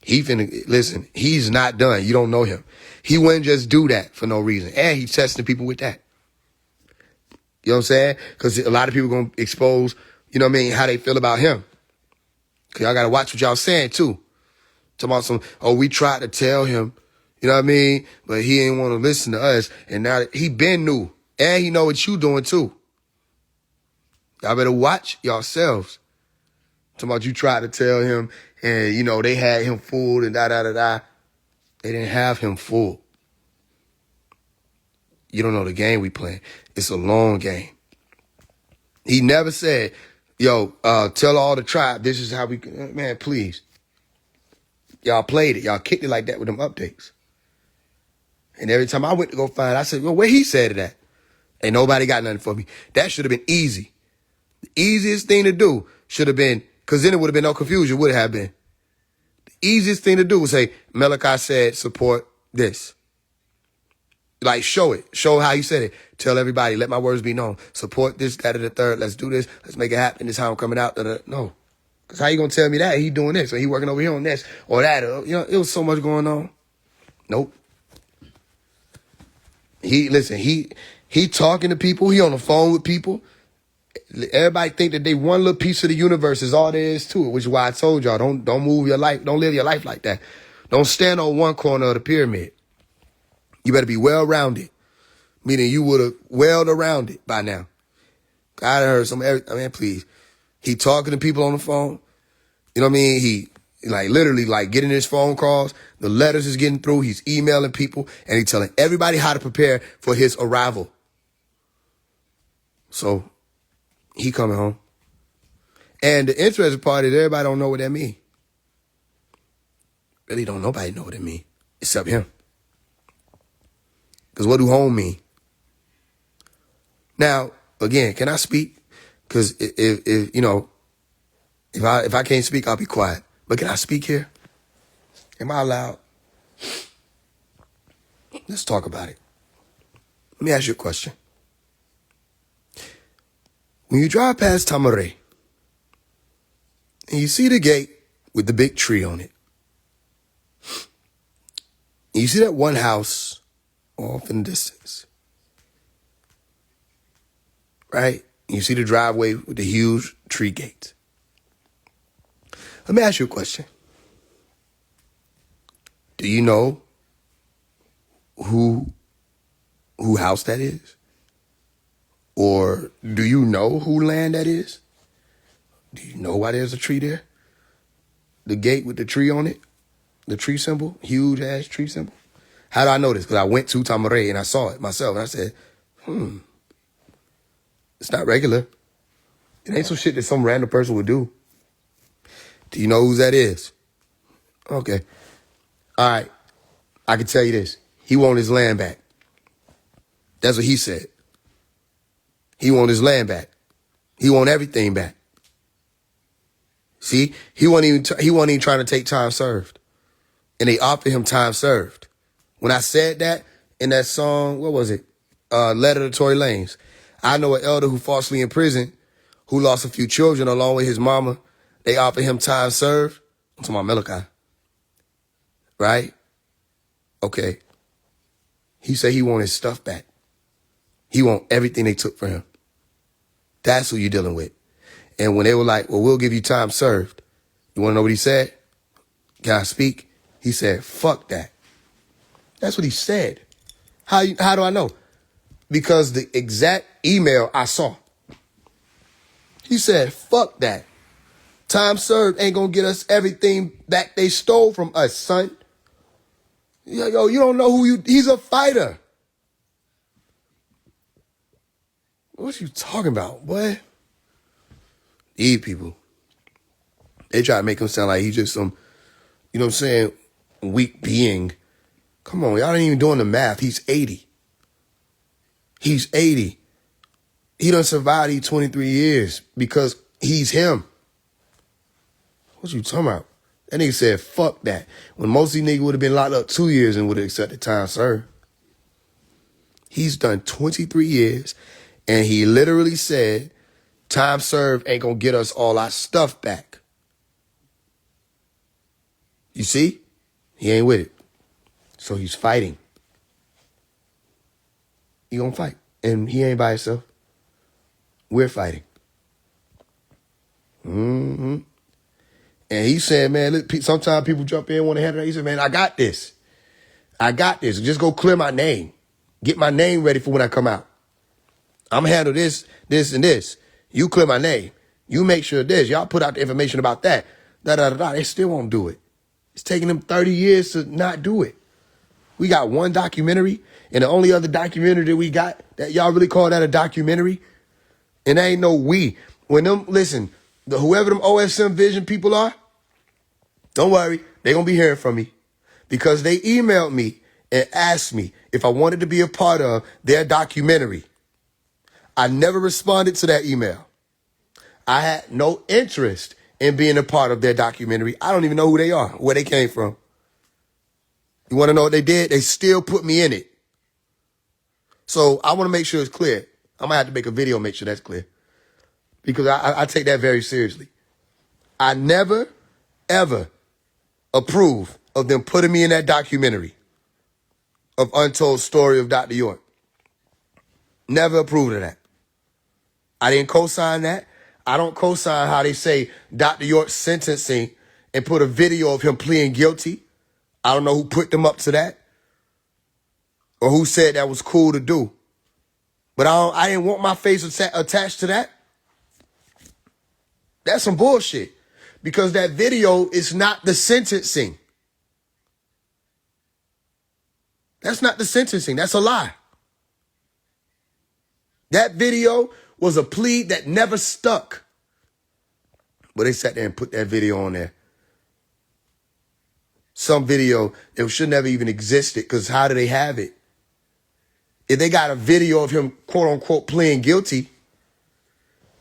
Listen, he's not done. You don't know him. He wouldn't just do that for no reason. And he's testing people with that. You know what I'm saying? Because a lot of people going to expose, you know what I mean, how they feel about him. Because y'all got to watch what y'all saying, too. Talking about we tried to tell him, you know what I mean? But he ain't want to listen to us. And now he been new. And he know what you doing, too. Y'all better watch yourselves. Talking about you tried to tell him, and, you know, they had him fooled and da-da-da-da. They didn't have him fooled. You don't know the game we playing. It's a long game. He never said, yo, tell all the tribe, this is how we, man, please. Y'all played it. Y'all kicked it like that with them updates. And every time I went to go find, I said, well, where he said it at? Ain't nobody got nothing for me. That should have been easy. The easiest thing to do should have been, because then it would have been no confusion, would it have been? The easiest thing to do was say, Malachi said support this. Like, show it. Show how he said it. Tell everybody, let my words be known. Support this, that, and the third. Let's do this. Let's make it happen. This is how I'm coming out. No. Because how you going to tell me that? He doing this, or he working over here on this, or that. Or, you know, it was so much going on. Nope. He talking to people. He on the phone with people. Everybody think that they one little piece of the universe is all there is to it, which is why I told y'all, don't move your life. Don't live your life like that. Don't stand on one corner of the pyramid. You better be well-rounded, meaning you would have welled around it by now. I heard man, please. He talking to people on the phone. You know what I mean? He literally getting his phone calls. The letters is getting through. He's emailing people, and he's telling everybody how to prepare for his arrival. So he coming home. And the interesting part is everybody don't know what that mean. Really don't nobody know what it mean except him. Because what do home mean? Now, again, can I speak? Because if I can't speak, I'll be quiet. But can I speak here? Am I allowed? Let's talk about it. Let me ask you a question. When you drive past Tamare and you see the gate with the big tree on it, and you see that one house off in the distance, right? And you see the driveway with the huge tree gate. Let me ask you a question. Do you know who house that is? Or do you know who land that is? Do you know why there's a tree there? The gate with the tree on it? The tree symbol? Huge ass tree symbol? How do I know this? Because I went to Tamare and I saw it myself. And I said, it's not regular. It ain't some shit that some random person would do. Do you know whose that is? Okay. All right. I can tell you this. He want his land back. That's what he said. He want his land back. He want everything back. See, he wasn't even trying to take time served. And they offered him time served. When I said that, in that song, what was it? Letter to Tory Lanez. I know an elder who falsely in prison, who lost a few children along with his mama. They offered him time served. I'm talking about Malachi. Right? Okay. He said he want his stuff back. He want everything they took from him. That's who you're dealing with. And when they were like, well, we'll give you time served. You want to know what he said? Can I speak? He said, fuck that. That's what he said. How do I know? Because the exact email I saw. He said, fuck that. Time served ain't going to get us everything back they stole from us, son. Yo, you don't know he's a fighter. What you talking about, boy? These people, they try to make him sound like he's just some, you know what I'm saying, weak being. Come on, y'all ain't even doing the math. He's 80. He's 80. He done survived these 23 years because he's him. What you talking about? That nigga said, fuck that. When most of these niggas would have been locked up 2 years and would have accepted time served. He's done 23 years, and he literally said, time served ain't gonna get us all our stuff back. You see? He ain't with it. So he's fighting. He gonna fight. And he ain't by himself. We're fighting. Mm-hmm. And he said, man, look, sometimes people jump in, want to handle it. He said, man, I got this. I got this. Just go clear my name. Get my name ready for when I come out. I'm going to handle this, this, and this. You clear my name. You make sure this. Y'all put out the information about that. Da-da-da-da. They still won't do it. It's taking them 30 years to not do it. We got one documentary, and the only other documentary that we got, that y'all really call that a documentary, and there ain't no we. When them, listen, whoever them OSM Vision people are, don't worry, they going to be hearing from me because they emailed me and asked me if I wanted to be a part of their documentary. I never responded to that email. I had no interest in being a part of their documentary. I don't even know who they are, where they came from. You want to know what they did? They still put me in it. So I want to make sure it's clear. I might have to make a video, make sure that's clear. Because I take that very seriously. I never, ever approve of them putting me in that documentary of Untold Story of Dr. York. Never approved of that. I didn't co-sign that. I don't co-sign how they say Dr. York's sentencing and put a video of him pleading guilty. I don't know who put them up to that or who said that was cool to do. But I didn't want my face attached to that. That's some bullshit because that video is not the sentencing. That's not the sentencing. That's a lie. That video was a plea that never stuck. But they sat there and put that video on there. Some video that should never even existed because how do they have it? If they got a video of him, quote unquote, pleading guilty,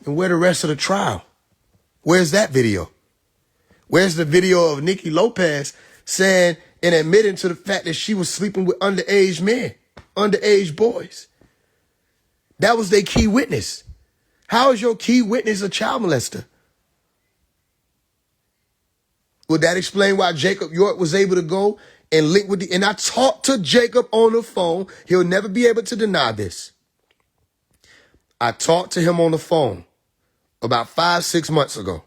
then where the rest of the trial? Where's that video? Where's the video of Nikki Lopez saying and admitting to the fact that she was sleeping with underage men, underage boys? That was their key witness. How is your key witness a child molester? Would that explain why Jacob York was able to go and link with and I talked to Jacob on the phone. He'll never be able to deny this. I talked to him on the phone about 5-6 months ago.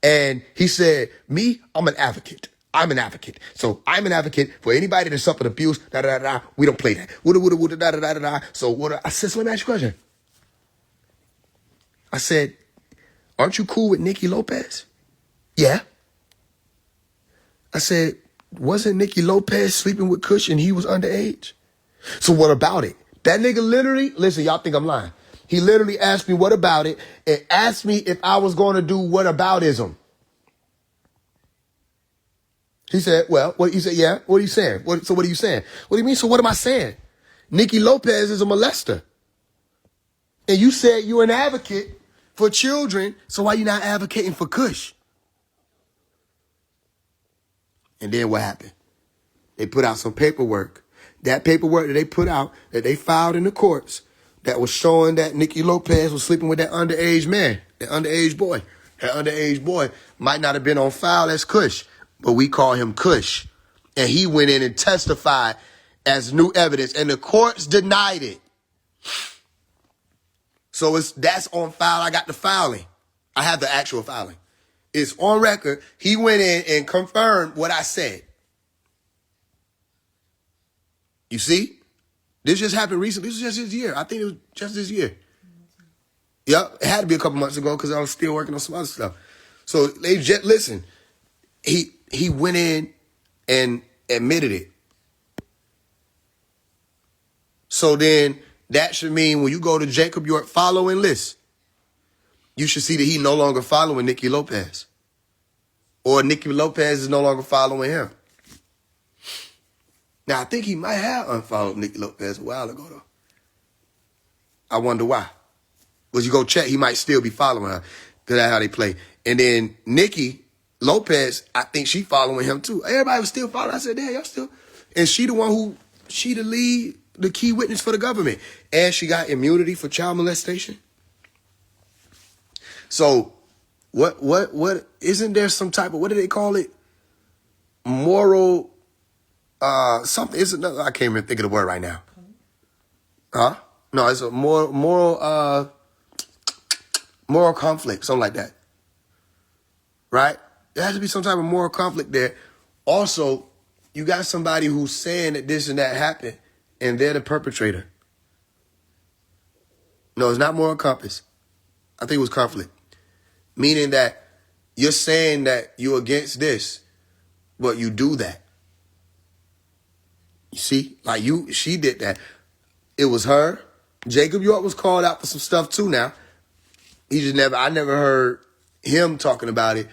And he said, me, I'm an advocate. I'm an advocate. So I'm an advocate for anybody that suffered abuse. We don't play that. So what? I said, so let me ask you a question. I said, aren't you cool with Nikki Lopez? Yeah. I said, wasn't Nikki Lopez sleeping with Kush and he was underage? So what about it? That nigga literally, listen, y'all think I'm lying. He literally asked me what about it and asked me if I was going to do what aboutism. He said, well, what? He said, yeah. What are you saying? So what are you saying? What do you mean? So what am I saying? Nikki Lopez is a molester. And you said you're an advocate for children. So why you not advocating for Kush? And then what happened? They put out some paperwork. That paperwork that they put out, that they filed in the courts, that was showing that Nikki Lopez was sleeping with that underage man, that underage boy. That underage boy might not have been on file as Kush, but we call him Kush. And he went in and testified as new evidence, and the courts denied it. So that's on file. I got the filing. I have the actual filing. It's on record. He went in and confirmed what I said. You see? This just happened recently. This was just this year. I think it was just this year. Yep, it had to be a couple months ago because I was still working on some other stuff. So they just, listen, he went in and admitted it. So then that should mean when you go to Jacob York following list, you should see that he no longer following Nikki Lopez. Or Nikki Lopez is no longer following him. Now, I think he might have unfollowed Nikki Lopez a while ago, though. I wonder why. Because you go check, he might still be following her. Because that's how they play. And then Nikki Lopez, I think she following him, too. Everybody was still following. I said, damn, y'all still. And she the one who, she the lead, the key witness for the government. And she got immunity for child molestation. So, what, isn't there some type of, what do they call it? Moral, something, is another, I can't even think of the word right now. Huh? No, it's a moral conflict, something like that. Right? There has to be some type of moral conflict there. Also, you got somebody who's saying that this and that happened, and they're the perpetrator. No, it's not moral compass. I think it was conflict. Meaning that you're saying that you're against this, but you do that. You see? Like she did that. It was her. Jacob York was called out for some stuff too now. I never heard him talking about it.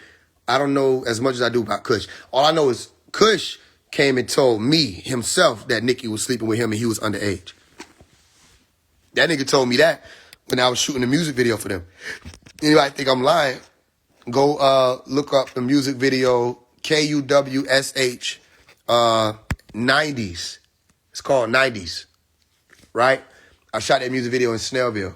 I don't know as much as I do about Kush. All I know is Kush came and told me himself that Nikki was sleeping with him and he was underage. That nigga told me that when I was shooting the music video for them. Anybody think I'm lying? Go look up the music video KUWSH 90s. It's called 90s. Right? I shot that music video in Snellville.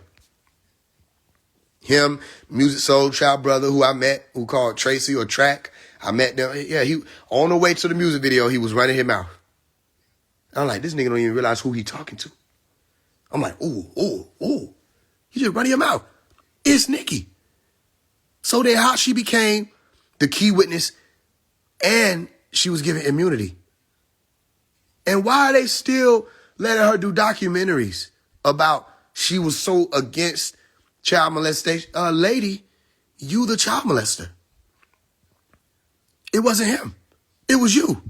Him, Music Soul Child brother who I met, who called Tracy or Track. I met them. Yeah, he on the way to the music video, he was running his mouth. I'm like, this nigga don't even realize who he talking to. I'm like, ooh. He just running your mouth. It's Nikki. So then how she became the key witness and she was given immunity. And why are they still letting her do documentaries about she was so against child molestation? Lady, you the child molester. It wasn't him. It was you.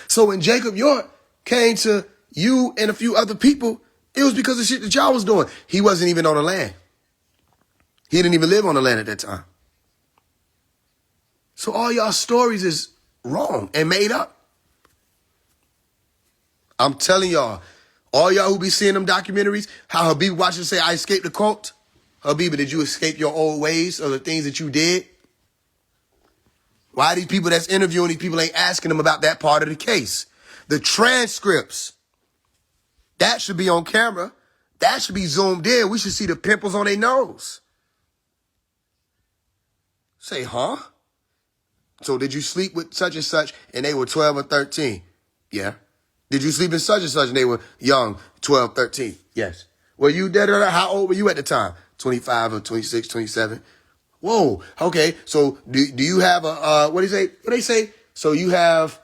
So when Jacob York came to you and a few other people, it was because of shit that y'all was doing. He wasn't even on the land. He didn't even live on the land at that time. So all y'all stories is wrong and made up. I'm telling y'all, all y'all who be seeing them documentaries, how Habibi watching say, I escaped the cult. Habibi, did you escape your old ways or the things that you did? Why these people that's interviewing these people ain't asking them about that part of the case? The transcripts. That should be on camera. That should be zoomed in. We should see the pimples on their nose. Say, huh? So did you sleep with such and such and they were 12 or 13? Yeah. Did you sleep in such and such and they were young, 12, 13? Yes. Were you dead or not? How old were you at the time? 25 or 26, 27? Whoa. Okay. So do you have a, what do they say? So you have,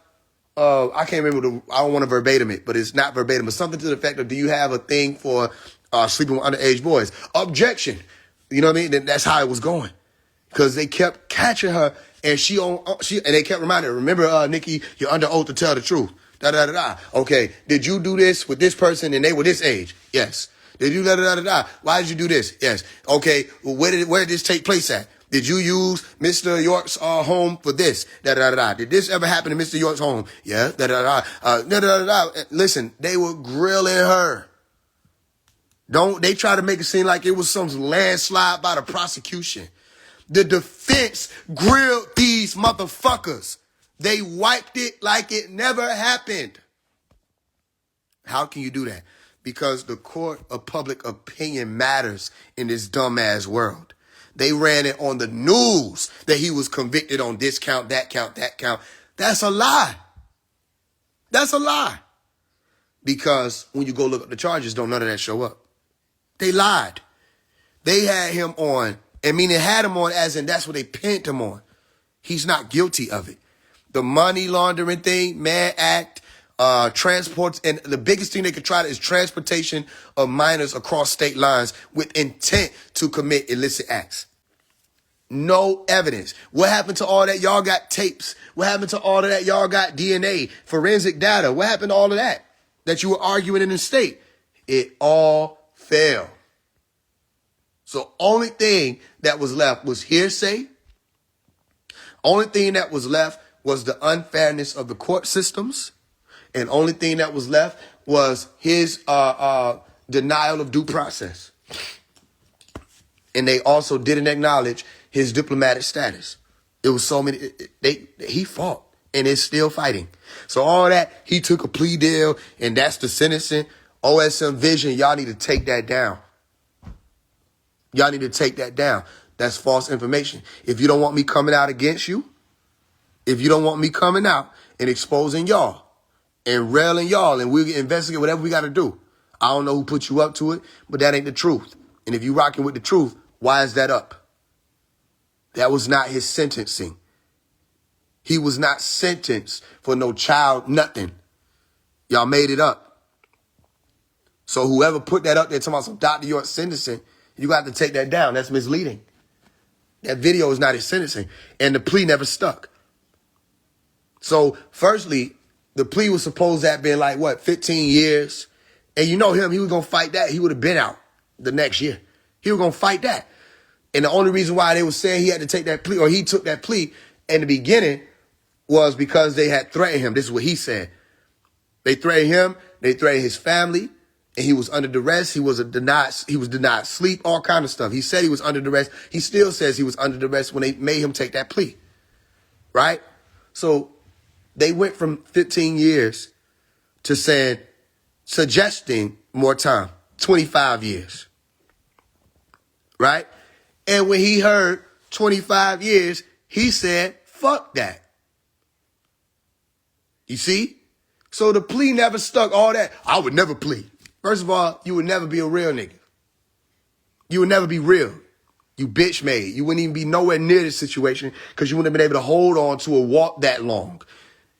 I can't remember I don't want to verbatim it, but it's not verbatim, but something to the effect of, do you have a thing for sleeping with underage boys? Objection. You know what I mean? That's how it was going. Because they kept catching her and and they kept reminding her, remember, Nikki, you're under oath to tell the truth. Okay. Did you do this with this person and they were this age? Yes. Did you Why did you do this? Yes. Okay. Well, where did this take place at? Did you use Mr. York's home for this? Did this ever happen to Mr. York's home? Yeah. Listen, they were grilling her. They try to make it seem like it was some landslide by the prosecution. The defense grilled these motherfuckers. They wiped it like it never happened. How can you do that? Because the court of public opinion matters in this dumbass world. They ran it on the news that he was convicted on this count, that count, that count. That's a lie. That's a lie. Because when you go look up the charges, don't none of that show up. They lied. They had him on, and meaning had him on as in that's what they pinned him on. He's not guilty of it. The money laundering thing, Mann Act, transports, and the biggest thing they could try is transportation of minors across state lines with intent to commit illicit acts. No evidence. What happened to all that? Y'all got tapes. What happened to all of that? Y'all got DNA, forensic data. What happened to all of that you were arguing in the state? It all failed. So only thing that was left was hearsay. Only thing that was left was the unfairness of the court systems. And only thing that was left was his denial of due process. And they also didn't acknowledge his diplomatic status. It was so many, he fought and is still fighting. So all that, he took a plea deal and that's the sentencing. OSM Vision, y'all need to take that down. Y'all need to take that down. That's false information. If you don't want me coming out against you, if you don't want me coming out and exposing y'all and railing y'all and we'll investigate whatever we got to do. I don't know who put you up to it, but that ain't the truth. And if you rocking with the truth, why is that up? That was not his sentencing. He was not sentenced for no child, nothing. Y'all made it up. So whoever put that up there talking about some Dr. York sentencing, you got to take that down. That's misleading. That video is not his sentencing. And the plea never stuck. So firstly, the plea was supposed to have been like, 15 years? And you know him, he was going to fight that. He would have been out the next year. He was going to fight that. And the only reason why they were saying he had to take that plea, or he took that plea in the beginning, was because they had threatened him. This is what he said. They threatened him. They threatened his family. And he was under duress. He was denied sleep, all kind of stuff. He said he was under duress. He still says he was under duress when they made him take that plea. Right? So they went from 15 years to suggesting more time, 25 years. Right? And when he heard 25 years, he said, fuck that. You see? So the plea never stuck. All that. I would never plead. First of all, you would never be a real nigga. You would never be real. You bitch made. You wouldn't even be nowhere near this situation because you wouldn't have been able to hold on to a walk that long.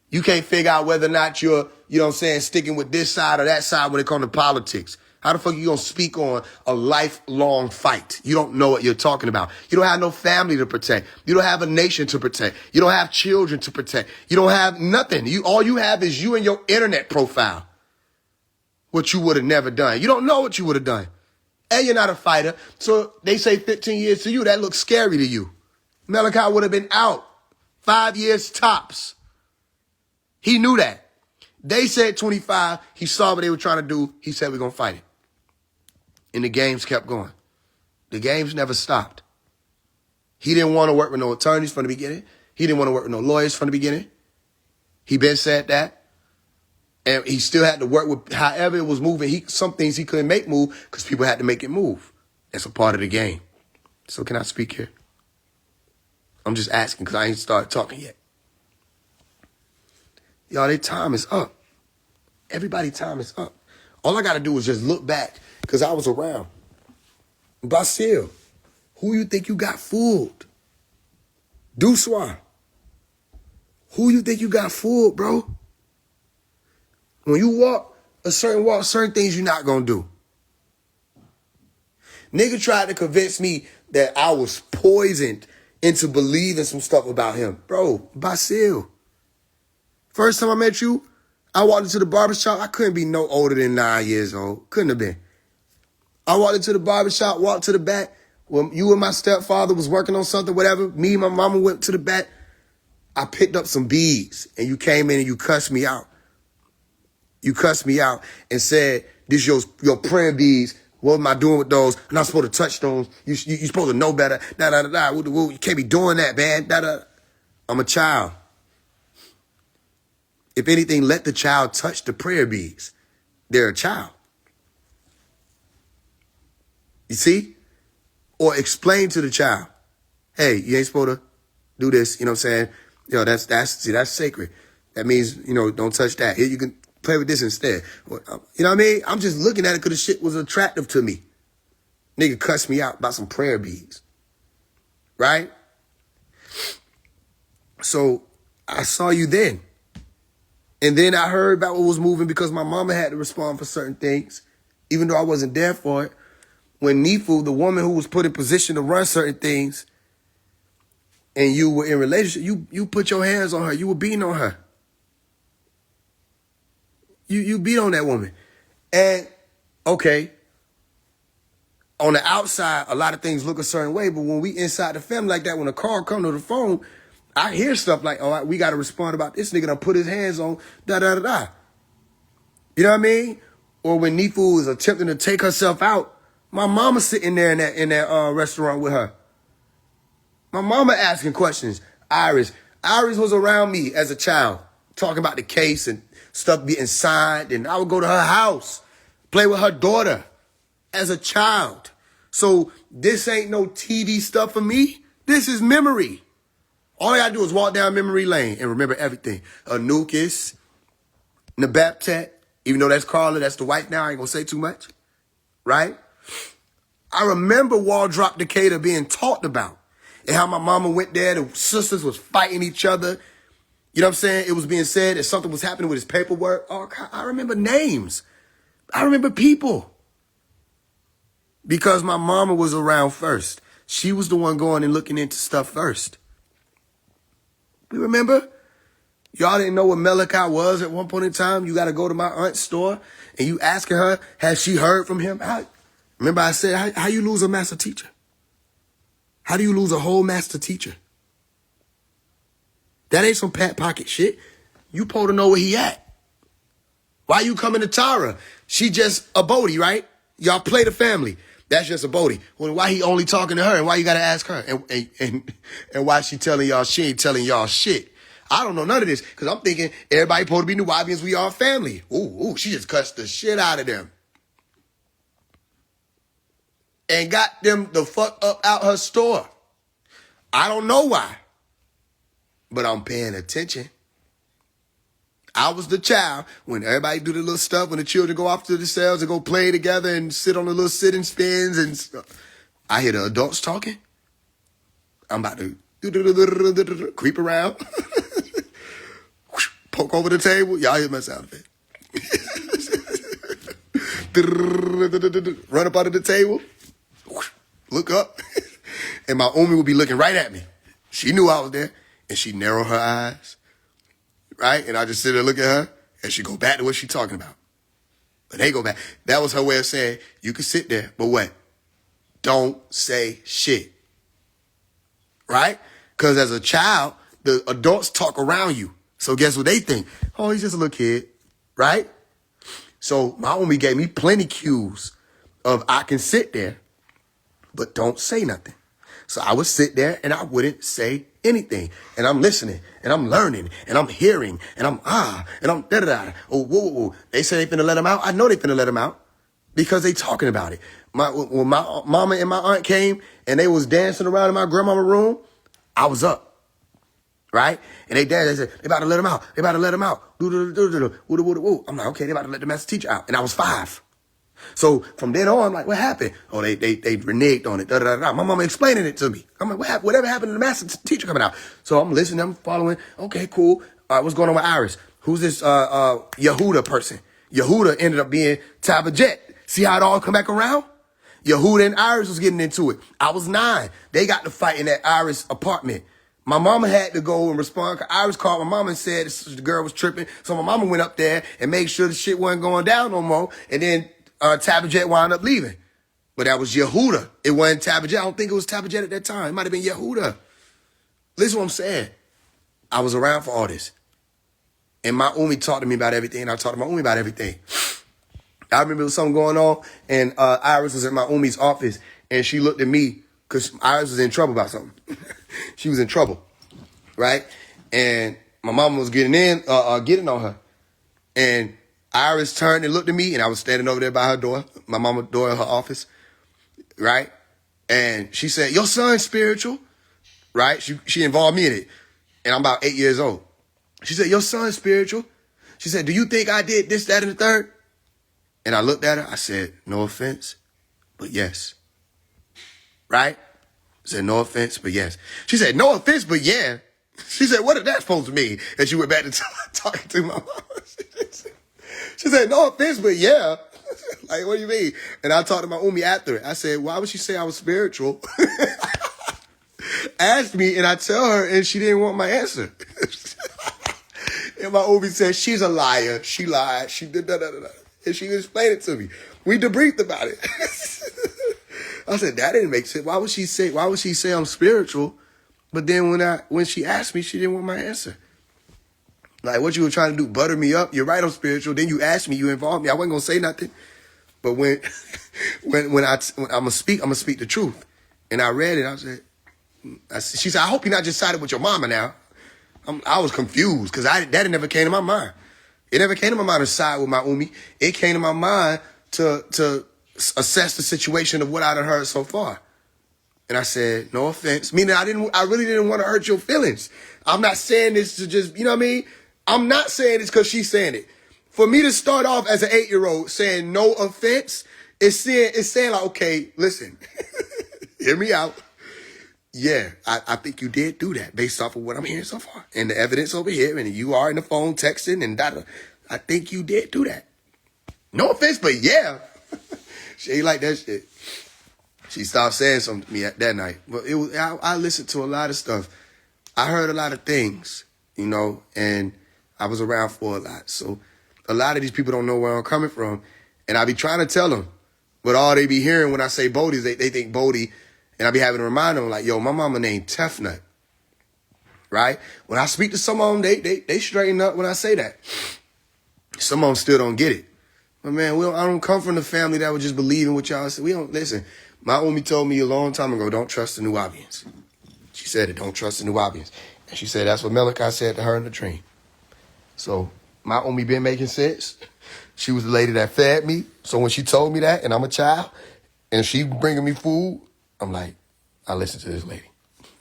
You can't figure out whether or not you're, sticking with this side or that side when it comes to politics. How the fuck you gonna speak on a lifelong fight? You don't know what you're talking about. You don't have no family to protect. You don't have a nation to protect. You don't have children to protect. You don't have nothing. All you have is you and your internet profile. What you would have never done. You don't know what you would have done. And you're not a fighter. So they say 15 years to you. That looks scary to you. Malachi would have been out 5 years tops. He knew that. They said 25. He saw what they were trying to do. He said, we're going to fight it. And the games kept going. The games never stopped. He didn't want to work with no attorneys from the beginning. He didn't want to work with no lawyers from the beginning. He been said that. And he still had to work with however it was moving. Some things he couldn't make move because people had to make it move. That's a part of the game. So can I speak here? I'm just asking because I ain't started talking yet. Y'all, their time is up. Everybody's time is up. All I got to do is just look back because I was around. Basil, who you think you got fooled? Duswa, who you think you got fooled, bro? When you walk, certain things you're not going to do. Nigga tried to convince me that I was poisoned into believing some stuff about him. Bro, Basil. First time I met you, I walked into the barbershop. I couldn't be no older than 9 years old. Couldn't have been. I walked into the barbershop, walked to the back. When you and my stepfather was working on something, whatever, me and my mama went to the back. I picked up some beads, and you came in and you cussed me out. You cussed me out and said, this your prayer beads. What am I doing with those? I'm not supposed to touch those. You supposed to know better. You can't be doing that, man. I'm a child. If anything, let the child touch the prayer beads. they're a child. You see? Or explain to the child, hey, you ain't supposed to do this, you know what I'm saying? That's sacred. That means, don't touch that. Here, you can play with this instead. You know what I mean? I'm just looking at it because the shit was attractive to me. Nigga cussed me out about some prayer beads. Right? So I saw you then. And then I heard about what was moving because my mama had to respond for certain things, even though I wasn't there for it. When Nifu, the woman who was put in position to run certain things, and you were in relationship, you put your hands on her. You were beating on her. You beat on that woman. And, okay, on the outside, a lot of things look a certain way, but when we inside the family like that, when a call come to the phone, I hear stuff like, oh, we got to respond about this nigga done put his hands on da-da-da-da. You know what I mean? Or when Nifu was attempting to take herself out, my mama sitting there in that restaurant with her. My mama asking questions. Iris was around me as a child, talking about the case and stuff being signed, and I would go to her house, play with her daughter as a child. So this ain't no TV stuff for me. This is memory. All I gotta do is walk down memory lane and remember everything. Anukis, Nabaptet, even though that's Carla, that's the wife now, I ain't gonna say too much, right? I remember Wall Drop Decatur being talked about and how my mama went there, the sisters was fighting each other. You know what I'm saying? It was being said that something was happening with his paperwork. Oh, I remember names. I remember people. Because my mama was around first. She was the one going and looking into stuff first. You remember? Y'all didn't know what Malachi was at one point in time. You got to go to my aunt's store and you asking her, has she heard from him? Remember I said, how you lose a master teacher? How do you lose a whole master teacher? That ain't some pat pocket shit. You supposed to know where he at. Why you coming to Tara? She just a Bodie, right? Y'all play the family. That's just a Bodie. Well, why he only talking to her and why you got to ask her? And why she telling y'all she ain't telling y'all shit? I don't know none of this because I'm thinking everybody supposed to be New Wabians. We all family. Ooh, she just cussed the shit out of them. And got them the fuck up out her store. I don't know why, but I'm paying attention. I was the child when everybody do the little stuff, when the children go off to the cells and go play together and sit on the little sitting spins and stuff. I hear the adults talking. I'm about to creep around, poke over the table. Y'all hear my sound effect. Run up under the table. Look up, and my Umi would be looking right at me. She knew I was there, and she narrowed her eyes, right? And I just sit there, look at her, and she go back to what she talking about. But they go back. That was her way of saying, you can sit there, but what? Don't say shit, right? Because as a child, the adults talk around you. So guess what they think? Oh, he's just a little kid, right? So my Umi gave me plenty cues of I can sit there, but don't say nothing. So I would sit there and I wouldn't say anything. And I'm listening and I'm learning and I'm hearing and I'm and I'm da-da-da. Oh, whoa. They say they finna let him out. I know they finna let him out because they talking about it. When my mama and my aunt came and they was dancing around in my grandmama's room, I was up. Right? And they danced. They said, they about to let him out. They about to let him out. I'm like, okay, they about to let the master teacher out. And I was 5. So from then on, I'm like, what happened? Oh, they reneged on it. Da-da-da-da. My mama explaining it to me. I'm like, what happened? Whatever happened to the master teacher coming out? So I'm listening, I'm following. Okay, cool. What's going on with Iris? Who's this Yehuda person? Yehuda ended up being Tabajet. See how it all come back around? Yehuda and Iris was getting into it. I was 9. They got to fight in that Iris apartment. My mama had to go and respond. Iris called my mama and said the girl was tripping. So my mama went up there and made sure the shit wasn't going down no more. And then Tabajet wound up leaving. But that was Yehuda. It wasn't Tabajet. I don't think it was Tabajet at that time. It might have been Yehuda. Listen to what I'm saying. I was around for all this. And my Umi talked to me about everything. And I talked to my Umi about everything. I remember there was something going on. And Iris was at my Umi's office. And she looked at me because Iris was in trouble about something. She was in trouble. Right? And my mama was getting on her. And Iris turned and looked at me, and I was standing over there by her door, my mama's door in her office, right? And she said, your son's spiritual, right? She involved me in it, and I'm about 8 years old. She said, your son's spiritual. She said, do you think I did this, that, and the third? And I looked at her. I said, no offense, but yes. Right? I said, no offense, but yes. She said, no offense, but yeah. She said, what is that supposed to mean? And she went back to talking to my mom. She said, no offense, but yeah. Like, what do you mean? And I talked to my Umi after it. I said, why would she say I was spiritual? Asked me, and I tell her, and she didn't want my answer. And my Umi said, she's a liar. She lied. She did da-da-da-da. And she explained it to me. We debriefed about it. I said, that didn't make sense. Why would she say I'm spiritual? But then when she asked me, she didn't want my answer. Like, what you were trying to do, butter me up? You're right, I'm spiritual. Then you asked me, you involved me. I wasn't going to say nothing. But when I'm going to speak the truth. And I read it, she said, I hope you're not just sided with your mama now. I was confused because that never came to my mind. It never came to my mind to side with my Umi. It came to my mind to assess the situation of what I'd heard so far. And I said, no offense. Meaning I really didn't want to hurt your feelings. I'm not saying this to just, you know what I mean? I'm not saying this because she's saying it. For me to start off as an 8-year-old saying no offense, it's saying like, okay, listen, hear me out. Yeah, I think you did do that based off of what I'm hearing so far. And the evidence over here, and you are in the phone texting and that. I think you did do that. No offense, but yeah. She ain't like that shit. She stopped saying something to me that night. But I listened to a lot of stuff. I heard a lot of things, you know, and I was around for a lot. So a lot of these people don't know where I'm coming from. And I be trying to tell them, but all they be hearing when I say Bodie is they think Bodie. And I be having to remind them, like, yo, my mama named Tefnut, right? When I speak to some of them, they straighten up when I say that. Some of them still don't get it. But, man, I don't come from the family that would just believe in what y'all say. We don't, listen, my Umi told me a long time ago, don't trust the Nubians. She said it, don't trust the Nubians. And she said that's what Malachi said to her in the dream. So my Umi been making sense. She was the lady that fed me. So when she told me that, and I'm a child, and she bringing me food, I'm like, I listen to this lady.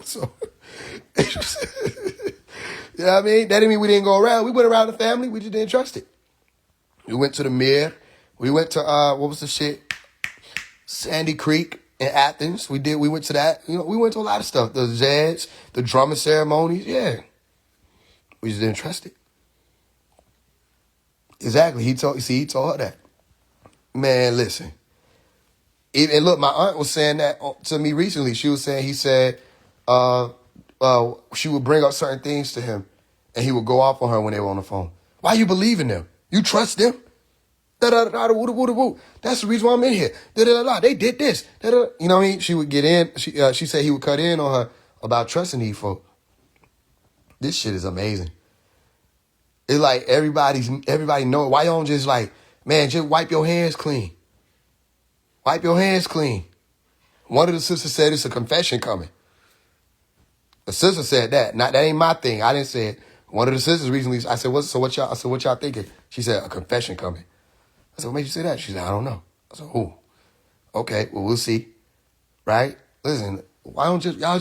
So, you know what I mean? That didn't mean we didn't go around. We went around the family. We just didn't trust it. We went to the Mir. We went to, what was the shit? Sandy Creek in Athens. We went to that. You know, we went to a lot of stuff. The Zeds, the drumming ceremonies. Yeah. We just didn't trust it. Exactly. He told her that. Man, listen. And look, my aunt was saying that to me recently. She was saying, he said, she would bring up certain things to him, and he would go off on her when they were on the phone. Why you believe in them? You trust them? That's the reason why I'm in here. They did this. You know what I mean? She would get in. She said he would cut in on her about trusting these folk. This shit is amazing. It's like everybody know it. Why you don't just like, man, just wipe your hands clean. Wipe your hands clean. One of the sisters said it's a confession coming. The sister said that. That ain't my thing. I didn't say it. One of the sisters recently, I said, what y'all thinking? She said, a confession coming. I said, what made you say that? She said, I don't know. I said, who? Okay, well, we'll see. Right? Listen, why don't y'all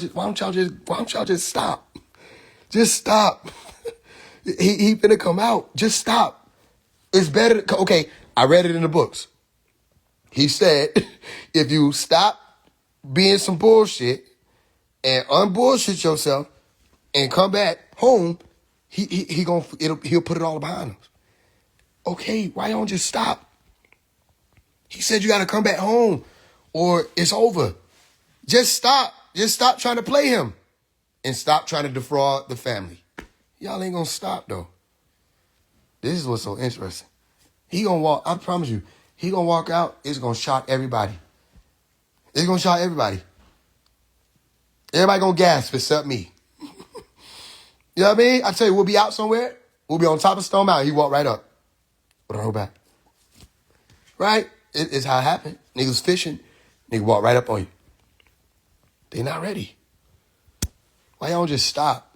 just stop? Just stop. He finna come out. Just stop. It's better. Okay, I read it in the books. He said, if you stop being some bullshit and unbullshit yourself and come back home, he'll put it all behind us. Okay, why don't just stop? He said you got to come back home or it's over. Just stop. Just stop trying to play him and stop trying to defraud the family. Y'all ain't going to stop, though. This is what's so interesting. He going to walk, I promise you, he going to walk out, it's going to shock everybody. It's going to shock everybody. Everybody going to gasp except me. You know what I mean? I tell you, we'll be out somewhere. We'll be on top of Stone Mountain. He walked right up. With a whole back. Right? It's how it happened. Niggas fishing. Nigga walk right up on you. They not ready. Why y'all don't just stop?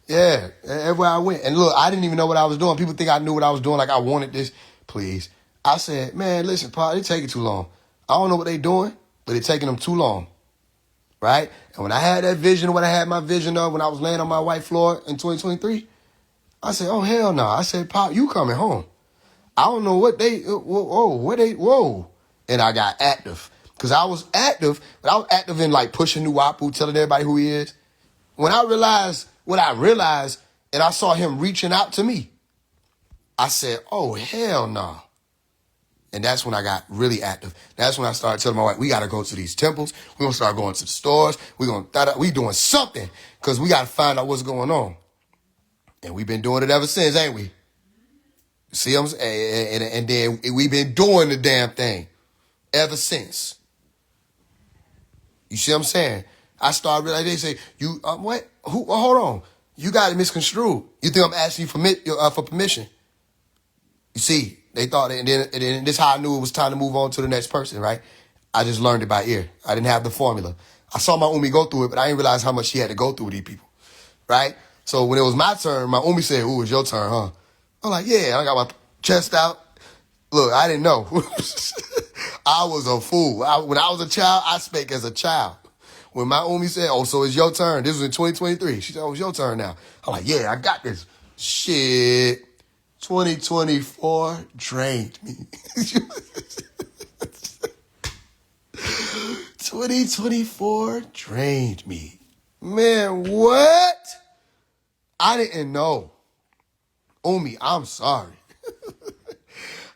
Yeah, everywhere I went. And look, I didn't even know what I was doing. People think I knew what I was doing, like I wanted this. Please. I said, man, listen, Paul, it's taking too long. I don't know what they doing, but it's taking them too long. Right? And when I had that vision, when I had my vision of when I was laying on my white floor in 2023, I said, oh, hell no. I said, Pop, you coming home. I don't know what whoa. And I got active. Because I was active, but I was active in like pushing Nuwapu, telling everybody who he is. When I realized what I realized, and I saw him reaching out to me, I said, oh, hell no. And that's when I got really active. That's when I started telling my wife, we got to go to these temples. We're going to start going to the stores. We doing something because we got to find out what's going on. And we've been doing it ever since, ain't we? See what I'm saying? And then we've been doing the damn thing ever since. You see what I'm saying? I started realizing, they say, what? Who? Hold on. You got it misconstrued. You think I'm asking you for permission. You see, they thought, and then this is how I knew it was time to move on to the next person, right? I just learned it by ear. I didn't have the formula. I saw my Umi go through it, but I didn't realize how much she had to go through with these people, right? So when it was my turn, my Umi said, ooh, it's your turn, huh? I'm like, yeah, I got my chest out. Look, I didn't know. I was a fool. When I was a child, I spake as a child. When my Umi said, oh, so it's your turn. This was in 2023. She said, oh, it's your turn now. I'm like, yeah, I got this. Shit. 2024 drained me. 2024 drained me. Man, what? I didn't know. Umi, I'm sorry.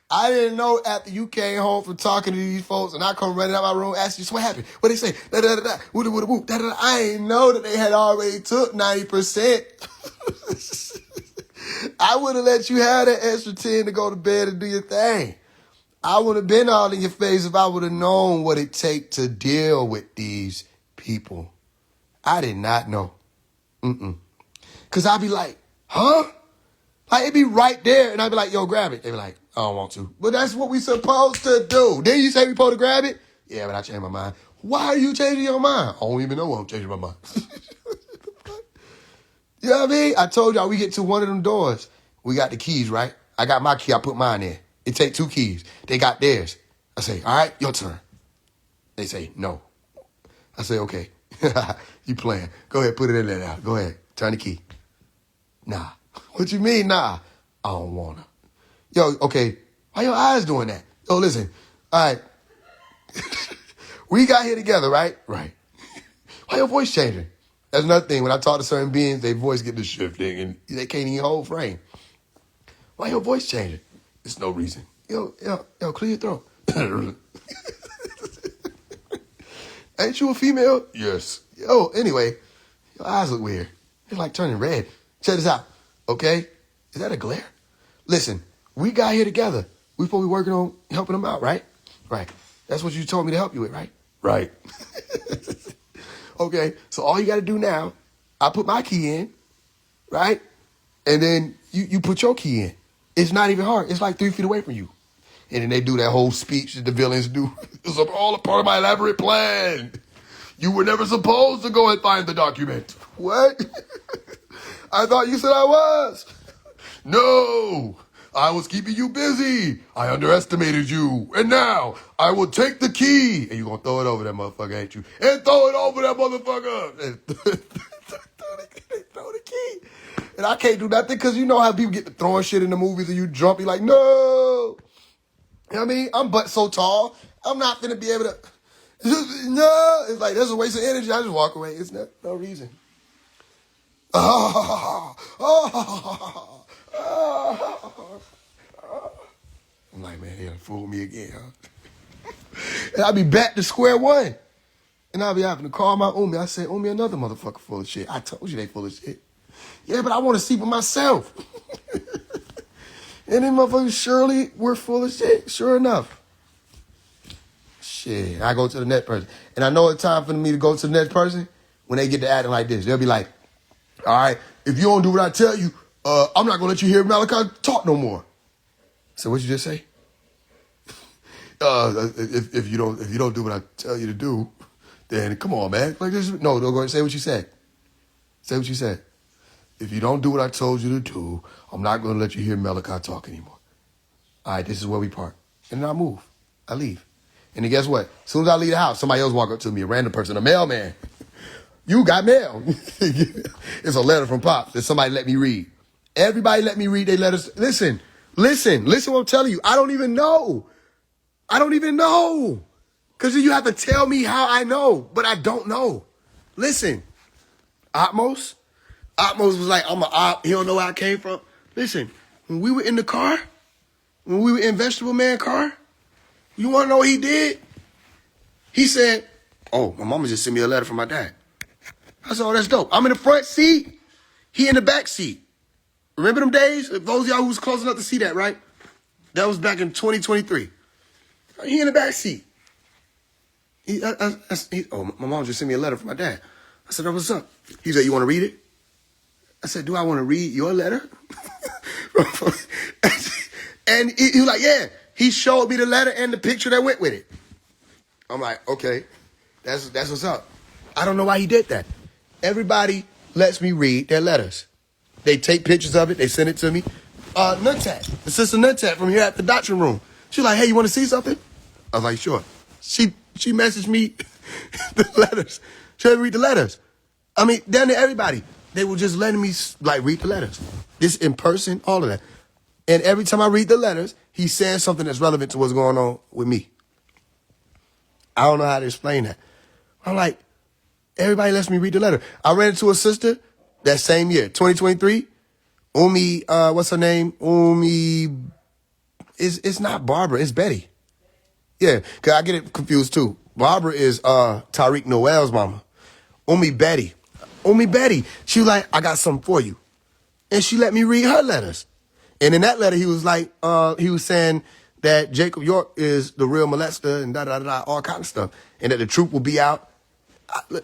I didn't know after you came home from talking to these folks and I come running out my room asking you, so what happened? What they say? Da-da-da-da. Woo-da-woo-da-woo. Da-da-da. I ain't know that they had already took 90%. I would have let you have that extra 10 to go to bed and do your thing. I would have been all in your face if I would have known what it takes to deal with these people. I did not know. Because I'd be like, huh? Like, it'd be right there, and I'd be like, yo, grab it. They'd be like, I don't want to. But that's what we supposed to do. Then you say we supposed to grab it? Yeah, but I changed my mind. Why are you changing your mind? I don't even know why I'm changing my mind. You know what I mean? I told y'all we get to one of them doors. We got the keys, right? I got my key. I put mine in. It take 2 keys. They got theirs. I say, all right, your turn. They say, no. I say, okay. You playing. Go ahead, put it in there now. Go ahead. Turn the key. Nah. What you mean, nah? I don't want to. Yo, okay. Why your eyes doing that? Yo, listen. All right. We got here together, right? Right. Why your voice changing? That's another thing. When I talk to certain beings, their voice get to shifting and they can't even hold frame. Why your voice changing? There's no reason. Yo, clear your throat. Ain't you a female? Yes. Yo, anyway, your eyes look weird. They're like turning red. Check this out, okay? Is that a glare? Listen, we got here together. We supposed to be working on helping them out, right? Right. That's what you told me to help you with, right? Right. Okay, so all you got to do now, I put my key in, right? And then you put your key in. It's not even hard. It's like 3 feet away from you. And then they do that whole speech that the villains do. It's all a part of my elaborate plan. You were never supposed to go and find the document. What? I thought you said I was. No, I was keeping you busy. I underestimated you. And now I will take the key. And you're going to throw it over that motherfucker, ain't you? And throw it over that motherfucker. And throw the key. And I can't do nothing because you know how people get to throwing shit in the movies and you jump. You're like, no. You know what I mean? I'm but so tall. I'm not going to be able to. No. It's like, there's a waste of energy. I just walk away. It's no reason. I'm like, man, they done fooled me again, huh? And I'll be back to square one. And I'll be having to call my Umi. I say, Umi, another motherfucker full of shit. I told you they full of shit. Yeah, but I want to see for myself. And then motherfuckers surely were full of shit. Sure enough. Shit, I go to the next person. And I know it's time for me to go to the next person when they get to acting like this. They'll be like, all right, if you don't do what I tell you, I'm not going to let you hear Malachi talk no more. So what you just say? If you don't do what I tell you to do, then come on, man. Like this. No, don't go and say what you said. Say what you said. if you don't do what I told you to do, I'm not going to let you hear Malachi talk anymore. All right, this is where we part. And then I move. I leave. And then guess what? As soon as I leave the house, somebody else walk up to me, a random person, a mailman. You got mail. It's a letter from Pop that somebody let me read. Everybody let me read their letters. Listen what I'm telling you. I don't even know. Because you have to tell me how I know, but I don't know. Listen, Atmos was like, I'm an op. He don't know where I came from. Listen, when we were in the car, when we were in Vegetable Man car, you want to know what he did? He said, oh, my mama just sent me a letter from my dad. I said, oh, that's dope. I'm in the front seat. He in the back seat. Remember them days? Those of y'all who was close enough to see that, right? That was back in 2023. He in the back seat. My mom just sent me a letter from my dad. I said, oh, what's up? He said, you want to read it? I said, do I want to read your letter? And he was like, yeah. He showed me the letter and the picture that went with it. I'm like, okay, that's what's up. I don't know why he did that. Everybody lets me read their letters. They take pictures of it. They send it to me. Nuntat, the sister Nuntat from here at the doctrine room. She's like, hey, you want to see something? I was like, sure. She messaged me the letters. She let me read the letters. I mean, down to everybody. They were just letting me read the letters. This in person, all of that. And every time I read the letters, he says something that's relevant to what's going on with me. I don't know how to explain that. I'm like, everybody lets me read the letter. I ran into a sister that same year, 2023. Umi, what's her name? Umi, it's not Barbara, it's Betty. Yeah, because I get it confused too. Barbara is Tariq Noel's mama. Umi Betty. She was like, I got something for you. And she let me read her letters. And in that letter, he was like, he was saying that Jacob York is the real molester and all kind of stuff. And that the truth will be out.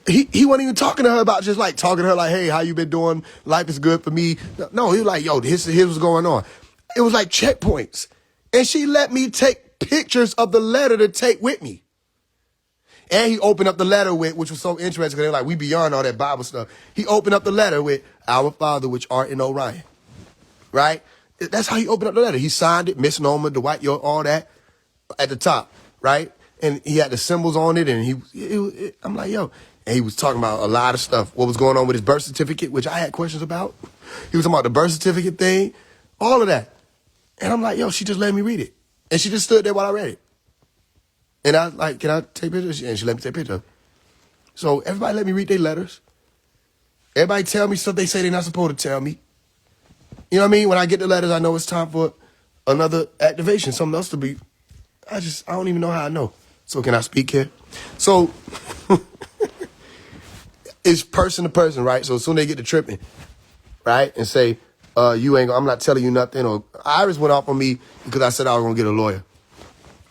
He wasn't even talking to her about just like talking to her like, hey, how you been doing? Life is good for me. No, he was like, yo, here's what's going on. It was like checkpoints. And she let me take pictures of the letter to take with me. And he opened up the letter with, which was so interesting, because they're like, we beyond all that Bible stuff. He opened up the letter with, our Father which art in Orion. Right? That's how he opened up the letter. He signed it, misnomer, the white York, all that at the top. Right? And he had the symbols on it, and I'm like, yo. And he was talking about a lot of stuff. What was going on with his birth certificate, which I had questions about. He was talking about the birth certificate thing, all of that. And I'm like, yo, she just let me read it. And she just stood there while I read it. And I was like, can I take pictures? And she let me take pictures. So everybody let me read their letters. Everybody tell me stuff they say they're not supposed to tell me. You know what I mean? When I get the letters, I know it's time for another activation, something else to be. I don't even know how I know. So can I speak here? So it's person to person, right? So as soon as they get to tripping, right, and say, I'm not telling you nothing, or Iris went off on me because I said I was going to get a lawyer.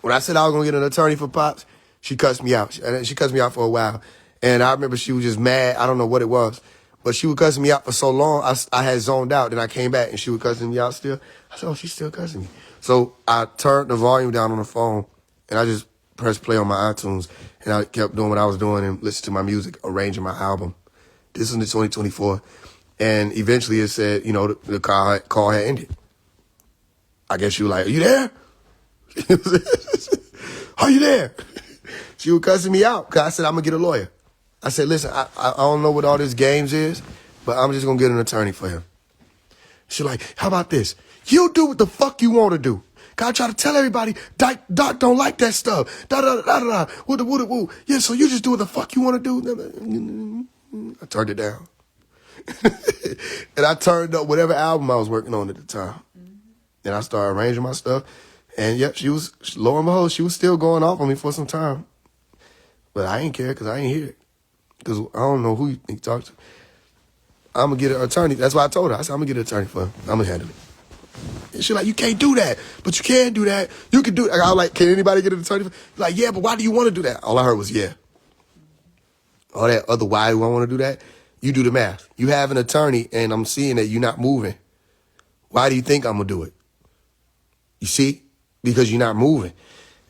When I said I was going to get an attorney for Pops, she cussed me out. She cussed me out for a while. And I remember she was just mad. I don't know what it was. But she was cussing me out for so long, I had zoned out. Then I came back and she was cussing me out still. I said, oh, she's still cussing me. So I turned the volume down on the phone and I just pressed play on my iTunes. And I kept doing what I was doing and listening to my music, arranging my album. This is in 2024. And eventually it said, the call had ended. I guess she was like, are you there? Are you there? She was cussing me out because I said, I'm going to get a lawyer. I said, listen, I don't know what all this games is, but I'm just going to get an attorney for him. She's like, how about this? You do what the fuck you want to do. God try to tell everybody, Doc don't like that stuff. Da-da-da-da-da. Woo-da-woo-da-woo. Yeah, so you just do what the fuck you want to do. I turned it down. And I turned up whatever album I was working on at the time. And I started arranging my stuff. And yep, lo and behold, she was still going off on me for some time. But I ain't care because I ain't hear it. Because I don't know who you talk to. I'm going to get an attorney. That's why I told her. I said, I'm going to get an attorney for him. I'm going to handle it. And she's like, you can't do that. But you can do that. You can do it. I was like, can anybody get an attorney for him? Like, yeah, but why do you want to do that? All I heard was, yeah. All that other why do I want to do that? You do the math. You have an attorney, and I'm seeing that you're not moving. Why do you think I'm going to do it? You see? Because you're not moving.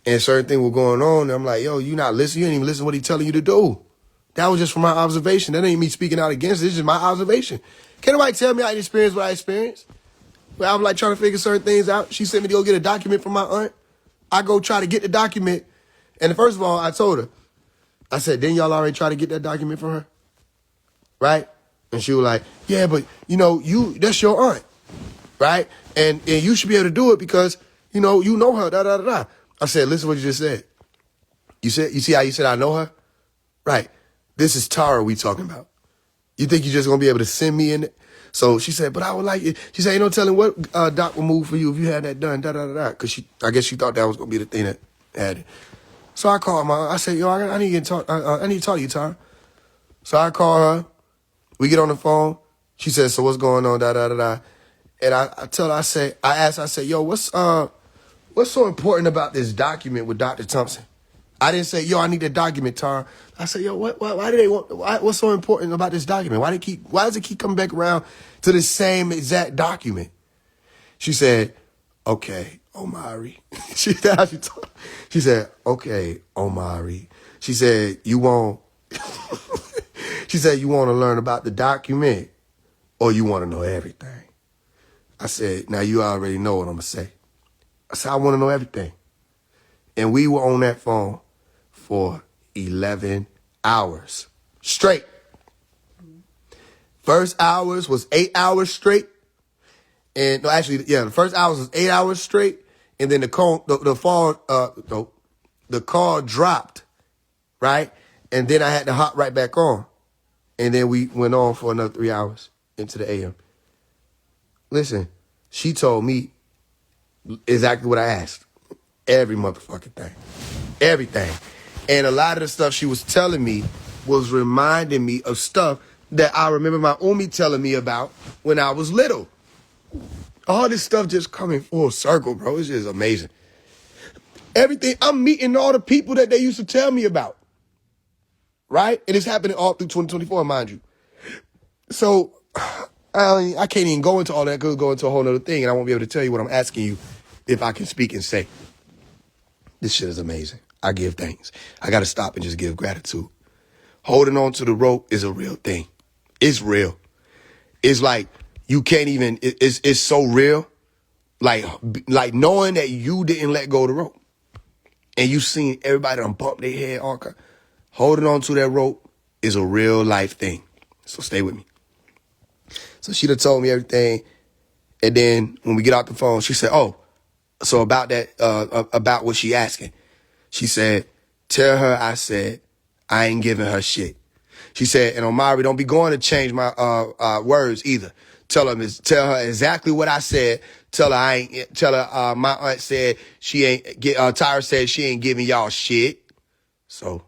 And certain things were going on, and I'm like, yo, you not listening. You ain't even listen to what he's telling you to do. That was just from my observation. That ain't me speaking out against it. It's just my observation. Can't nobody tell me I experienced what I experienced. Where I'm like trying to figure certain things out. She sent me to go get a document from my aunt. I go try to get the document. And first of all, I told her, I said, didn't y'all already try to get that document from her? Right? And she was like, yeah, but that's your aunt. Right? And you should be able to do it because, you know her, da, da, da, da. I said, listen to what you just said. You see how you said I know her? Right. This is Tara we talking about. You think you're just going to be able to send me in it? So she said, but I would like it. She said, ain't no telling what doc will move for you if you had that done, da, da, da, da. Because I guess she thought that was going to be the thing that had it. So I called I said, yo, I need to talk to you, Tara. So I call her. We get on the phone. She says, so what's going on, da, da, da, da. And I tell her, I said, yo, what's so important about this document with Dr. Thompson? I didn't say, yo, I need that document, Tara. I said, yo, why do they what's so important about this document? Why does it keep coming back around to the same exact document? She said, okay, Omari. She said, okay, Omari. She said, you want to learn about the document or you want to know everything? I said, now you already know what I'm going to say. I said, I want to know everything. And we were on that phone for 11 hours straight. First hours was 8 hours straight. And no, actually, yeah, the first hours was 8 hours straight. And then the call dropped, right? And then I had to hop right back on. And then we went on for another 3 hours into the AM. Listen, she told me exactly what I asked. Every motherfucking thing. Everything. And a lot of the stuff she was telling me was reminding me of stuff that I remember my Umi telling me about when I was little. All this stuff just coming full circle, bro. It's just amazing. Everything, I'm meeting all the people that they used to tell me about. Right? And it's happening all through 2024, mind you. So, I can't even go into all that. I could go into a whole other thing, and I won't be able to tell you what I'm asking you if I can speak and say. This shit is amazing. I give thanks. I got to stop and just give gratitude. Holding on to the rope is a real thing. It's real. It's like you can't even, it's so real. Like knowing that you didn't let go of the rope. And you seen everybody done bump their head. Holding on to that rope is a real life thing. So stay with me. So she done told me everything. And then when we get off the phone, she said, oh, so about that, about what she asking. She said, tell her I said, I ain't giving her shit. She said, and Omari, don't be going to change my words either. Tell her exactly what I said. Tell her my aunt said she ain't Tyra said she ain't giving y'all shit. So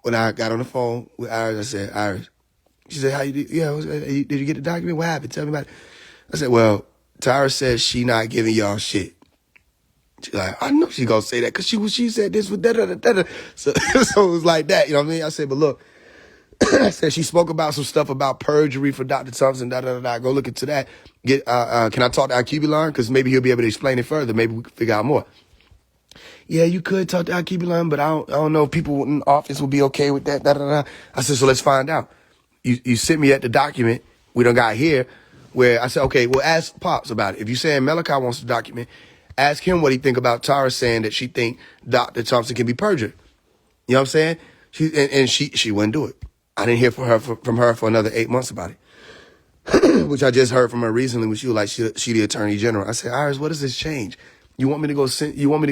when I got on the phone with Iris, I said, Iris, she said, how you do? Yeah, did you get the document? What happened? Tell me about it. I said, well, Tyra said she not giving y'all shit. She's like, I know she gonna say that because she said this with da-da-da-da-da. So it was like that, you know what I mean? I said, but look, I said she spoke about some stuff about perjury for Dr. Thompson, da-da-da-da. Go look into that. Can I talk to Alkebulan? Because maybe he'll be able to explain it further. Maybe we can figure out more. Yeah, you could talk to Alkebulan, but I don't know if people in the office will be okay with that, da-da-da. I said, so let's find out. You sent me at the document we done got here where I said, okay, well, ask Pops about it. If you're saying Malachi wants the document, ask him what he think about Tara saying that she think Dr. Thompson can be perjured. You know what I'm saying? She wouldn't do it. I didn't hear from her for another 8 months about it, which I just heard from her recently when she was like, she the attorney general. I said, Iris, what does this change? You want me to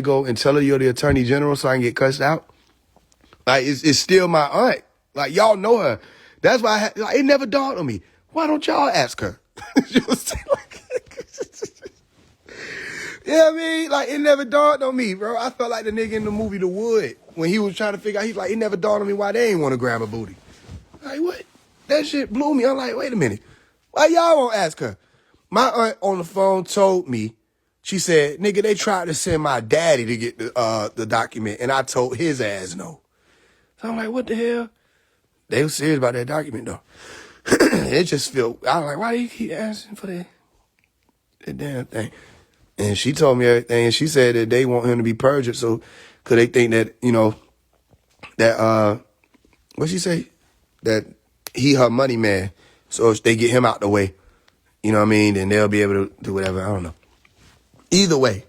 go and tell her you're the attorney general so I can get cussed out? Like, it's still my aunt. Like, y'all know her. That's why it never dawned on me. Why don't y'all ask her? You know what I'm saying? You know what I mean? Like, it never dawned on me, bro. I felt like the nigga in the movie The Wood when he was trying to figure out, he's like, it never dawned on me why they ain't want to grab a booty. Like, what? That shit blew me. I'm like, wait a minute. Why y'all won't ask her? My aunt on the phone told me, she said, nigga, they tried to send my daddy to get the document, and I told his ass no. So I'm like, what the hell? They were serious about that document, though. It just felt, I was like, why do you keep asking for that damn thing? And she told me everything, and she said that they want him to be perjured, so, because they think that, that, what'd she say? That he her money man. So if they get him out the way, you know what I mean, then they'll be able to do whatever. I don't know. Either way,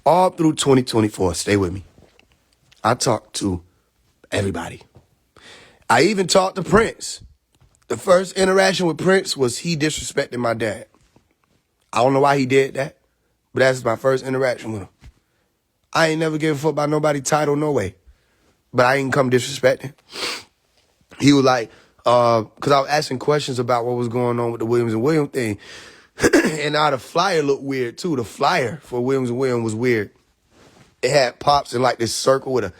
all through 2024, stay with me. I talked to everybody. I even talked to Prince. The first interaction with Prince was he disrespected my dad. I don't know why he did that, but that's my first interaction with him. I ain't never given a fuck about nobody's title, no way. But I ain't come disrespecting. He was like, because I was asking questions about what was going on with the Williams and Williams thing. And now the flyer looked weird, too. The flyer for Williams and Williams was weird. It had Pops in like this circle with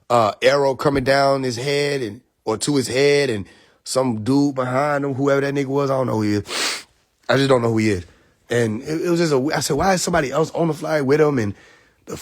a arrow coming down his head or to his head, and some dude behind him, whoever that nigga was, I don't know who he is. I just don't know who he is. And it was just I said, why is somebody else on the flyer with him? And the